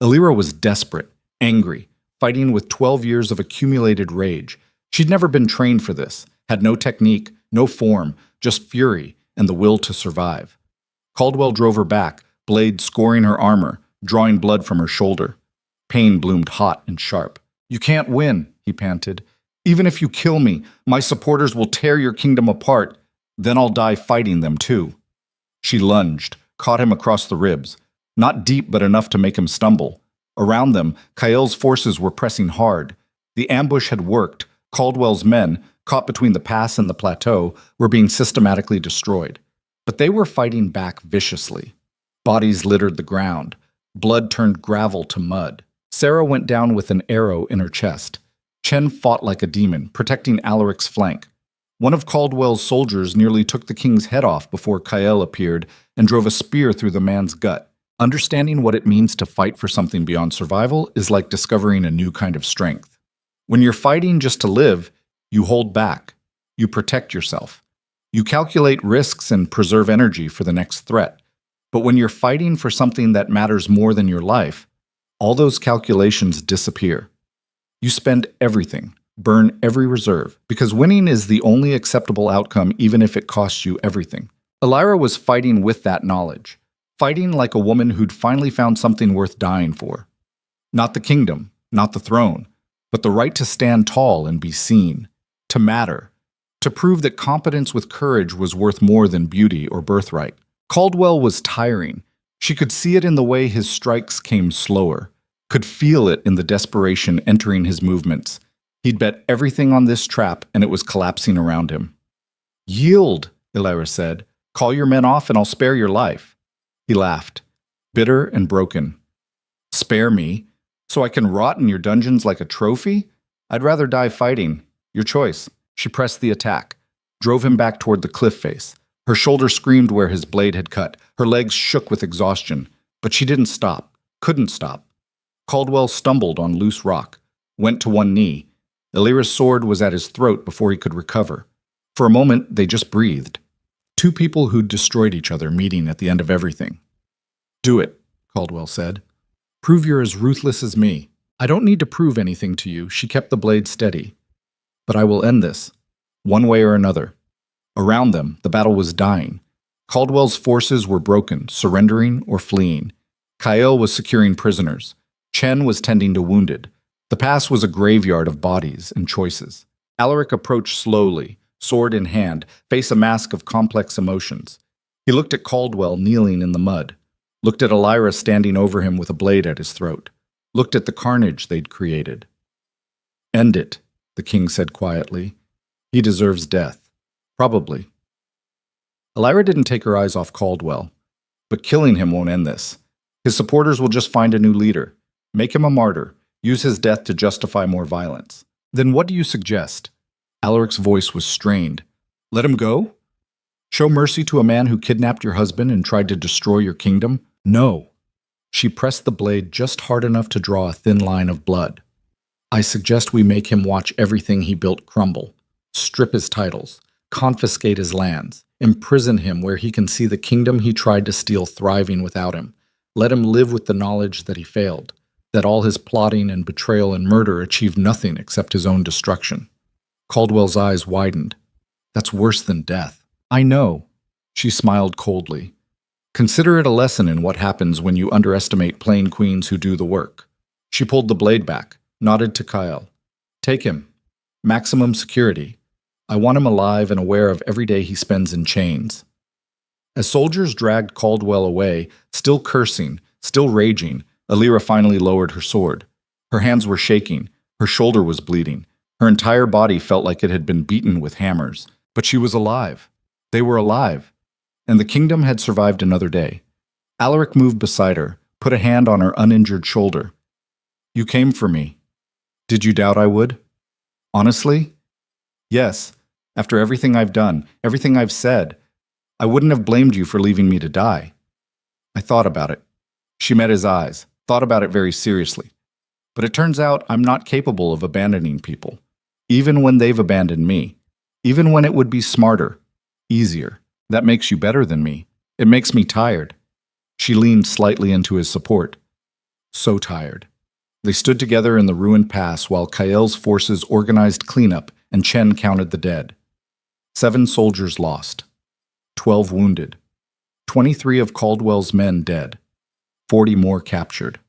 Elira was desperate, angry, fighting with 12 years of accumulated rage. She'd never been trained for this, had no technique, no form, just fury and the will to survive. Caldwell drove her back, blade scoring her armor, drawing blood from her shoulder. Pain bloomed hot and sharp. You can't win, he panted. Even if you kill me, my supporters will tear your kingdom apart. Then I'll die fighting them too. She lunged, caught him across the ribs. Not deep, but enough to make him stumble. Around them, Kael's forces were pressing hard. The ambush had worked. Caldwell's men, caught between the pass and the plateau, were being systematically destroyed. But they were fighting back viciously. Bodies littered the ground. Blood turned gravel to mud. Sarah went down with an arrow in her chest. Chen fought like a demon, protecting Alaric's flank. One of Caldwell's soldiers nearly took the king's head off before Kael appeared and drove a spear through the man's gut. Understanding what it means to fight for something beyond survival is like discovering a new kind of strength. When you're fighting just to live, you hold back. You protect yourself. You calculate risks and preserve energy for the next threat. But when you're fighting for something that matters more than your life, all those calculations disappear. You spend everything, burn every reserve, because winning is the only acceptable outcome even if it costs you everything. Elira was fighting with that knowledge, fighting like a woman who'd finally found something worth dying for. Not the kingdom, not the throne, but the right to stand tall and be seen, to matter, to prove that competence with courage was worth more than beauty or birthright. Caldwell was tiring. She could see it in the way his strikes came slower, could feel it in the desperation entering his movements. He'd bet everything on this trap, and it was collapsing around him. "Yield," Elira said. "Call your men off, and I'll spare your life." He laughed, bitter and broken. "Spare me? So I can rot in your dungeons like a trophy? I'd rather die fighting. Your choice." She pressed the attack, drove him back toward the cliff face. Her shoulder screamed where his blade had cut. Her legs shook with exhaustion. But she didn't stop, couldn't stop. Caldwell stumbled on loose rock, went to one knee. Elira's sword was at his throat before he could recover. For a moment, they just breathed. Two people who'd destroyed each other meeting at the end of everything. "Do it," Caldwell said. "Prove you're as ruthless as me." "I don't need to prove anything to you," she kept the blade steady. "But I will end this, one way or another." Around them, the battle was dying. Caldwell's forces were broken, surrendering or fleeing. Kyle was securing prisoners. Chen was tending to wounded. The pass was a graveyard of bodies and choices. Alaric approached slowly, sword in hand, face a mask of complex emotions. He looked at Caldwell kneeling in the mud, looked at Elira standing over him with a blade at his throat, looked at the carnage they'd created. "End it," the king said quietly. "He deserves death. Probably." Elira didn't take her eyes off Caldwell. "But killing him won't end this. His supporters will just find a new leader. Make him a martyr. Use his death to justify more violence." "Then what do you suggest?" Alaric's voice was strained. "Let him go? Show mercy to a man who kidnapped your husband and tried to destroy your kingdom? No." She pressed the blade just hard enough to draw a thin line of blood. "I suggest we make him watch everything he built crumble. Strip his titles. Confiscate his lands. Imprison him where he can see the kingdom he tried to steal thriving without him. Let him live with the knowledge that he failed, that all his plotting and betrayal and murder achieved nothing except his own destruction." Caldwell's eyes widened. "That's worse than death." "I know." She smiled coldly. "Consider it a lesson in what happens when you underestimate plain queens who do the work." She pulled the blade back, nodded to Kyle. "Take him. Maximum security. I want him alive and aware of every day he spends in chains." As soldiers dragged Caldwell away, still cursing, still raging, Elira finally lowered her sword. Her hands were shaking. Her shoulder was bleeding. Her entire body felt like it had been beaten with hammers. But she was alive. They were alive. And the kingdom had survived another day. Alaric moved beside her, put a hand on her uninjured shoulder. "You came for me. Did you doubt I would?" "Honestly? Yes. After everything I've done, everything I've said, I wouldn't have blamed you for leaving me to die." "I thought about it." She met his eyes, thought about it very seriously. "But it turns out I'm not capable of abandoning people, even when they've abandoned me, even when it would be smarter, easier. That makes you better than me. It makes me tired." She leaned slightly into his support. So tired. They stood together in the ruined pass while Kael's forces organized cleanup and Chen counted the dead. 7 soldiers lost. 12 wounded. 23 of Caldwell's men dead. 40 more captured.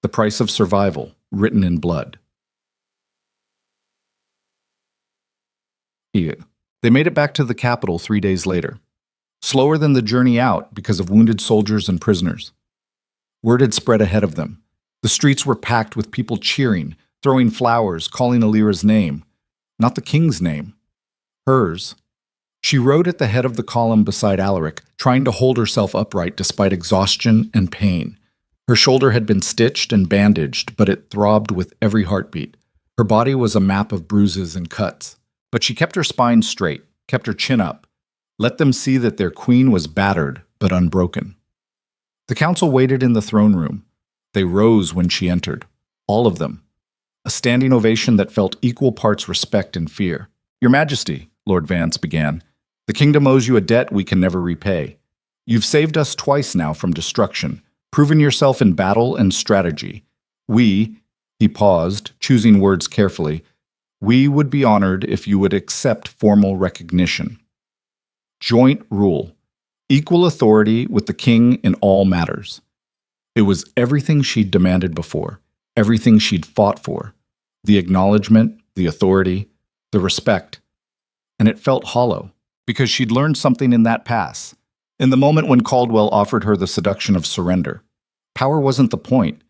The price of survival, written in blood. They made it back to the capital 3 days later. Slower than the journey out because of wounded soldiers and prisoners. Word had spread ahead of them. The streets were packed with people cheering, throwing flowers, calling Elira's name. Not the king's name. Hers. She rode at the head of the column beside Alaric, trying to hold herself upright despite exhaustion and pain. Her shoulder had been stitched and bandaged, but it throbbed with every heartbeat. Her body was a map of bruises and cuts. But she kept her spine straight, kept her chin up. Let them see that their queen was battered, but unbroken. The council waited in the throne room. They rose when she entered. All of them. A standing ovation that felt equal parts respect and fear. "Your Majesty," Lord Vance began, "the kingdom owes you a debt we can never repay. You've saved us twice now from destruction, proven yourself in battle and strategy. We," he paused, choosing words carefully, "we would be honored if you would accept formal recognition. Joint rule. Equal authority with the king in all matters." It was everything she'd demanded before, everything she'd fought for. The acknowledgement, the authority, the respect. and it felt hollow, because she'd learned something in that pass. In the moment when Caldwell offered her the seduction of surrender, power wasn't the point.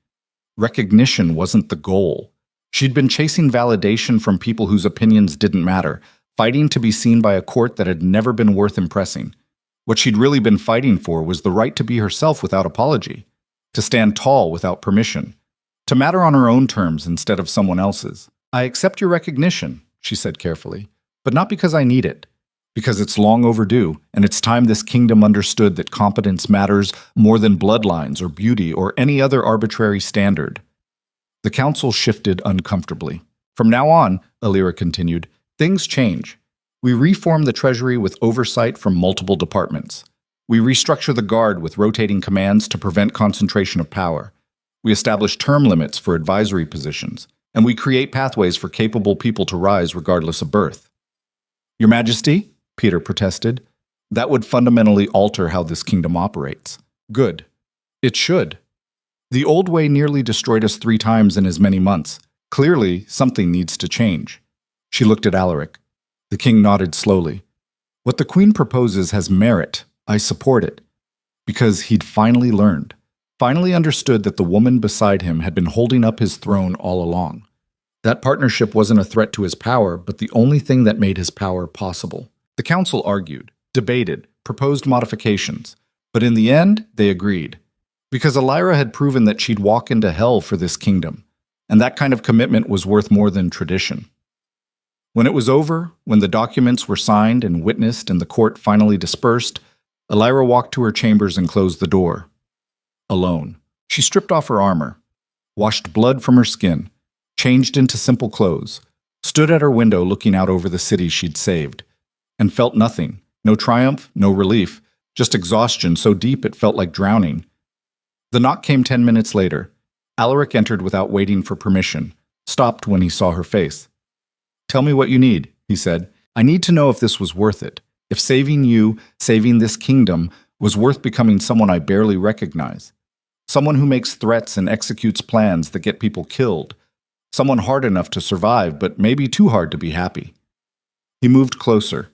Recognition wasn't the goal. She'd been chasing validation from people whose opinions didn't matter, fighting to be seen by a court that had never been worth impressing. What she'd really been fighting for was the right to be herself without apology, to stand tall without permission, to matter on her own terms instead of someone else's. "I accept your recognition," she said carefully, "but not because I need it. Because it's long overdue, and it's time this kingdom understood that competence matters more than bloodlines or beauty or any other arbitrary standard." The council shifted uncomfortably. "From now on," Alira continued, "things change. We reform the treasury with oversight from multiple departments. We restructure the guard with rotating commands to prevent concentration of power. We establish term limits for advisory positions, and we create pathways for capable people to rise regardless of birth." "Your Majesty," Peter protested, "that would fundamentally alter how this kingdom operates." "Good. It should. The old way nearly destroyed us 3 times in as many months. Clearly, something needs to change." She looked at Alaric. The king nodded slowly. "What the queen proposes has merit. I support it." Because he'd finally learned, finally understood that the woman beside him had been holding up his throne all along. That partnership wasn't a threat to his power, but the only thing that made his power possible. The council argued, debated, proposed modifications, but in the end, they agreed. Because Alira had proven that she'd walk into hell for this kingdom, and that kind of commitment was worth more than tradition. When it was over, when the documents were signed and witnessed and the court finally dispersed, Alira walked to her chambers and closed the door. Alone. She stripped off her armor, washed blood from her skin, changed into simple clothes, stood at her window looking out over the city she'd saved, and felt nothing, no triumph, no relief, just exhaustion so deep it felt like drowning. The knock came 10 minutes later. Alaric entered without waiting for permission, stopped when he saw her face. "Tell me what you need," he said. "I need to know if this was worth it, if saving you, saving this kingdom, was worth becoming someone I barely recognize. Someone who makes threats and executes plans that get people killed. Someone hard enough to survive, but maybe too hard to be happy." He moved closer,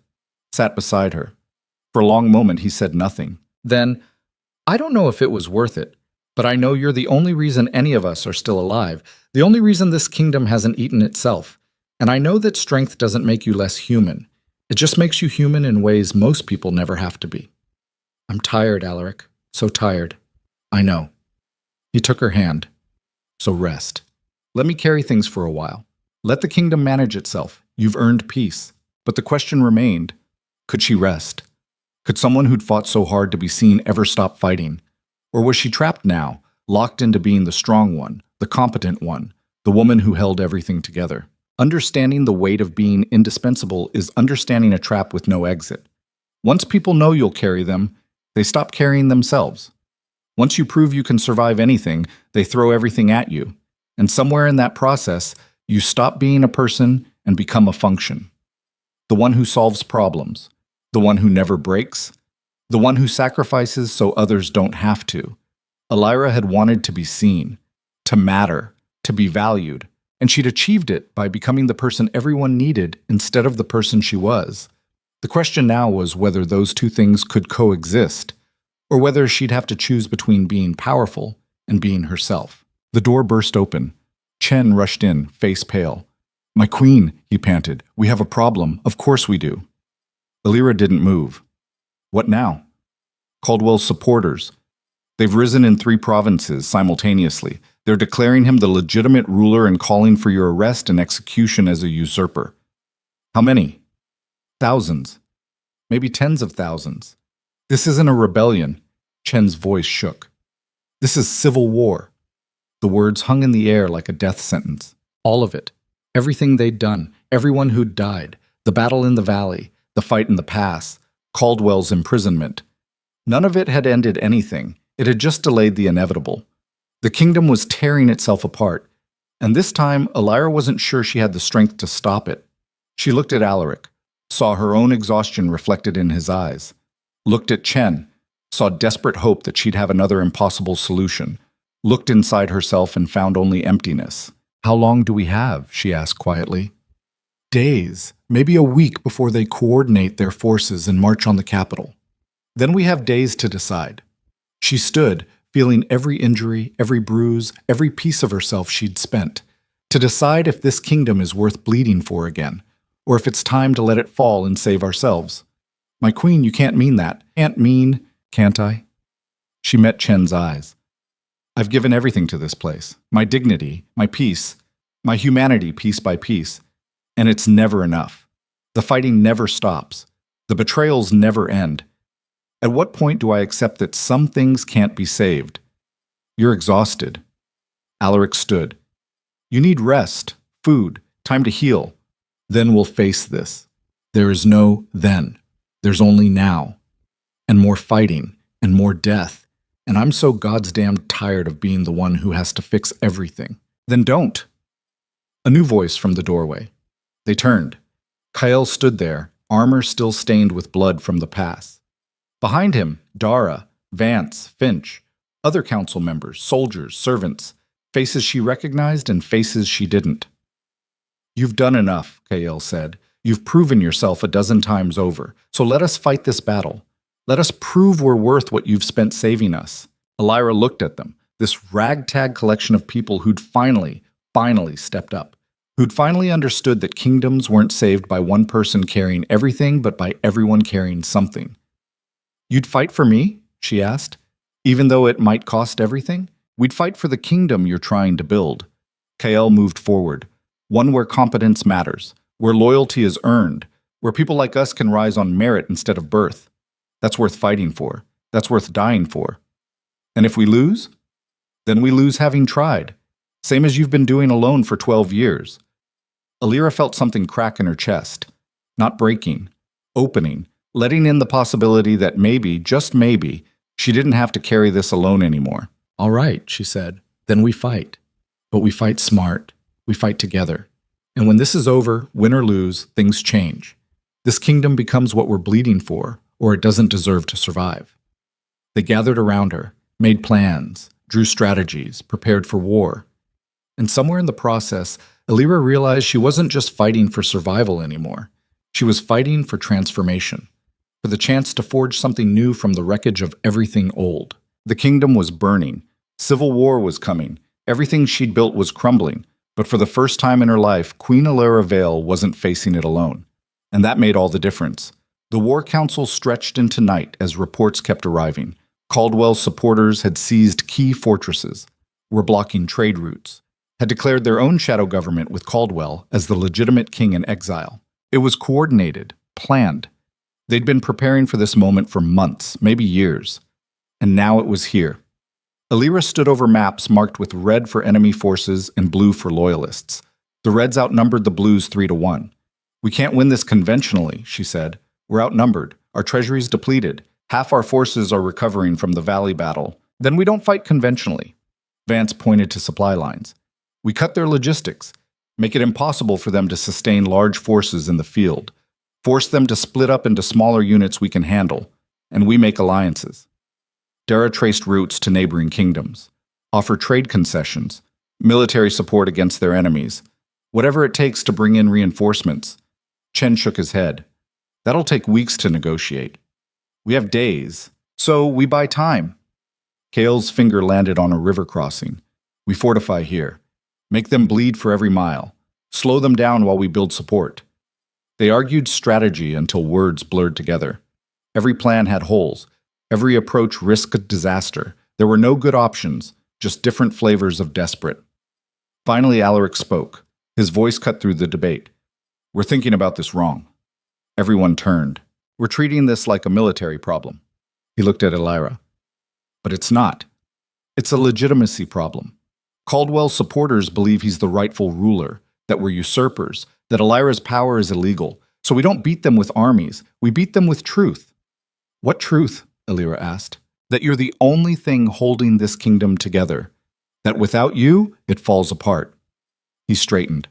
sat beside her. For a long moment, he said nothing. Then, "I don't know if it was worth it, but I know you're the only reason any of us are still alive, the only reason this kingdom hasn't eaten itself. And I know that strength doesn't make you less human. It just makes you human in ways most people never have to be." "I'm tired, Alaric. So tired." "I know." He took her hand. "So rest. Let me carry things for a while. Let the kingdom manage itself. You've earned peace." But the question remained, could she rest? Could someone who'd fought so hard to be seen ever stop fighting? Or was she trapped now, locked into being the strong one, the competent one, the woman who held everything together? Understanding the weight of being indispensable is understanding a trap with no exit. Once people know you'll carry them, they stop carrying themselves. Once you prove you can survive anything, they throw everything at you. And somewhere in that process, you stop being a person and become a function. The one who solves problems, the one who never breaks, the one who sacrifices so others don't have to. Alira had wanted to be seen, to matter, to be valued, and she'd achieved it by becoming the person everyone needed instead of the person she was. The question now was whether those two things could coexist, or whether she'd have to choose between being powerful and being herself. The door burst open. Chen rushed in, face pale. "My queen," he panted. "We have a problem. Of course we do." Alira didn't move. "What now?" "Caldwell's supporters. They've risen in 3 provinces simultaneously. They're declaring him the legitimate ruler and calling for your arrest and execution as a usurper." "How many?" "Thousands. Maybe tens of thousands. This isn't a rebellion." Chen's voice shook. "This is civil war." The words hung in the air like a death sentence. All of it. Everything they'd done. Everyone who'd died. The battle in the valley. The fight in the pass. Caldwell's imprisonment. None of it had ended anything. It had just delayed the inevitable. The kingdom was tearing itself apart, and this time Alira wasn't sure she had the strength to stop it. She looked at Alaric, saw her own exhaustion reflected in his eyes, looked at Chen, saw desperate hope that she'd have another impossible solution, looked inside herself and found only emptiness. "How long do we have?" she asked quietly. Days, maybe a week before they coordinate their forces and march on the capital. Then we have days to decide. She stood, feeling every injury, every bruise, every piece of herself she'd spent, to decide if this kingdom is worth bleeding for again, or if it's time to let it fall and save ourselves. My queen, you can't mean that. Can't I? She met Chen's eyes. I've given everything to this place. My dignity, my peace, my humanity piece by piece. And it's never enough. The fighting never stops. The betrayals never end. At what point do I accept that some things can't be saved? You're exhausted. Alaric stood. You need rest, food, time to heal. Then we'll face this. There is no then. There's only now. And more fighting, and more death. And I'm so goddamn tired of being the one who has to fix everything. Then don't. A new voice from the doorway. They turned. Kael stood there, armor still stained with blood from the pass. Behind him, Dara, Vance, Finch, other council members, soldiers, servants, faces she recognized and faces she didn't. You've done enough, Kael said. You've proven yourself a dozen times over, so let us fight this battle. Let us prove we're worth what you've spent saving us. Elira looked at them, this ragtag collection of people who'd finally stepped up, who'd finally understood that kingdoms weren't saved by one person carrying everything, but by everyone carrying something. You'd fight for me? She asked. Even though it might cost everything? We'd fight for the kingdom you're trying to build. Kael moved forward, one where competence matters, where loyalty is earned, where people like us can rise on merit instead of birth. That's worth fighting for. That's worth dying for. And if we lose? Then we lose having tried. Same as you've been doing alone for 12 years. Elira felt something crack in her chest. Not breaking. Opening. Letting in the possibility that maybe, just maybe, she didn't have to carry this alone anymore. All right, she said. Then we fight. But we fight smart. We fight together. And when this is over, win or lose, things change. This kingdom becomes what we're bleeding for, or it doesn't deserve to survive. They gathered around her, made plans, drew strategies, prepared for war. And somewhere in the process, Elira realized she wasn't just fighting for survival anymore. She was fighting for transformation, for the chance to forge something new from the wreckage of everything old. The kingdom was burning. Civil war was coming. Everything she'd built was crumbling. But for the first time in her life, Queen Elira Vale wasn't facing it alone. And that made all the difference. The War Council stretched into night as reports kept arriving. Caldwell's supporters had seized key fortresses, were blocking trade routes, had declared their own shadow government with Caldwell as the legitimate king in exile. It was coordinated, planned. They'd been preparing for this moment for months, maybe years. And now it was here. Elira stood over maps marked with red for enemy forces and blue for loyalists. The Reds outnumbered the Blues 3-1. We can't win this conventionally, she said. We're outnumbered. Our treasury's depleted. Half our forces are recovering from the Valley battle. Then we don't fight conventionally. Vance pointed to supply lines. We cut their logistics, make it impossible for them to sustain large forces in the field, force them to split up into smaller units we can handle, and we make alliances. Dara traced routes to neighboring kingdoms, offer trade concessions, military support against their enemies, whatever it takes to bring in reinforcements. Chen shook his head. That'll take weeks to negotiate. We have days, so we buy time. Kael's finger landed on a river crossing. We fortify here. Make them bleed for every mile. Slow them down while we build support. They argued strategy until words blurred together. Every plan had holes. Every approach risked disaster. There were no good options, just different flavors of desperate. Finally, Alaric spoke. His voice cut through the debate. We're thinking about this wrong. Everyone turned. We're treating this like a military problem. He looked at Elira. But it's not. It's a legitimacy problem. Caldwell's supporters believe he's the rightful ruler, that we're usurpers, that Elira's power is illegal. So we don't beat them with armies. We beat them with truth. What truth? Elira asked. That you're the only thing holding this kingdom together. That without you, it falls apart. He straightened.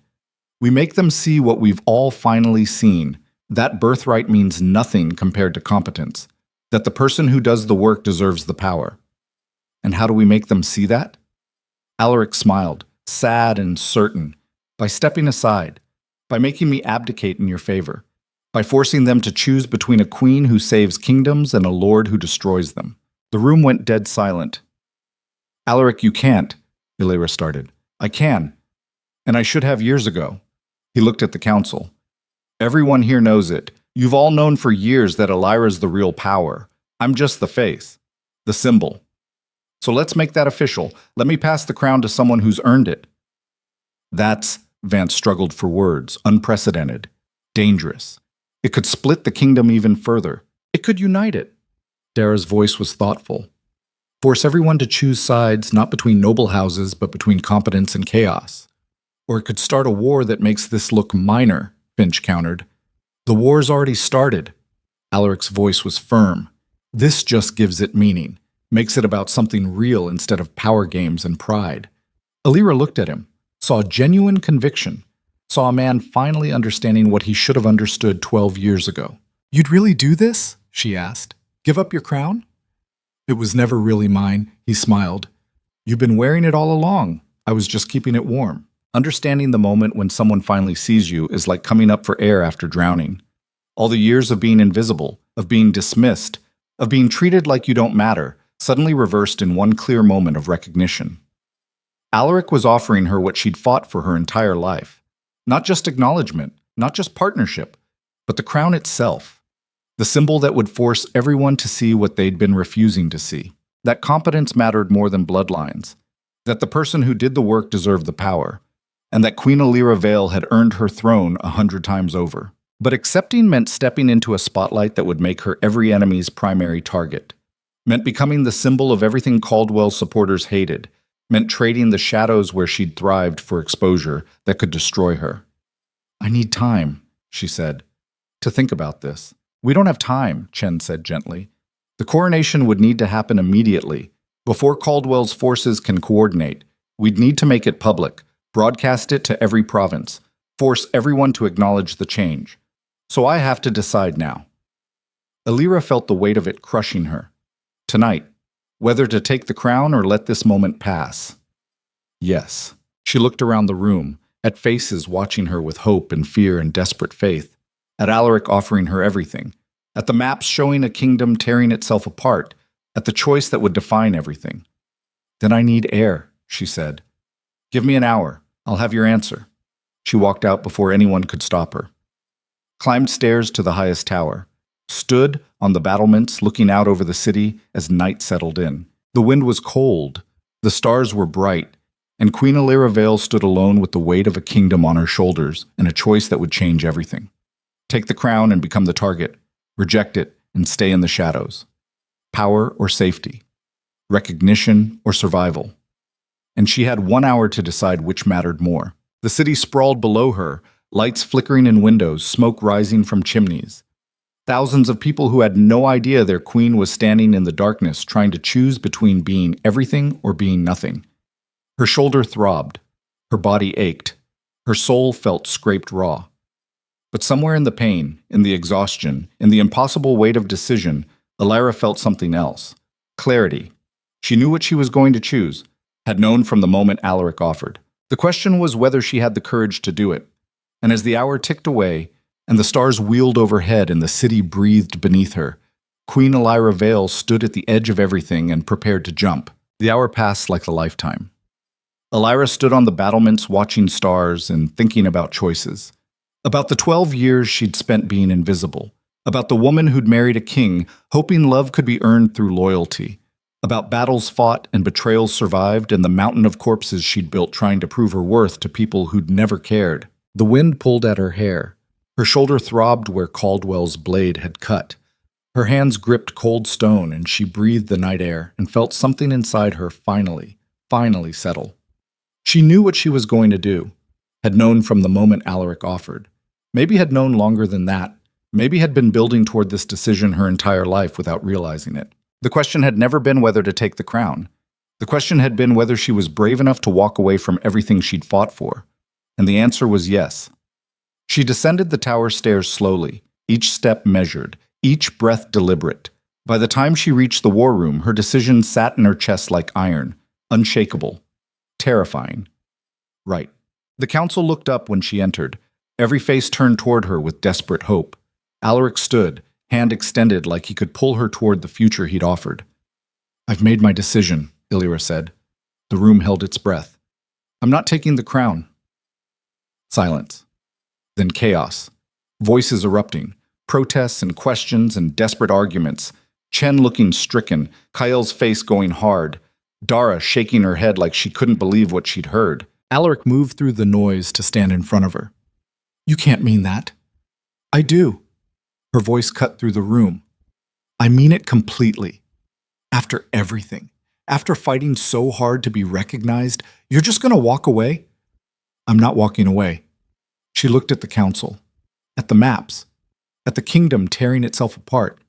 We make them see what we've all finally seen. That birthright means nothing compared to competence. That the person who does the work deserves the power. And how do we make them see that? Alaric smiled, sad and certain, by stepping aside, by making me abdicate in your favor, by forcing them to choose between a queen who saves kingdoms and a lord who destroys them. The room went dead silent. Alaric, you can't, Illyra started. I can, and I should have years ago. He looked at the council. Everyone here knows it. You've all known for years that Illyra's the real power. I'm just the face, the symbol. So let's make that official. Let me pass the crown to someone who's earned it. That's, Vance struggled for words, unprecedented, dangerous. It could split the kingdom even further. It could unite it. Dara's voice was thoughtful. Force everyone to choose sides not between noble houses, but between competence and chaos. Or it could start a war that makes this look minor, Finch countered. The war's already started. Alaric's voice was firm. This just gives it meaning, makes it about something real instead of power games and pride. Illyra looked at him, saw genuine conviction, saw a man finally understanding what he should have understood 12 years ago. You'd really do this? She asked. Give up your crown? It was never really mine, he smiled. You've been wearing it all along. I was just keeping it warm. Understanding the moment when someone finally sees you is like coming up for air after drowning. All the years of being invisible, of being dismissed, of being treated like you don't matter, suddenly reversed in one clear moment of recognition. Alaric was offering her what she'd fought for her entire life. Not just acknowledgement, not just partnership, but the crown itself. The symbol that would force everyone to see what they'd been refusing to see. That competence mattered more than bloodlines. That the person who did the work deserved the power. And that Queen Illyra Vale had earned her throne 100 times over. But accepting meant stepping into a spotlight that would make her every enemy's primary target. Meant becoming the symbol of everything Caldwell's supporters hated. Meant trading the shadows where she'd thrived for exposure that could destroy her. I need time, she said, to think about this. We don't have time, Chen said gently. The coronation would need to happen immediately. Before Caldwell's forces can coordinate, we'd need to make it public. Broadcast it to every province, force everyone to acknowledge the change. So I have to decide now. Illyra felt the weight of it crushing her. Tonight, whether to take the crown or let this moment pass. Yes. She looked around the room, at faces watching her with hope and fear and desperate faith, at Alaric offering her everything, at the maps showing a kingdom tearing itself apart, at the choice that would define everything. Then I need air, she said. Give me an hour. I'll have your answer. She walked out before anyone could stop her. Climbed stairs to the highest tower. Stood on the battlements looking out over the city as night settled in. The wind was cold. The stars were bright. And Queen Illyra Vale stood alone with the weight of a kingdom on her shoulders and a choice that would change everything. Take the crown and become the target. Reject it and stay in the shadows. Power or safety. Recognition or survival. And she had 1 hour to decide which mattered more. The city sprawled below her, lights flickering in windows, smoke rising from chimneys. Thousands of people who had no idea their queen was standing in the darkness trying to choose between being everything or being nothing. Her shoulder throbbed. Her body ached. Her soul felt scraped raw. But somewhere in the pain, in the exhaustion, in the impossible weight of decision, Illyra felt something else. Clarity. She knew what she was going to choose. Had known from the moment Alaric offered. The question was whether she had the courage to do it. And as the hour ticked away, and the stars wheeled overhead and the city breathed beneath her, Queen Illyra Vale stood at the edge of everything and prepared to jump. The hour passed like a lifetime. Illyra stood on the battlements watching stars and thinking about choices. About the 12 years she'd spent being invisible. About the woman who'd married a king, hoping love could be earned through loyalty. About battles fought and betrayals survived and the mountain of corpses she'd built trying to prove her worth to people who'd never cared. The wind pulled at her hair. Her shoulder throbbed where Caldwell's blade had cut. Her hands gripped cold stone and she breathed the night air and felt something inside her finally settle. She knew what she was going to do. Had known from the moment Alaric offered. Maybe had known longer than that. Maybe had been building toward this decision her entire life without realizing it. The question had never been whether to take the crown. The question had been whether she was brave enough to walk away from everything she'd fought for. And the answer was yes. She descended the tower stairs slowly, each step measured, each breath deliberate. By the time she reached the war room, her decision sat in her chest like iron, unshakable, terrifying. Right. The council looked up when she entered. Every face turned toward her with desperate hope. Alaric stood, hand extended like he could pull her toward the future he'd offered. "I've made my decision," Illyra said. The room held its breath. "I'm not taking the crown." Silence. Then chaos. Voices erupting. Protests and questions and desperate arguments. Chen looking stricken, Kyle's face going hard, Dara shaking her head like she couldn't believe what she'd heard. Alaric moved through the noise to stand in front of her. "You can't mean that." "I do." Her voice cut through the room. "I mean it completely. After everything, after fighting so hard to be recognized, you're just going to walk away?" "I'm not walking away." She looked at the council, at the maps, at the kingdom tearing itself apart.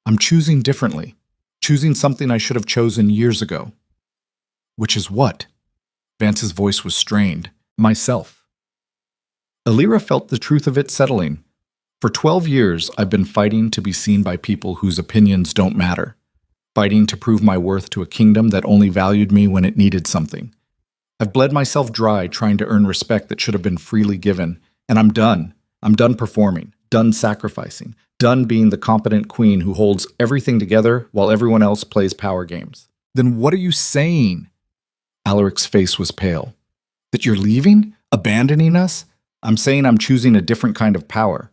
"I'm choosing differently, choosing something I should have chosen years ago." "Which is what?" Vance's voice was strained. "Myself." Illyra felt the truth of it settling. For 12 years, I've been fighting to be seen by people whose opinions don't matter, fighting to prove my worth to a kingdom that only valued me when it needed something. I've bled myself dry trying to earn respect that should have been freely given, and I'm done. I'm done performing, done sacrificing, done being the competent queen who holds everything together while everyone else plays power games. "Then what are you saying?" Alaric's face was pale. "That you're leaving? Abandoning us?" "I'm saying I'm choosing a different kind of power.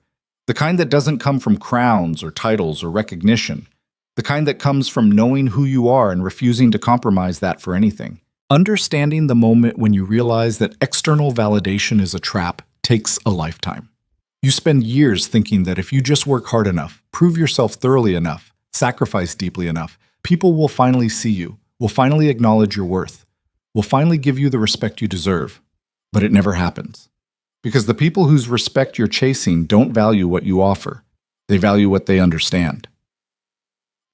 The kind that doesn't come from crowns or titles or recognition. The kind that comes from knowing who you are and refusing to compromise that for anything. Understanding the moment when you realize that external validation is a trap takes a lifetime. You spend years thinking that if you just work hard enough, prove yourself thoroughly enough, sacrifice deeply enough, people will finally see you, will finally acknowledge your worth, will finally give you the respect you deserve. But it never happens. Because the people whose respect you're chasing don't value what you offer. They value what they understand.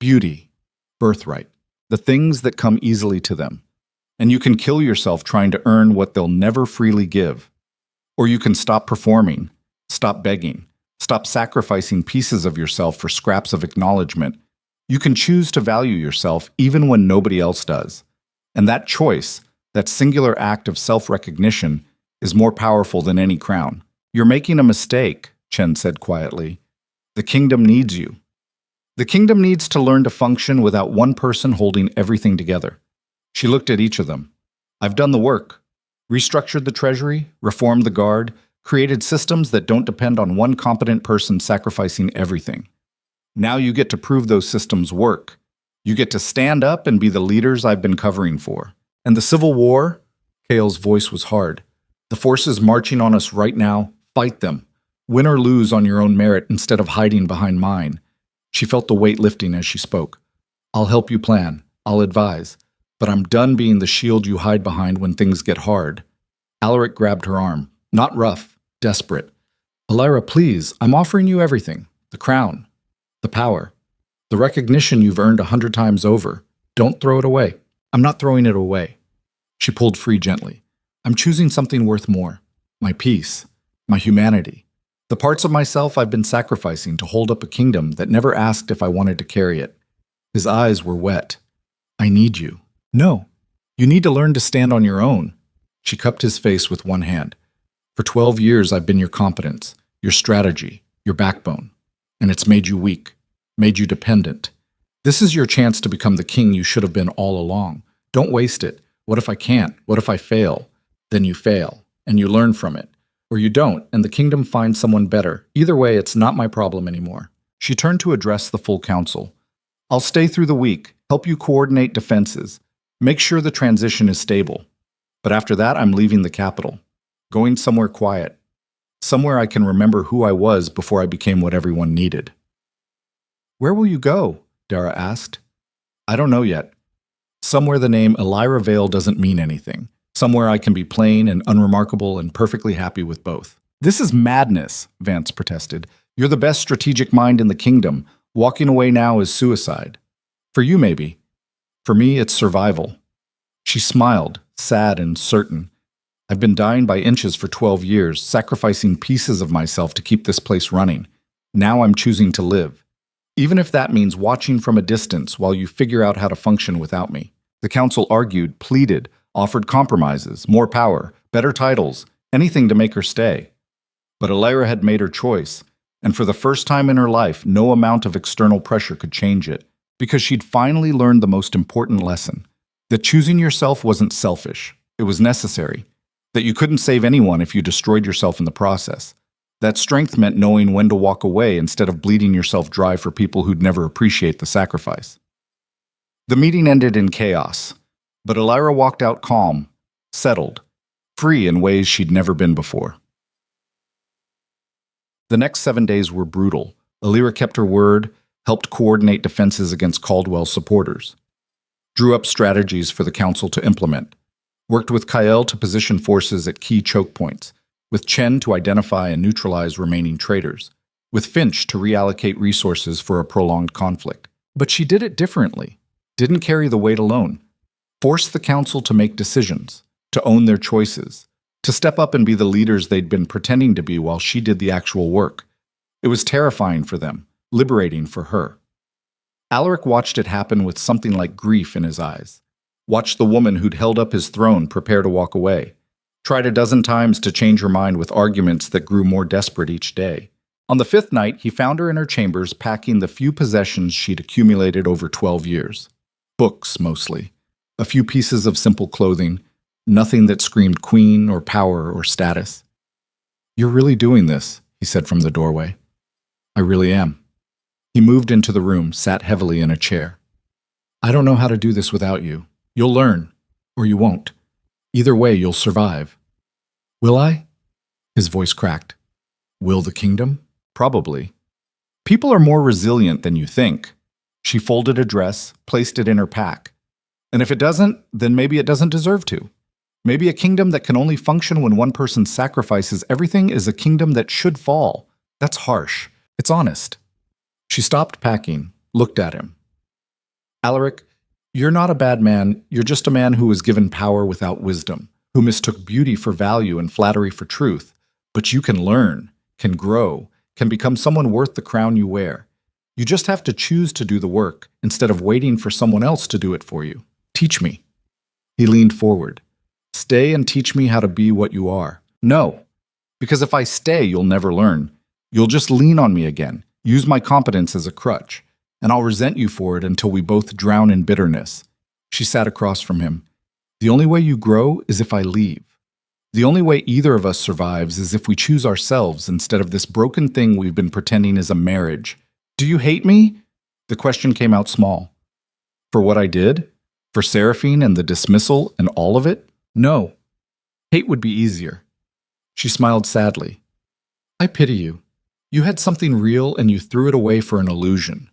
Beauty, birthright, the things that come easily to them. And you can kill yourself trying to earn what they'll never freely give. Or you can stop performing, stop begging, stop sacrificing pieces of yourself for scraps of acknowledgement. You can choose to value yourself even when nobody else does. And that choice, that singular act of self-recognition, is more powerful than any crown. "You're making a mistake," Chen said quietly. "The kingdom needs you. The kingdom needs to learn to function without one person holding everything together." She looked at each of them. "I've done the work. Restructured the treasury, reformed the guard, created systems that don't depend on one competent person sacrificing everything. Now you get to prove those systems work. You get to stand up and be the leaders I've been covering for. And the Civil War?" Kale's voice was hard. "The forces marching on us right now, fight them. Win or lose on your own merit instead of hiding behind mine." She felt the weight lifting as she spoke. "I'll help you plan. I'll advise. But I'm done being the shield you hide behind when things get hard." Alaric grabbed her arm. Not rough, desperate. "Illyra, please, I'm offering you everything. The crown. The power. The recognition you've earned 100 times over. Don't throw it away." "I'm not throwing it away." She pulled free gently. "I'm choosing something worth more. My peace. My humanity. The parts of myself I've been sacrificing to hold up a kingdom that never asked if I wanted to carry it." His eyes were wet. "I need you." "No. You need to learn to stand on your own." She cupped his face with one hand. "For 12 years I've been your competence, your strategy, your backbone. And it's made you weak, made you dependent. This is your chance to become the king you should have been all along. Don't waste it. What if I can't? What if I fail? Then you fail, and you learn from it. Or you don't, and the kingdom finds someone better. Either way, it's not my problem anymore." She turned to address the full council. "I'll stay through the week, help you coordinate defenses, make sure the transition is stable. But after that, I'm leaving the capital, going somewhere quiet, somewhere I can remember who I was before I became what everyone needed." "Where will you go?" Dara asked. "I don't know yet. Somewhere the name Illyra Vale doesn't mean anything. Somewhere I can be plain and unremarkable and perfectly happy with both." "This is madness," Vance protested. "You're the best strategic mind in the kingdom. Walking away now is suicide. For you, maybe. For me, it's survival." She smiled, sad and certain. "I've been dying by inches for 12 years, sacrificing pieces of myself to keep this place running. Now I'm choosing to live. Even if that means watching from a distance while you figure out how to function without me." The council argued, pleaded, offered compromises, more power, better titles, anything to make her stay. But Elira had made her choice, and for the first time in her life, no amount of external pressure could change it, because she'd finally learned the most important lesson, that choosing yourself wasn't selfish, it was necessary, that you couldn't save anyone if you destroyed yourself in the process. That strength meant knowing when to walk away instead of bleeding yourself dry for people who'd never appreciate the sacrifice. The meeting ended in chaos, but Elira walked out calm, settled, free in ways she'd never been before. The next 7 days were brutal. Elira kept her word, helped coordinate defenses against Caldwell's supporters, drew up strategies for the council to implement, worked with Kael to position forces at key choke points, with Chen to identify and neutralize remaining traitors, with Finch to reallocate resources for a prolonged conflict. But she did it differently, didn't carry the weight alone, forced the council to make decisions, to own their choices, to step up and be the leaders they'd been pretending to be while she did the actual work. It was terrifying for them, liberating for her. Alaric watched it happen with something like grief in his eyes. Watched the woman who'd held up his throne prepare to walk away. Tried a dozen times to change her mind with arguments that grew more desperate each day. On the 5th night, he found her in her chambers packing the few possessions she'd accumulated over 12 years. Books, mostly. A few pieces of simple clothing. Nothing that screamed queen or power or status. "You're really doing this," he said from the doorway. "I really am." He moved into the room, sat heavily in a chair. "I don't know how to do this without you. You'll learn, or you won't. Either way, you'll survive." "Will I?" His voice cracked. "Will the kingdom?" "Probably. People are more resilient than you think." She folded a dress, placed it in her pack. "And if it doesn't, then maybe it doesn't deserve to. Maybe a kingdom that can only function when one person sacrifices everything is a kingdom that should fall. That's harsh. It's honest." She stopped packing, looked at him. "Alaric, you're not a bad man. You're just a man who was given power without wisdom, who mistook beauty for value and flattery for truth. But you can learn, can grow, can become someone worth the crown you wear. You just have to choose to do the work instead of waiting for someone else to do it for you. Teach me." He leaned forward. "Stay and teach me how to be what you are." "No, because if I stay, you'll never learn. You'll just lean on me again, use my competence as a crutch, and I'll resent you for it until we both drown in bitterness." She sat across from him. "The only way you grow is if I leave. The only way either of us survives is if we choose ourselves instead of this broken thing we've been pretending is a marriage. Do you hate me?" The question came out small. "For what I did? For Seraphine and the dismissal and all of it? No. Hate would be easier." She smiled sadly. "I pity you. You had something real and you threw it away for an illusion.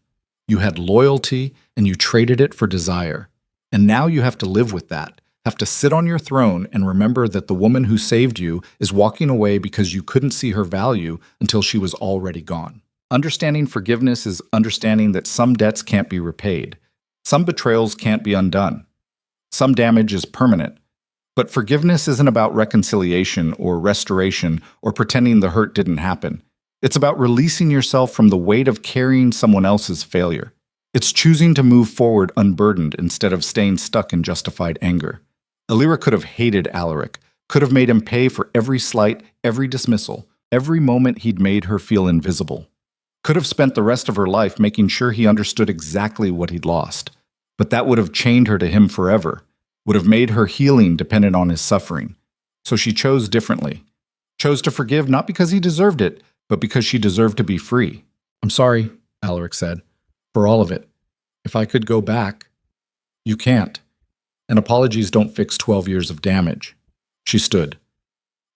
You had loyalty and you traded it for desire. And now you have to live with that, have to sit on your throne and remember that the woman who saved you is walking away because you couldn't see her value until she was already gone. Understanding forgiveness is understanding that some debts can't be repaid. Some betrayals can't be undone. Some damage is permanent. But forgiveness isn't about reconciliation or restoration or pretending the hurt didn't happen. It's about releasing yourself from the weight of carrying someone else's failure. It's choosing to move forward unburdened instead of staying stuck in justified anger. Elira could have hated Alaric, could have made him pay for every slight, every dismissal, every moment he'd made her feel invisible. Could have spent the rest of her life making sure he understood exactly what he'd lost. But that would have chained her to him forever, would have made her healing dependent on his suffering. So she chose differently. Chose to forgive not because he deserved it, but because she deserved to be free. "I'm sorry," Alaric said, "for all of it. If I could go back." "You can't. And apologies don't fix 12 years of damage." She stood.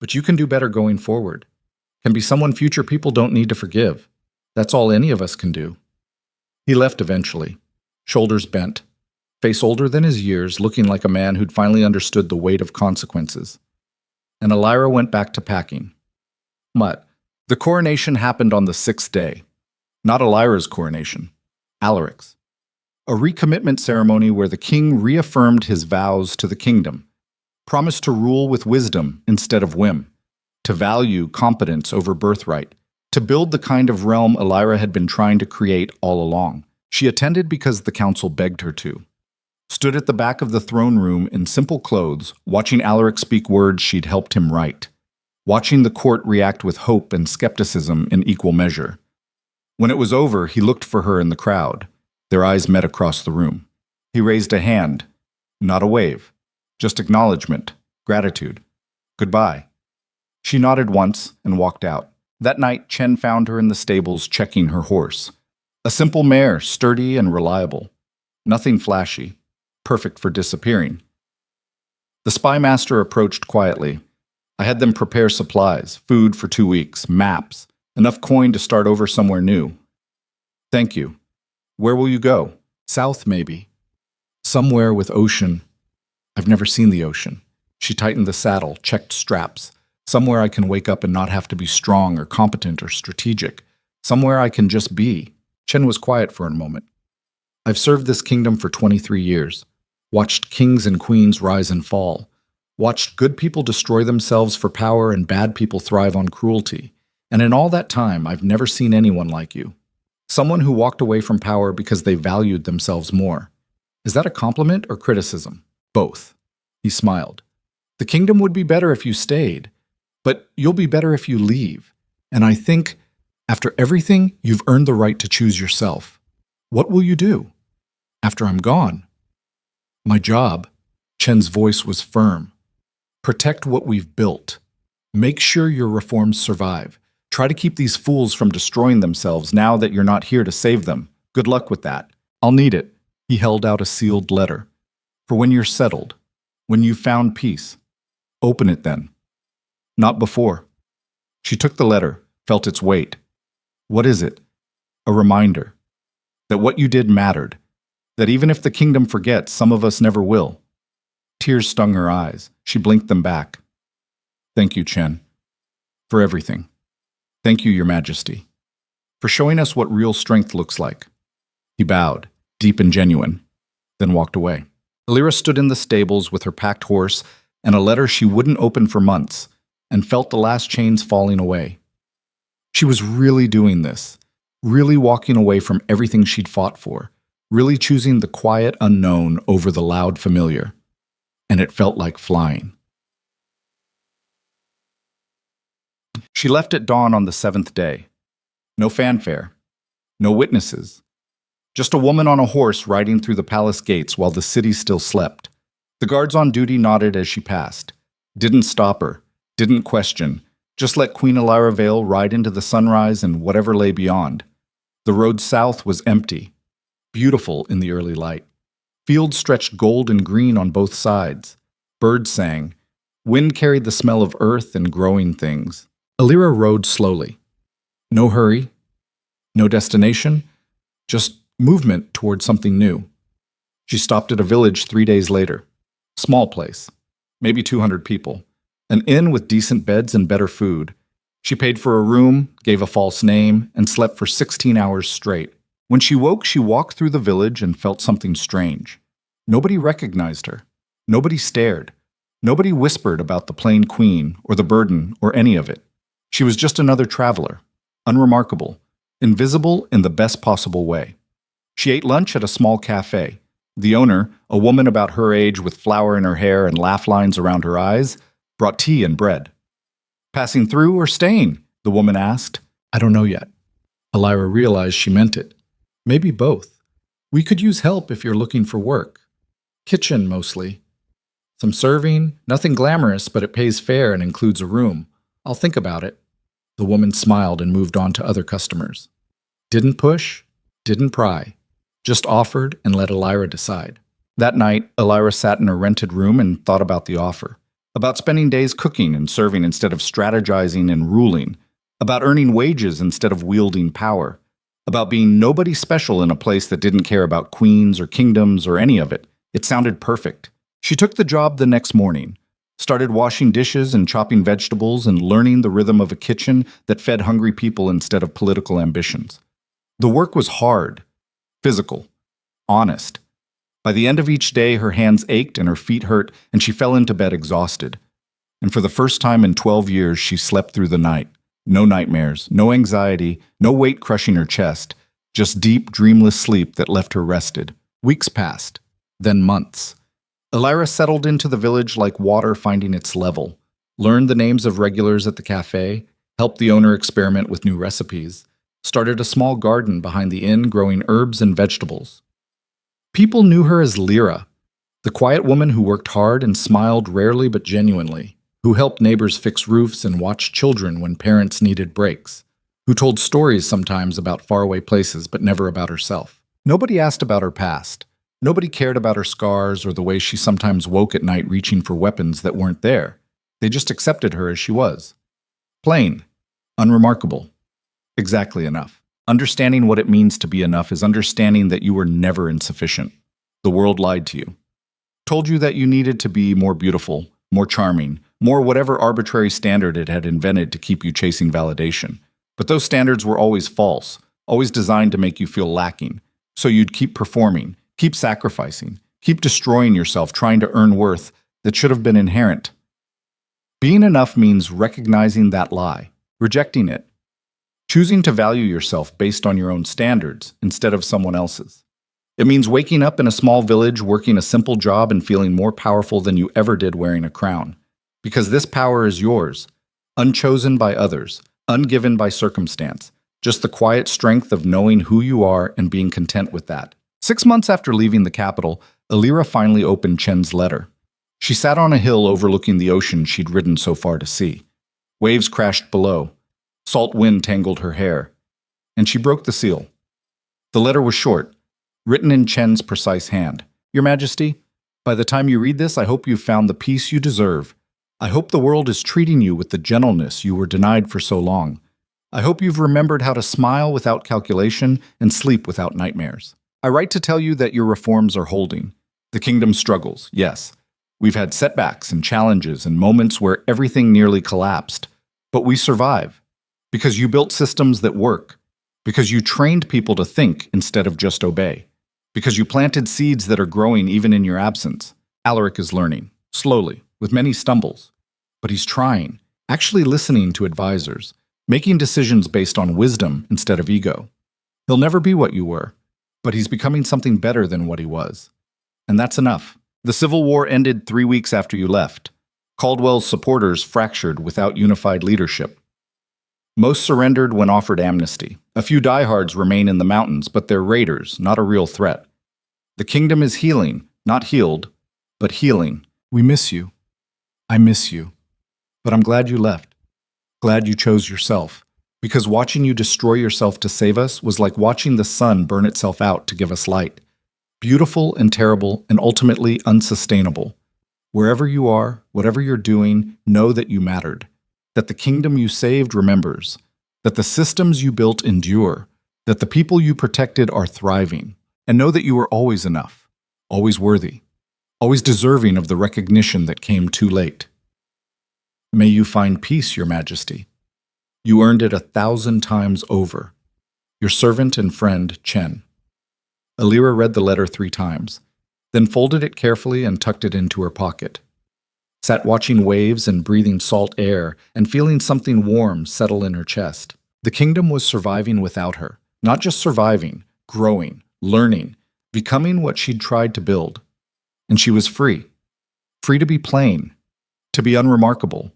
"But you can do better going forward. Can be someone future people don't need to forgive. That's all any of us can do." He left eventually, shoulders bent, face older than his years, looking like a man who'd finally understood the weight of consequences. And Elira went back to packing. But the coronation happened on the 6th day. Not Elira's coronation, Alaric's. A recommitment ceremony where the king reaffirmed his vows to the kingdom, promised to rule with wisdom instead of whim, to value competence over birthright, to build the kind of realm Elira had been trying to create all along. She attended because the council begged her to. Stood at the back of the throne room in simple clothes, watching Alaric speak words she'd helped him write. watching the court react with hope and skepticism in equal measure. When it was over, he looked for her in the crowd. Their eyes met across the room. He raised a hand. Not a wave. Just acknowledgement, gratitude. Goodbye. She nodded once and walked out. That night, Chen found her in the stables checking her horse. A simple mare, sturdy and reliable. Nothing flashy. Perfect for disappearing. The spy master approached quietly. I had them prepare supplies, food for 2 weeks, maps, enough coin to start over somewhere new. Thank you. Where will you go? South, maybe. Somewhere with ocean. I've never seen the ocean. She tightened the saddle, checked straps. Somewhere I can wake up and not have to be strong or competent or strategic. Somewhere I can just be. Chen was quiet for a moment. I've served this kingdom for 23 years. Watched kings and queens rise and fall. Watched good people destroy themselves for power and bad people thrive on cruelty. And in all that time, I've never seen anyone like you. Someone who walked away from power because they valued themselves more. Is that a compliment or criticism? Both. He smiled. The kingdom would be better if you stayed, but you'll be better if you leave. And I think, after everything, you've earned the right to choose yourself. What will you do? After I'm gone? My job, Chen's voice was firm. Protect what we've built. Make sure your reforms survive. Try to keep these fools from destroying themselves now that you're not here to save them. Good luck with that. I'll need it. He held out a sealed letter. For when you're settled, when you've found peace. Open it then. Not before. She took the letter, felt its weight. What is it? A reminder. That what you did mattered. That even if the kingdom forgets, some of us never will. Tears stung her eyes. She blinked them back. Thank you, Chen. For everything. Thank you, Your Majesty. For showing us what real strength looks like. He bowed, deep and genuine, then walked away. Alira stood in the stables with her packed horse and a letter she wouldn't open for months, and felt the last chains falling away. She was really doing this, really walking away from everything she'd fought for, really choosing the quiet unknown over the loud familiar. And it felt like flying. She left at dawn on the 7th day. No fanfare, no witnesses. Just a woman on a horse riding through the palace gates while the city still slept. The guards on duty nodded as she passed. Didn't stop her, didn't question, just let Queen Alira Vale ride into the sunrise and whatever lay beyond. The road south was empty, beautiful in the early light. Fields stretched gold and green on both sides. Birds sang. Wind carried the smell of earth and growing things. Alira rode slowly. No hurry, no destination, just movement toward something new. She stopped at a village 3 days later. Small place, maybe 200 people. An inn with decent beds and better food. She paid for a room, gave a false name, and slept for 16 hours straight. When she woke, she walked through the village and felt something strange. Nobody recognized her. Nobody stared. Nobody whispered about the plain queen or the burden or any of it. She was just another traveler, unremarkable, invisible in the best possible way. She ate lunch at a small cafe. The owner, a woman about her age with flour in her hair and laugh lines around her eyes, brought tea and bread. Passing through or staying? The woman asked. I don't know yet. Alira realized she meant it. Maybe both. We could use help if you're looking for work. Kitchen, mostly. Some serving, nothing glamorous, but it pays fair and includes a room. I'll think about it. The woman smiled and moved on to other customers. Didn't push, didn't pry. Just offered and let Alira decide. That night, Alira sat in a rented room and thought about the offer. About spending days cooking and serving instead of strategizing and ruling. About earning wages instead of wielding power. About being nobody special in a place that didn't care about queens or kingdoms or any of it. It sounded perfect. She took the job the next morning, started washing dishes and chopping vegetables and learning the rhythm of a kitchen that fed hungry people instead of political ambitions. The work was hard, physical, honest. By the end of each day, her hands ached and her feet hurt, and she fell into bed exhausted. And for the first time in 12 years, she slept through the night. No nightmares, no anxiety, no weight crushing her chest, just deep, dreamless sleep that left her rested. Weeks passed, then months. Alira settled into the village like water finding its level. learned the names of regulars at the cafe, helped the owner experiment with new recipes, started a small garden behind the inn growing herbs and vegetables. People knew her as Lyra, the quiet woman who worked hard and smiled rarely but genuinely, who helped neighbors fix roofs and watched children when parents needed breaks, who told stories sometimes about faraway places but never about herself. Nobody asked about her past. Nobody cared about her scars or the way she sometimes woke at night reaching for weapons that weren't there. They just accepted her as she was. Plain. Unremarkable. Exactly enough. Understanding what it means to be enough is understanding that you were never insufficient. The world lied to you. Told you that you needed to be more beautiful, more charming, more whatever arbitrary standard it had invented to keep you chasing validation. But those standards were always false, always designed to make you feel lacking. So you'd keep performing, keep sacrificing, keep destroying yourself trying to earn worth that should have been inherent. Being enough means recognizing that lie, rejecting it, choosing to value yourself based on your own standards instead of someone else's. It means waking up in a small village, working a simple job, and feeling more powerful than you ever did wearing a crown. Because this power is yours, unchosen by others, ungiven by circumstance, just the quiet strength of knowing who you are and being content with that. 6 months after leaving the capital, Alira finally opened Chen's letter. She sat on a hill overlooking the ocean she'd ridden so far to see. Waves crashed below. Salt wind tangled her hair. And she broke the seal. The letter was short, written in Chen's precise hand. Your Majesty, by the time you read this, I hope you've found the peace you deserve. I hope the world is treating you with the gentleness you were denied for so long. I hope you've remembered how to smile without calculation and sleep without nightmares. I write to tell you that your reforms are holding. The kingdom struggles, yes. We've had setbacks and challenges and moments where everything nearly collapsed. But we survive. Because you built systems that work. Because you trained people to think instead of just obey. Because you planted seeds that are growing even in your absence. Alaric is learning, slowly, with many stumbles. But he's trying, actually listening to advisors, making decisions based on wisdom instead of ego. He'll never be what you were, but he's becoming something better than what he was. And that's enough. The Civil War ended 3 weeks after you left. Caldwell's supporters fractured without unified leadership. Most surrendered when offered amnesty. A few diehards remain in the mountains, but they're raiders, not a real threat. The kingdom is healing, not healed, but healing. We miss you. I miss you. But I'm glad you left. Glad you chose yourself. Because watching you destroy yourself to save us was like watching the sun burn itself out to give us light. Beautiful and terrible and ultimately unsustainable. Wherever you are, whatever you're doing, know that you mattered. That the kingdom you saved remembers. That the systems you built endure. That the people you protected are thriving. And know that you were always enough. Always worthy. Always deserving of the recognition that came too late. May you find peace, Your Majesty. You earned it 1,000 times over. Your servant and friend, Chen. Alira read the letter 3 times, then folded it carefully and tucked it into her pocket. Sat watching waves and breathing salt air and feeling something warm settle in her chest. The kingdom was surviving without her. Not just surviving, growing, learning, becoming what she'd tried to build. And she was free. Free to be plain, to be unremarkable,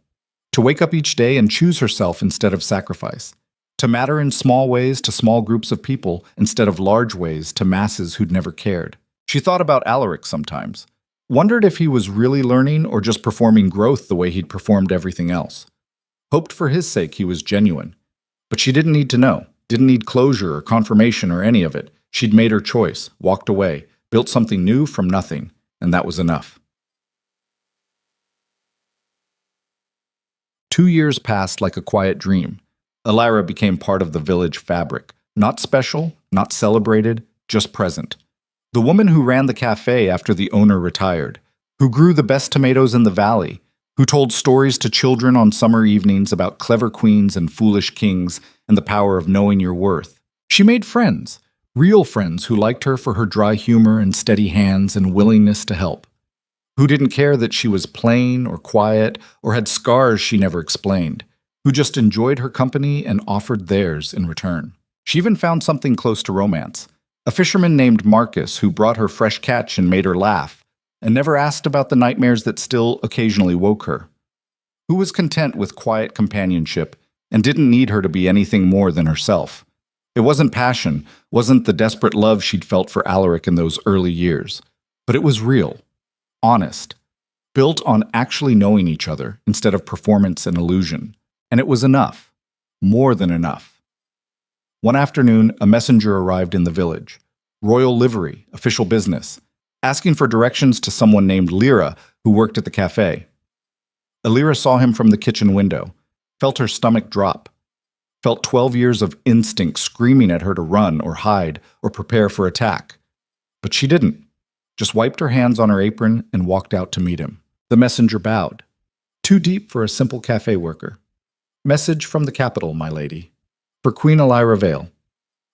to wake up each day and choose herself instead of sacrifice, to matter in small ways to small groups of people instead of large ways to masses who'd never cared. She thought about Alaric sometimes, wondered if he was really learning or just performing growth the way he'd performed everything else. Hoped for his sake he was genuine. But she didn't need to know, didn't need closure or confirmation or any of it. She'd made her choice, walked away, built something new from nothing, and that was enough. 2 years passed like a quiet dream. Alira became part of the village fabric. Not special, not celebrated, just present. The woman who ran the cafe after the owner retired, who grew the best tomatoes in the valley, who told stories to children on summer evenings about clever queens and foolish kings and the power of knowing your worth. She made friends, real friends who liked her for her dry humor and steady hands and willingness to help. Who didn't care that she was plain or quiet or had scars she never explained, who just enjoyed her company and offered theirs in return. She even found something close to romance. A fisherman named Marcus who brought her fresh catch and made her laugh, and never asked about the nightmares that still occasionally woke her. who was content with quiet companionship and didn't need her to be anything more than herself. It wasn't passion, wasn't the desperate love she'd felt for Alaric in those early years, but it was real, honest, built on actually knowing each other instead of performance and illusion. And it was enough, more than enough. One afternoon, a messenger arrived in the village, royal livery, official business, asking for directions to someone named Lyra who worked at the cafe. Alira saw him from the kitchen window, felt her stomach drop, felt 12 years of instinct screaming at her to run or hide or prepare for attack. But she didn't, just wiped her hands on her apron and walked out to meet him. The messenger bowed. Too deep for a simple cafe worker. Message from the capital, my lady. For Queen Alira Vale.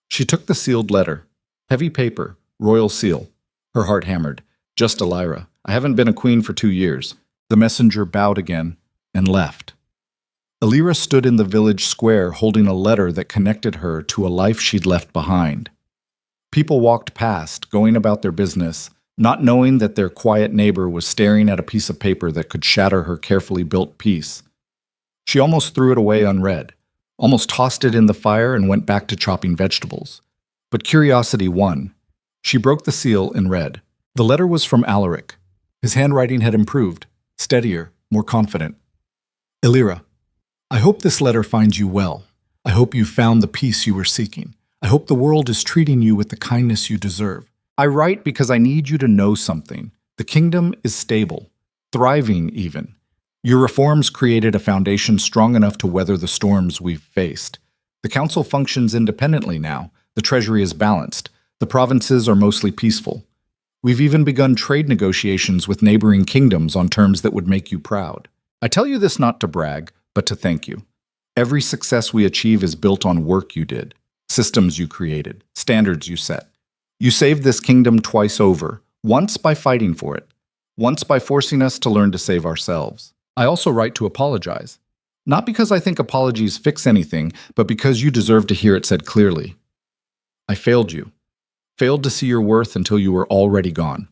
She took the sealed letter. Heavy paper, royal seal. Her heart hammered. Just Alira. I haven't been a queen for 2 years. The messenger bowed again and left. Alira stood in the village square holding a letter that connected her to a life she'd left behind. People walked past, going about their business, not knowing that their quiet neighbor was staring at a piece of paper that could shatter her carefully built peace. She almost threw it away unread, almost tossed it in the fire and went back to chopping vegetables. But curiosity won. She broke the seal and read. The letter was from Alaric. His handwriting had improved, steadier, more confident. Alira, I hope this letter finds you well. I hope you found the peace you were seeking. I hope the world is treating you with the kindness you deserve. I write because I need you to know something. The kingdom is stable, thriving even. Your reforms created a foundation strong enough to weather the storms we've faced. The council functions independently now. The treasury is balanced. The provinces are mostly peaceful. We've even begun trade negotiations with neighboring kingdoms on terms that would make you proud. I tell you this not to brag, but to thank you. Every success we achieve is built on work you did, systems you created, standards you set. You saved this kingdom twice over, once by fighting for it, once by forcing us to learn to save ourselves. I also write to apologize. Not because I think apologies fix anything, but because you deserve to hear it said clearly. I failed you. Failed to see your worth until you were already gone.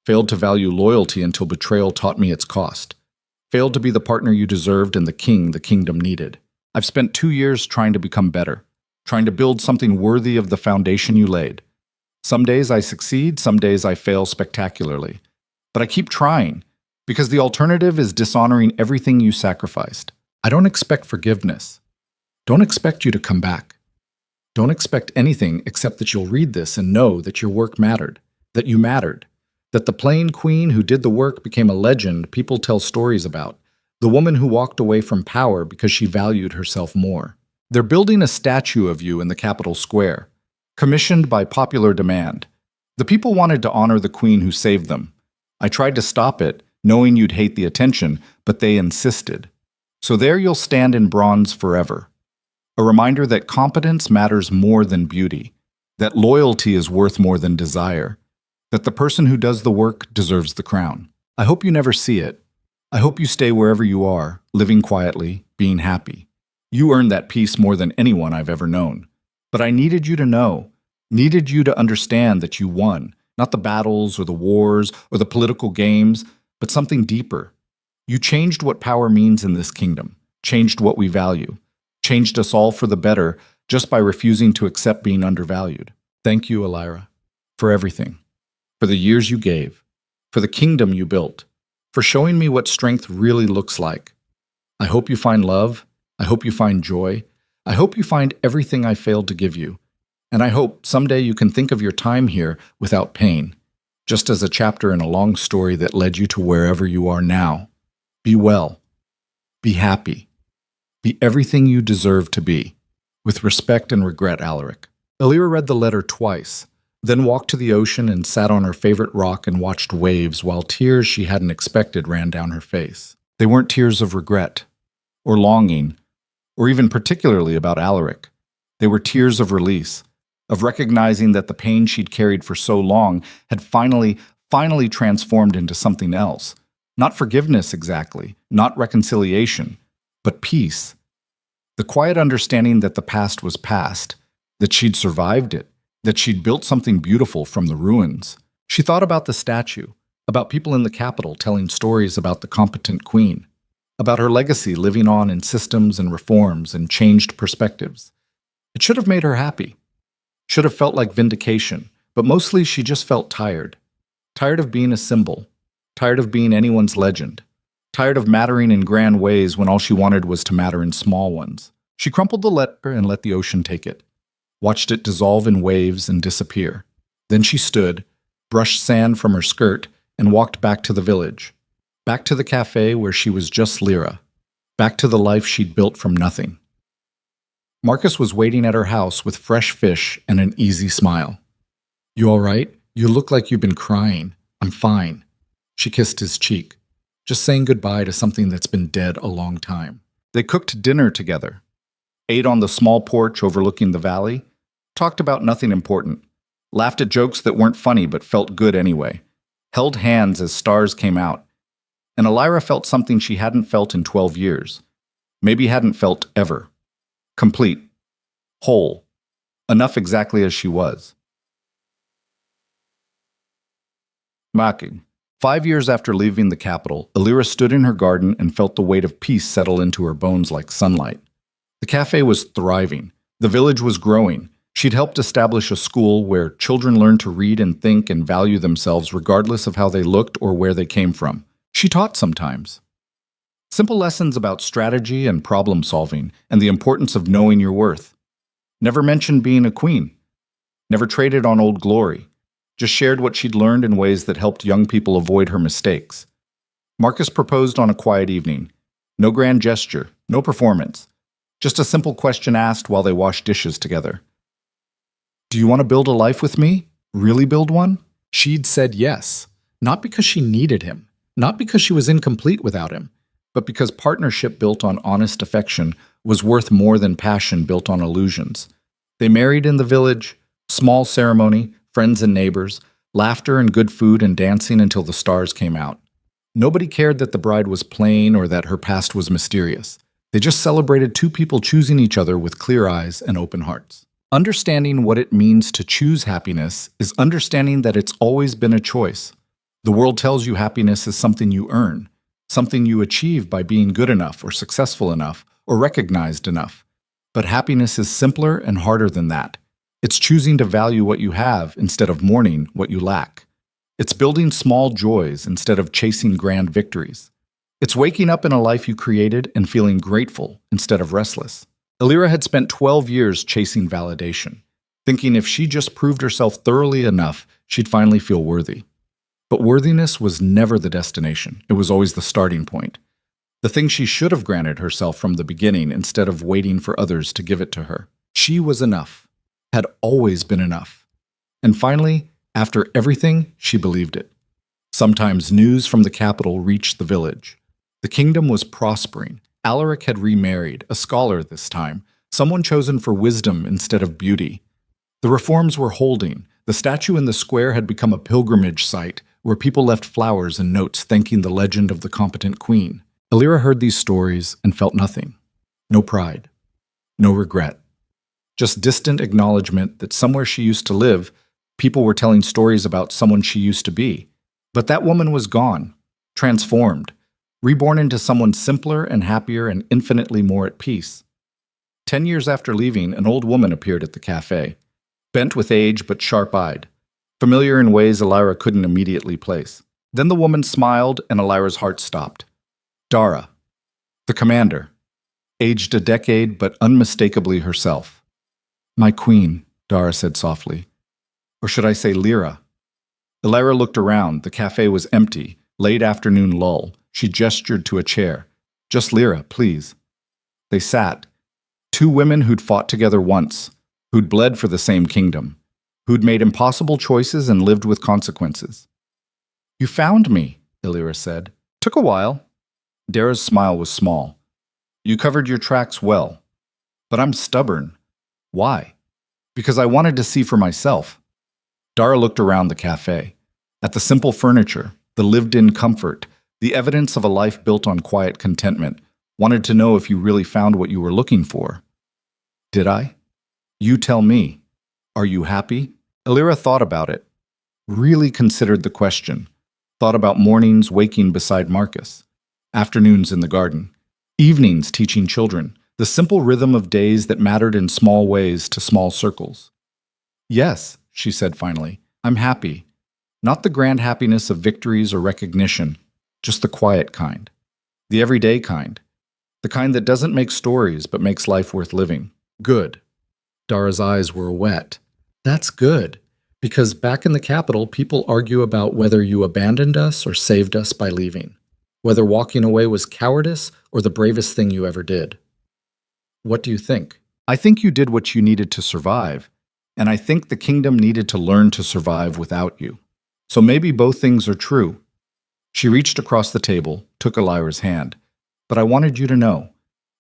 Failed to value loyalty until betrayal taught me its cost. Failed to be the partner you deserved and the king the kingdom needed. I've spent 2 years trying to become better, trying to build something worthy of the foundation you laid. Some days I succeed, some days I fail spectacularly. But I keep trying, because the alternative is dishonoring everything you sacrificed. I don't expect forgiveness. Don't expect you to come back. Don't expect anything except that you'll read this and know that your work mattered, that you mattered, that the plain queen who did the work became a legend people tell stories about, the woman who walked away from power because she valued herself more. They're building a statue of you in the capital square, commissioned by popular demand. The people wanted to honor the queen who saved them. I tried to stop it, knowing you'd hate the attention, but they insisted. So there you'll stand in bronze forever. A reminder that competence matters more than beauty, that loyalty is worth more than desire, that the person who does the work deserves the crown. I hope you never see it. I hope you stay wherever you are, living quietly, being happy. You earned that peace more than anyone I've ever known. But I needed you to know, needed you to understand that you won, not the battles or the wars or the political games, but something deeper. You changed what power means in this kingdom, changed what we value, changed us all for the better just by refusing to accept being undervalued. Thank you, Alira, for everything. For the years you gave, for the kingdom you built, for showing me what strength really looks like. I hope you find love. I hope you find joy. I hope you find everything I failed to give you. And I hope someday you can think of your time here without pain, just as a chapter in a long story that led you to wherever you are now. Be well. Be happy. Be everything you deserve to be. With respect and regret, Alaric. Alira read the letter twice, then walked to the ocean and sat on her favorite rock and watched waves while tears she hadn't expected ran down her face. They weren't tears of regret, or longing, or even particularly about Alaric. They were tears of release, of recognizing that the pain she'd carried for so long had finally transformed into something else. Not forgiveness exactly, not reconciliation, but peace. The quiet understanding that the past was past, that she'd survived it, that she'd built something beautiful from the ruins. She thought about the statue, about people in the capital telling stories about the competent queen. about her legacy living on in systems and reforms and changed perspectives. It should have made her happy, should have felt like vindication, but mostly she just felt tired. Tired of being a symbol, tired of being anyone's legend, tired of mattering in grand ways when all she wanted was to matter in small ones. She crumpled the letter and let the ocean take it, watched it dissolve in waves and disappear. Then she stood, brushed sand from her skirt, and walked back to the village, back to the cafe where she was just Lyra, back to the life she'd built from nothing. Marcus was waiting at her house with fresh fish and an easy smile. "You all right? You look like you've been crying." "I'm fine." She kissed his cheek, just saying goodbye to something that's been dead a long time. They cooked dinner together, ate on the small porch overlooking the valley, talked about nothing important, laughed at jokes that weren't funny but felt good anyway, held hands as stars came out, and Elira felt something she hadn't felt in 12 years, maybe hadn't felt ever. Complete, whole, enough exactly as she was. Mocking. 5 years after leaving the capital, Elira stood in her garden and felt the weight of peace settle into her bones like sunlight. The cafe was thriving. The village was growing. She'd helped establish a school where children learned to read and think and value themselves regardless of how they looked or where they came from. She taught sometimes. Simple lessons about strategy and problem solving and the importance of knowing your worth. Never mentioned being a queen. Never traded on old glory. Just shared what she'd learned in ways that helped young people avoid her mistakes. Marcus proposed on a quiet evening. No grand gesture, no performance. Just a simple question asked while they washed dishes together. "Do you want to build a life with me? Really build one?" She'd said yes, not because she needed him, not because she was incomplete without him, but because partnership built on honest affection was worth more than passion built on illusions. They married in the village, small ceremony, friends and neighbors, laughter and good food and dancing until the stars came out. Nobody cared that the bride was plain or that her past was mysterious. They just celebrated two people choosing each other with clear eyes and open hearts. Understanding what it means to choose happiness is understanding that it's always been a choice. The world tells you happiness is something you earn, something you achieve by being good enough or successful enough or recognized enough. But happiness is simpler and harder than that. It's choosing to value what you have instead of mourning what you lack. It's building small joys instead of chasing grand victories. It's waking up in a life you created and feeling grateful instead of restless. Elira had spent 12 years chasing validation, thinking if she just proved herself thoroughly enough, she'd finally feel worthy. But worthiness was never the destination. It was always the starting point. The thing she should have granted herself from the beginning instead of waiting for others to give it to her. She was enough, had always been enough. And finally, after everything, she believed it. Sometimes news from the capital reached the village. The kingdom was prospering. Alaric had remarried, a scholar this time, someone chosen for wisdom instead of beauty. The reforms were holding. The statue in the square had become a pilgrimage site where people left flowers and notes thanking the legend of the competent queen. Elira heard these stories and felt nothing. No pride. No regret. Just distant acknowledgement that somewhere she used to live, people were telling stories about someone she used to be. But that woman was gone, transformed, reborn into someone simpler and happier and infinitely more at peace. 10 years after leaving, an old woman appeared at the cafe, bent with age but sharp-eyed, familiar in ways Elira couldn't immediately place. Then the woman smiled and Elira's heart stopped. Dara, the commander, aged a decade but unmistakably herself. "My queen," Dara said softly. Or should I say Lyra? Elira looked around. The cafe was empty, late afternoon lull. She gestured to a chair. "Just Lyra, please." They sat. Two women who'd fought together once, who'd bled for the same kingdom, who'd made impossible choices and lived with consequences. "You found me," Elira said. "Took a while." Dara's smile was small. "You covered your tracks well. But I'm stubborn." "Why?" "Because I wanted to see for myself." Dara looked around the cafe, at the simple furniture, the lived-in comfort, the evidence of a life built on quiet contentment, wanted to know if you really found what you were looking for. "Did I?" "You tell me. Are you happy?" Elira thought about it, really considered the question, thought about mornings waking beside Marcus, afternoons in the garden, evenings teaching children, the simple rhythm of days that mattered in small ways to small circles. Yes, she said finally, I'm happy. Not the grand happiness of victories or recognition, just the quiet kind, the everyday kind, the kind that doesn't make stories but makes life worth living. Good. Dara's eyes were wet. That's good, because back in the capital, people argue about whether you abandoned us or saved us by leaving, whether walking away was cowardice or the bravest thing you ever did. What do you think? I think you did what you needed to survive, and I think the kingdom needed to learn to survive without you. So maybe both things are true. She reached across the table, took Elira's hand. But I wanted you to know,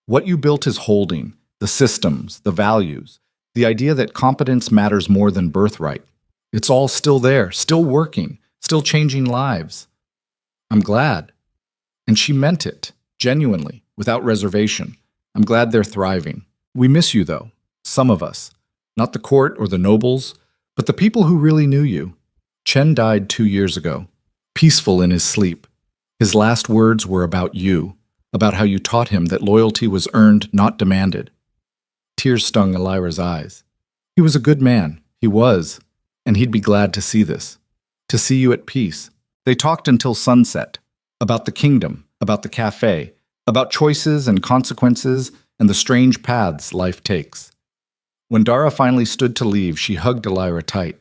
what you built is holding, the systems, the values, the idea that competence matters more than birthright. It's all still there, still working, still changing lives. I'm glad. And she meant it, genuinely, without reservation. I'm glad they're thriving. We miss you, though, some of us. Not the court or the nobles, but the people who really knew you. Chen died 2 years ago, peaceful in his sleep. His last words were about you, about how you taught him that loyalty was earned, not demanded. Tears stung Elira's eyes. He was a good man, he was, and he'd be glad to see this, to see you at peace. They talked until sunset, about the kingdom, about the cafe, about choices and consequences and the strange paths life takes. When Dara finally stood to leave, she hugged Elira tight.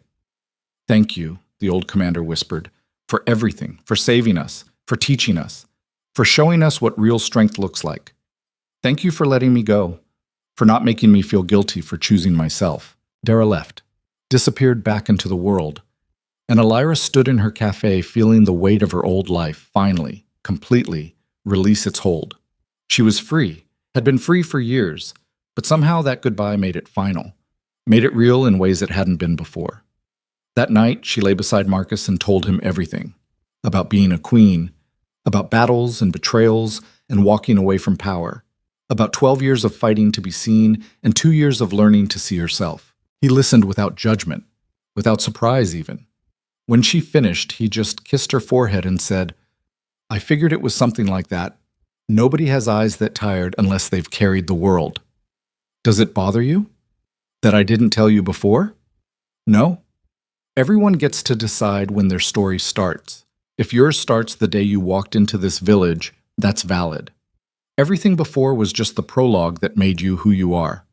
Thank you, the old commander whispered, for everything, for saving us, for teaching us, for showing us what real strength looks like. Thank you for letting me go, for not making me feel guilty for choosing myself. Dara left, disappeared back into the world, and Elira stood in her cafe feeling the weight of her old life finally, completely, release its hold. She was free, had been free for years, but somehow that goodbye made it final, made it real in ways it hadn't been before. That night, she lay beside Marcus and told him everything, about being a queen, about battles and betrayals and walking away from power, about 12 years of fighting to be seen and 2 years of learning to see herself. He listened without judgment, without surprise even. When she finished, he just kissed her forehead and said, I figured it was something like that. Nobody has eyes that tired unless they've carried the world. Does it bother you? That I didn't tell you before? No? Everyone gets to decide when their story starts. If yours starts the day you walked into this village, that's valid. Everything before was just the prologue that made you who you are.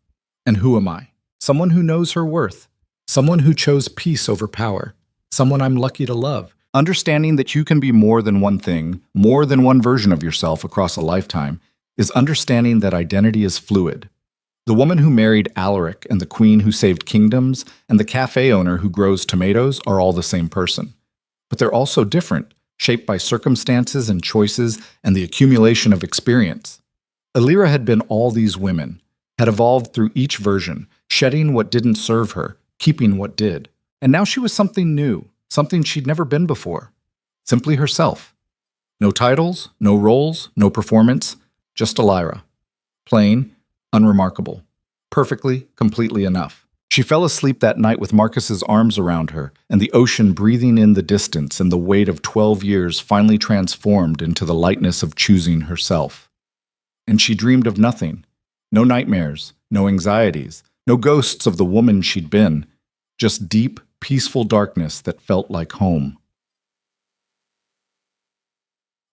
And who am I? Someone who knows her worth. Someone who chose peace over power. Someone I'm lucky to love. Understanding that you can be more than one thing, more than one version of yourself across a lifetime, is understanding that identity is fluid. The woman who married Alaric and the queen who saved kingdoms and the cafe owner who grows tomatoes are all the same person. But they're also different, shaped by circumstances and choices and the accumulation of experience. Elira had been all these women, had evolved through each version, shedding what didn't serve her, keeping what did. And now she was something new, something she'd never been before. Simply herself. No titles, no roles, no performance, just Elira. Plain, unremarkable. Perfectly, completely enough. She fell asleep that night with Marcus's arms around her, and the ocean breathing in the distance and the weight of 12 years finally transformed into the lightness of choosing herself. And she dreamed of nothing. No nightmares, no anxieties, no ghosts of the woman she'd been. Just deep, peaceful darkness that felt like home.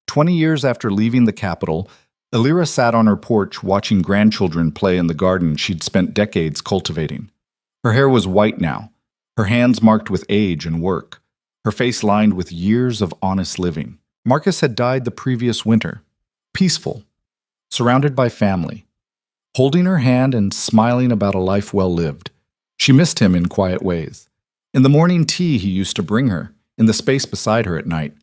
20 years after leaving the capital, Elira sat on her porch watching grandchildren play in the garden she'd spent decades cultivating. Her hair was white now, her hands marked with age and work, her face lined with years of honest living. Marcus had died the previous winter, peaceful, surrounded by family, holding her hand and smiling about a life well lived. She missed him in quiet ways. In the morning tea he used to bring her, in the space beside her at night,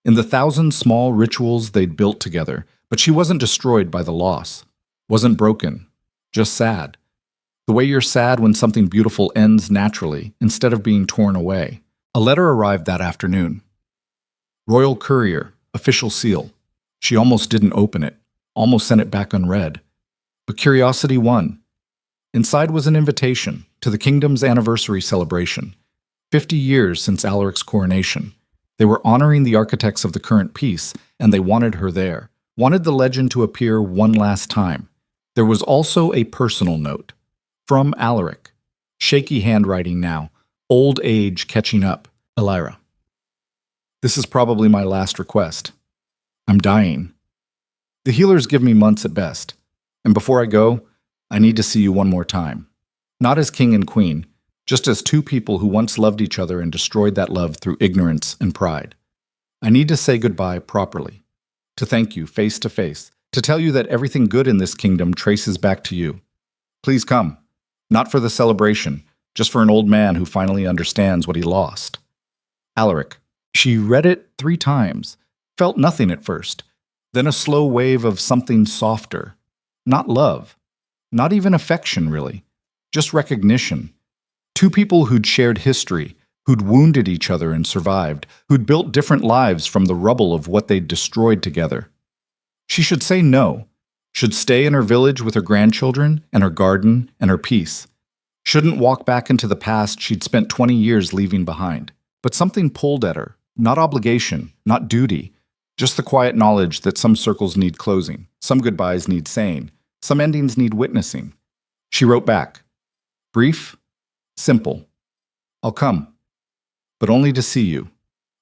in the 1,000 small rituals they'd built together, but she wasn't destroyed by the loss, wasn't broken, just sad. The way you're sad when something beautiful ends naturally, instead of being torn away. A letter arrived that afternoon. Royal Courier, official seal. She almost didn't open it, almost sent it back unread. But curiosity won. Inside was an invitation to the kingdom's anniversary celebration. 50 years since Alaric's coronation. They were honoring the architects of the current peace, and they wanted her there, Wanted the legend to appear one last time. There was also a personal note. From Alaric. Shaky handwriting now. Old age catching up. Elira. This is probably my last request. I'm dying. The healers give me months at best. And before I go, I need to see you one more time. Not as king and queen, just as two people who once loved each other and destroyed that love through ignorance and pride. I need to say goodbye properly. To thank you face to face. To tell you that everything good in this kingdom traces back to you. Please come. Not for the celebration, just for an old man who finally understands what he lost. Alaric. She read it 3 times, felt nothing at first, then a slow wave of something softer. Not love, not even affection really, just recognition. Two people who'd shared history, who'd wounded each other and survived, who'd built different lives from the rubble of what they'd destroyed together. She should say no, should stay in her village with her grandchildren and her garden and her peace. Shouldn't walk back into the past she'd spent 20 years leaving behind. But something pulled at her. Not obligation, not duty, just the quiet knowledge that some circles need closing, some goodbyes need saying, some endings need witnessing. She wrote back, brief, simple. I'll come, but only to see you,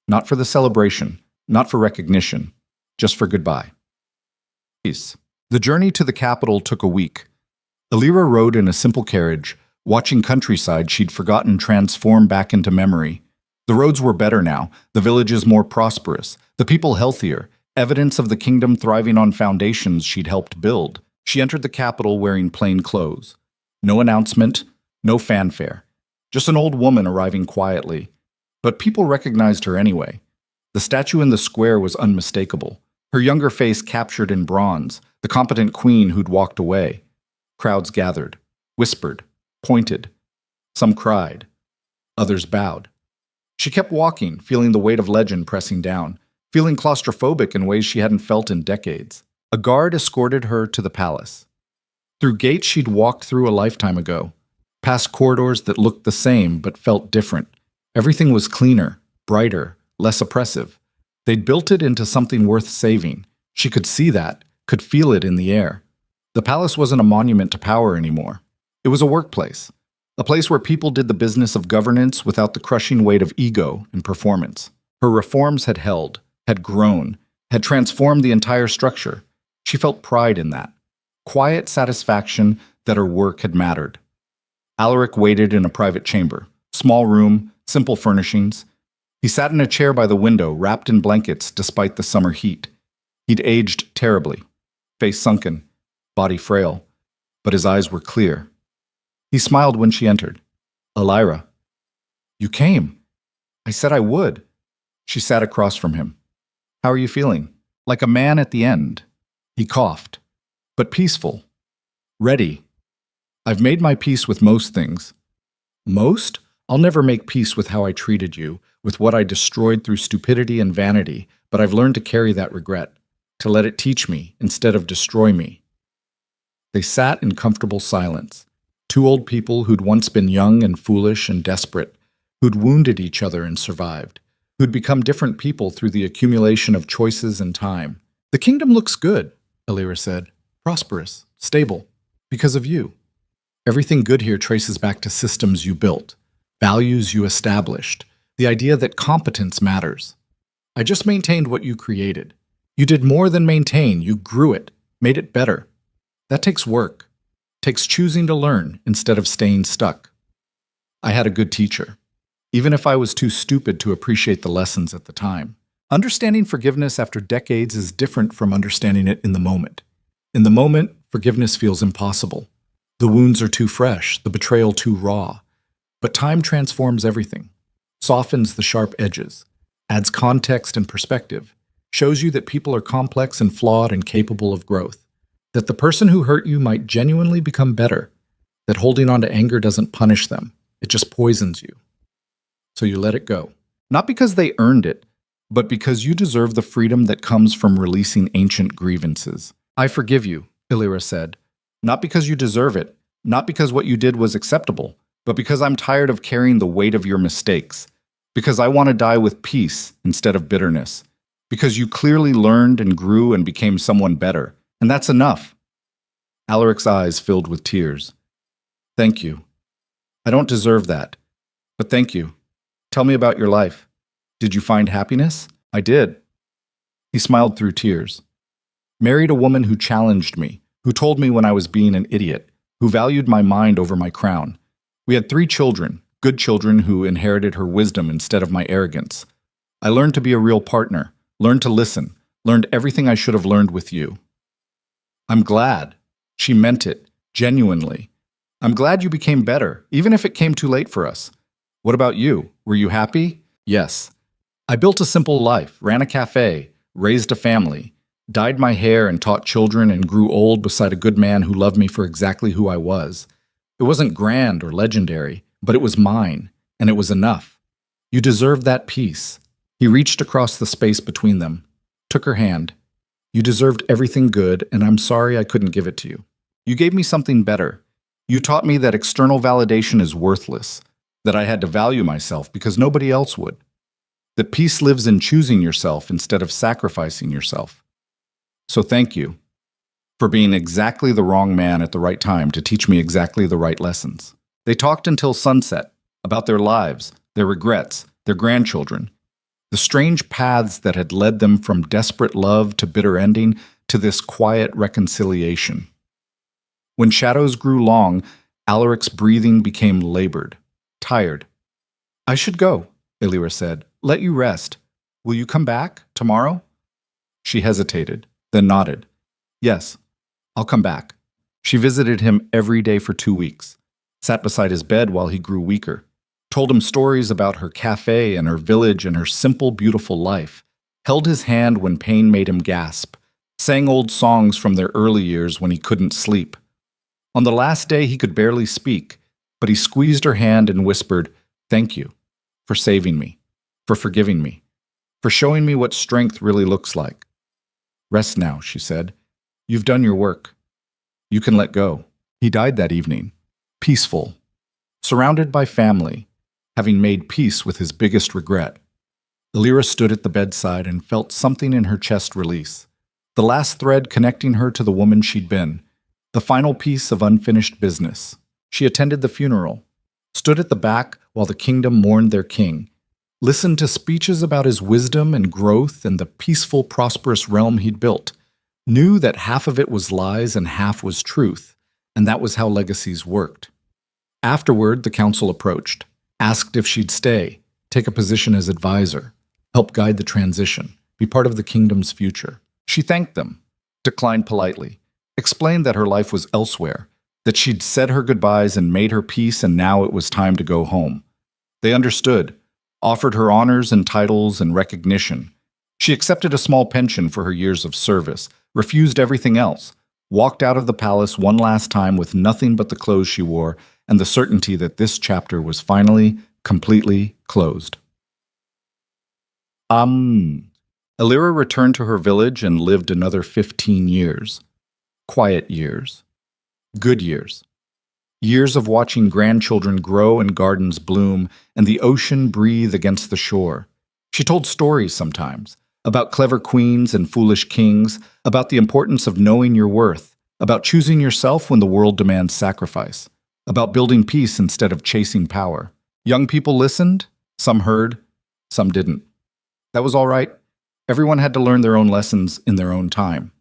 not for the celebration, not for recognition, just for goodbye. Peace. The journey to the capital took a week. Elira rode in a simple carriage, watching countryside she'd forgotten transform back into memory. The roads were better now, the villages more prosperous, the people healthier, evidence of the kingdom thriving on foundations she'd helped build. She entered the capital wearing plain clothes. No announcement, no fanfare. Just an old woman arriving quietly. But people recognized her anyway. The statue in the square was unmistakable. Her younger face captured in bronze, the competent queen who'd walked away. Crowds gathered, whispered, pointed. Some cried. Others bowed. She kept walking, feeling the weight of legend pressing down, feeling claustrophobic in ways she hadn't felt in decades. A guard escorted her to the palace. Through gates she'd walked through a lifetime ago, past corridors that looked the same but felt different. Everything was cleaner, brighter, less oppressive. They'd built it into something worth saving. She could see that, could feel it in the air. The palace wasn't a monument to power anymore. It was a workplace. A place where people did the business of governance without the crushing weight of ego and performance. Her reforms had held, had grown, had transformed the entire structure. She felt pride in that. Quiet satisfaction that her work had mattered. Alaric waited in a private chamber. Small room, simple furnishings. He sat in a chair by the window, wrapped in blankets despite the summer heat. He'd aged terribly. Face sunken, body frail, but his eyes were clear. He smiled when she entered. Elira. You came. I said I would. She sat across from him. How are you feeling? Like a man at the end. He coughed. But peaceful. Ready. I've made my peace with most things. Most? I'll never make peace with how I treated you, with what I destroyed through stupidity and vanity, but I've learned to carry that regret, to let it teach me instead of destroy me. They sat in comfortable silence. Two old people who'd once been young and foolish and desperate, who'd wounded each other and survived, who'd become different people through the accumulation of choices and time. The kingdom looks good, Elira said. Prosperous, stable, because of you. Everything good here traces back to systems you built, values you established, the idea that competence matters. I just maintained what you created. You did more than maintain, you grew it, made it better. That takes work. Takes choosing to learn instead of staying stuck. I had a good teacher, even if I was too stupid to appreciate the lessons at the time. Understanding forgiveness after decades is different from understanding it in the moment. In the moment, forgiveness feels impossible. The wounds are too fresh, the betrayal too raw. But time transforms everything, softens the sharp edges, adds context and perspective, shows you that people are complex and flawed and capable of growth. That the person who hurt you might genuinely become better, that holding on to anger doesn't punish them, it just poisons you. So you let it go. Not because they earned it, but because you deserve the freedom that comes from releasing ancient grievances. I forgive you, Elira said, not because you deserve it, not because what you did was acceptable, but because I'm tired of carrying the weight of your mistakes, because I want to die with peace instead of bitterness, Because you clearly learned and grew and became someone better, and that's enough. Alaric's eyes filled with tears. Thank you. I don't deserve that, but thank you. Tell me about your life. Did you find happiness? I did. He smiled through tears. Married a woman who challenged me, who told me when I was being an idiot, who valued my mind over my crown. We had 3 children, good children who inherited her wisdom instead of my arrogance. I learned to be a real partner, learned to listen, learned everything I should have learned with you. I'm glad. She meant it, genuinely. I'm glad you became better, even if it came too late for us. What about you? Were you happy? Yes. I built a simple life, ran a cafe, raised a family, dyed my hair and taught children and grew old beside a good man who loved me for exactly who I was. It wasn't grand or legendary, but it was mine, and it was enough. You deserve that peace. He reached across the space between them, took her hand. You deserved everything good, and I'm sorry I couldn't give it to you. You gave me something better. You taught me that external validation is worthless, that I had to value myself because nobody else would, that peace lives in choosing yourself instead of sacrificing yourself. So thank you for being exactly the wrong man at the right time to teach me exactly the right lessons. They talked until sunset about their lives, their regrets, their grandchildren, the strange paths that had led them from desperate love to bitter ending to this quiet reconciliation. When shadows grew long, Alaric's breathing became labored, tired. I should go, Elira said. Let you rest. Will you come back tomorrow? She hesitated, then nodded. Yes, I'll come back. She visited him every day for 2 weeks, sat beside his bed while he grew weaker, told him stories about her cafe and her village and her simple, beautiful life, held his hand when pain made him gasp, sang old songs from their early years when he couldn't sleep. On the last day, he could barely speak, but he squeezed her hand and whispered, "Thank you for saving me, for forgiving me, for showing me what strength really looks like. Rest now," she said. "You've done your work. You can let go." He died that evening, peaceful, surrounded by family, having made peace with his biggest regret. Elira stood at the bedside and felt something in her chest release, the last thread connecting her to the woman she'd been, the final piece of unfinished business. She attended the funeral, stood at the back while the kingdom mourned their king, listened to speeches about his wisdom and growth and the peaceful, prosperous realm he'd built, knew that half of it was lies and half was truth, and that was how legacies worked. Afterward, the council approached, asked if she'd stay, take a position as advisor, help guide the transition, be part of the kingdom's future. She thanked them, declined politely, explained that her life was elsewhere, that she'd said her goodbyes and made her peace and now it was time to go home. They understood, offered her honors and titles and recognition. She accepted a small pension for her years of service, refused everything else, walked out of the palace one last time with nothing but the clothes she wore and the certainty that this chapter was finally, completely closed. Elira returned to her village and lived another 15 years. Quiet years. Good years. Years of watching grandchildren grow and gardens bloom and the ocean breathe against the shore. She told stories sometimes about clever queens and foolish kings, about the importance of knowing your worth, about choosing yourself when the world demands sacrifice, about building peace instead of chasing power. Young people listened, some heard, some didn't. That was all right. Everyone had to learn their own lessons in their own time.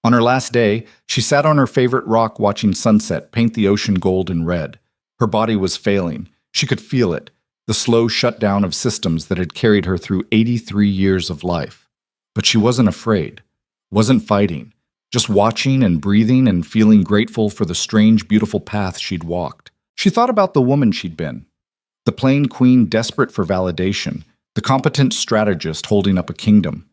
On her last day, she sat on her favorite rock watching sunset paint the ocean gold and red. Her body was failing. She could feel it, the slow shutdown of systems that had carried her through 83 years of life. But she wasn't afraid, wasn't fighting, just watching and breathing and feeling grateful for the strange, beautiful path she'd walked. She thought about the woman she'd been, the plain queen desperate for validation, the competent strategist holding up a kingdom,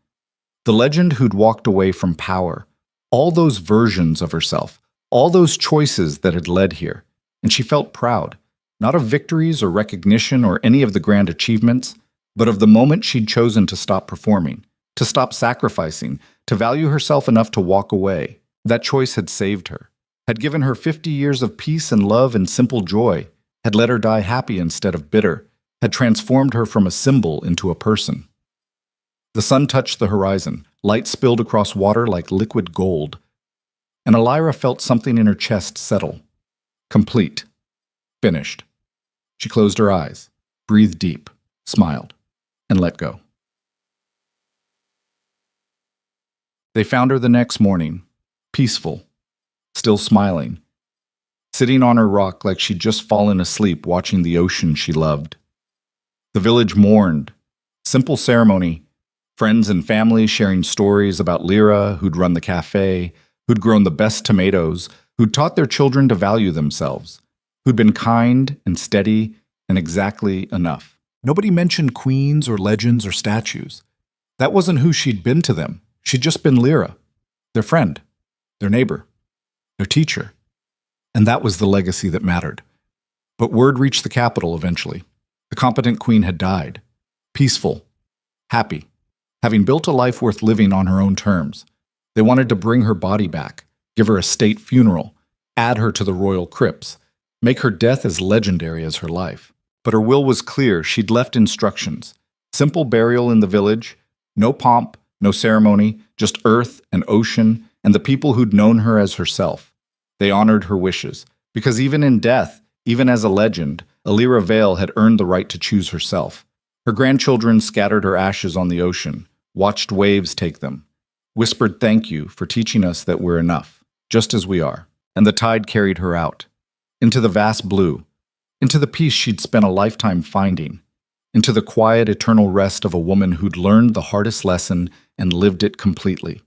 the legend who'd walked away from power, all those versions of herself, all those choices that had led here. And she felt proud, not of victories or recognition or any of the grand achievements, but of the moment she'd chosen to stop performing, to stop sacrificing, to value herself enough to walk away. That choice had saved her, had given her 50 years of peace and love and simple joy, had let her die happy instead of bitter, had transformed her from a symbol into a person. The sun touched the horizon, light spilled across water like liquid gold, and Elira felt something in her chest settle. Complete. Finished. She closed her eyes, breathed deep, smiled, and let go. They found her the next morning, peaceful, still smiling, sitting on her rock like she'd just fallen asleep watching the ocean she loved. The village mourned. Simple ceremony, friends and family sharing stories about Lyra, who'd run the cafe, who'd grown the best tomatoes, who'd taught their children to value themselves, who'd been kind and steady and exactly enough. Nobody mentioned queens or legends or statues. That wasn't who she'd been to them. She'd just been Lyra, their friend, their neighbor, their teacher. And that was the legacy that mattered. But word reached the capital eventually. The competent queen had died. Peaceful, happy, having built a life worth living on her own terms. They wanted to bring her body back, give her a state funeral, add her to the royal crypts, make her death as legendary as her life. But her will was clear. She'd left instructions. Simple burial in the village, no pomp, no ceremony, just earth and ocean and the people who'd known her as herself. They honored her wishes, because even in death, even as a legend, Elira Vale had earned the right to choose herself. Her grandchildren scattered her ashes on the ocean, watched waves take them, whispered thank you for teaching us that we're enough, just as we are. And the tide carried her out, into the vast blue, into the peace she'd spent a lifetime finding, into the quiet, eternal rest of a woman who'd learned the hardest lesson and lived it completely.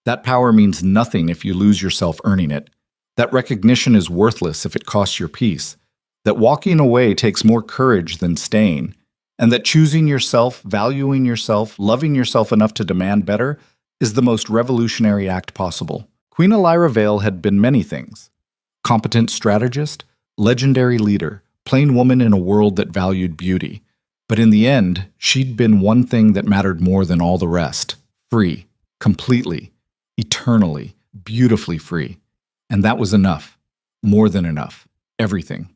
That power means nothing if you lose yourself earning it. That recognition is worthless if it costs your peace. That walking away takes more courage than staying. And that choosing yourself, valuing yourself, loving yourself enough to demand better is the most revolutionary act possible. Queen Elira Vale had been many things. Competent strategist, legendary leader, plain woman in a world that valued beauty. But in the end, she'd been one thing that mattered more than all the rest. Free. Completely. Eternally. Beautifully free. And that was enough. More than enough. Everything.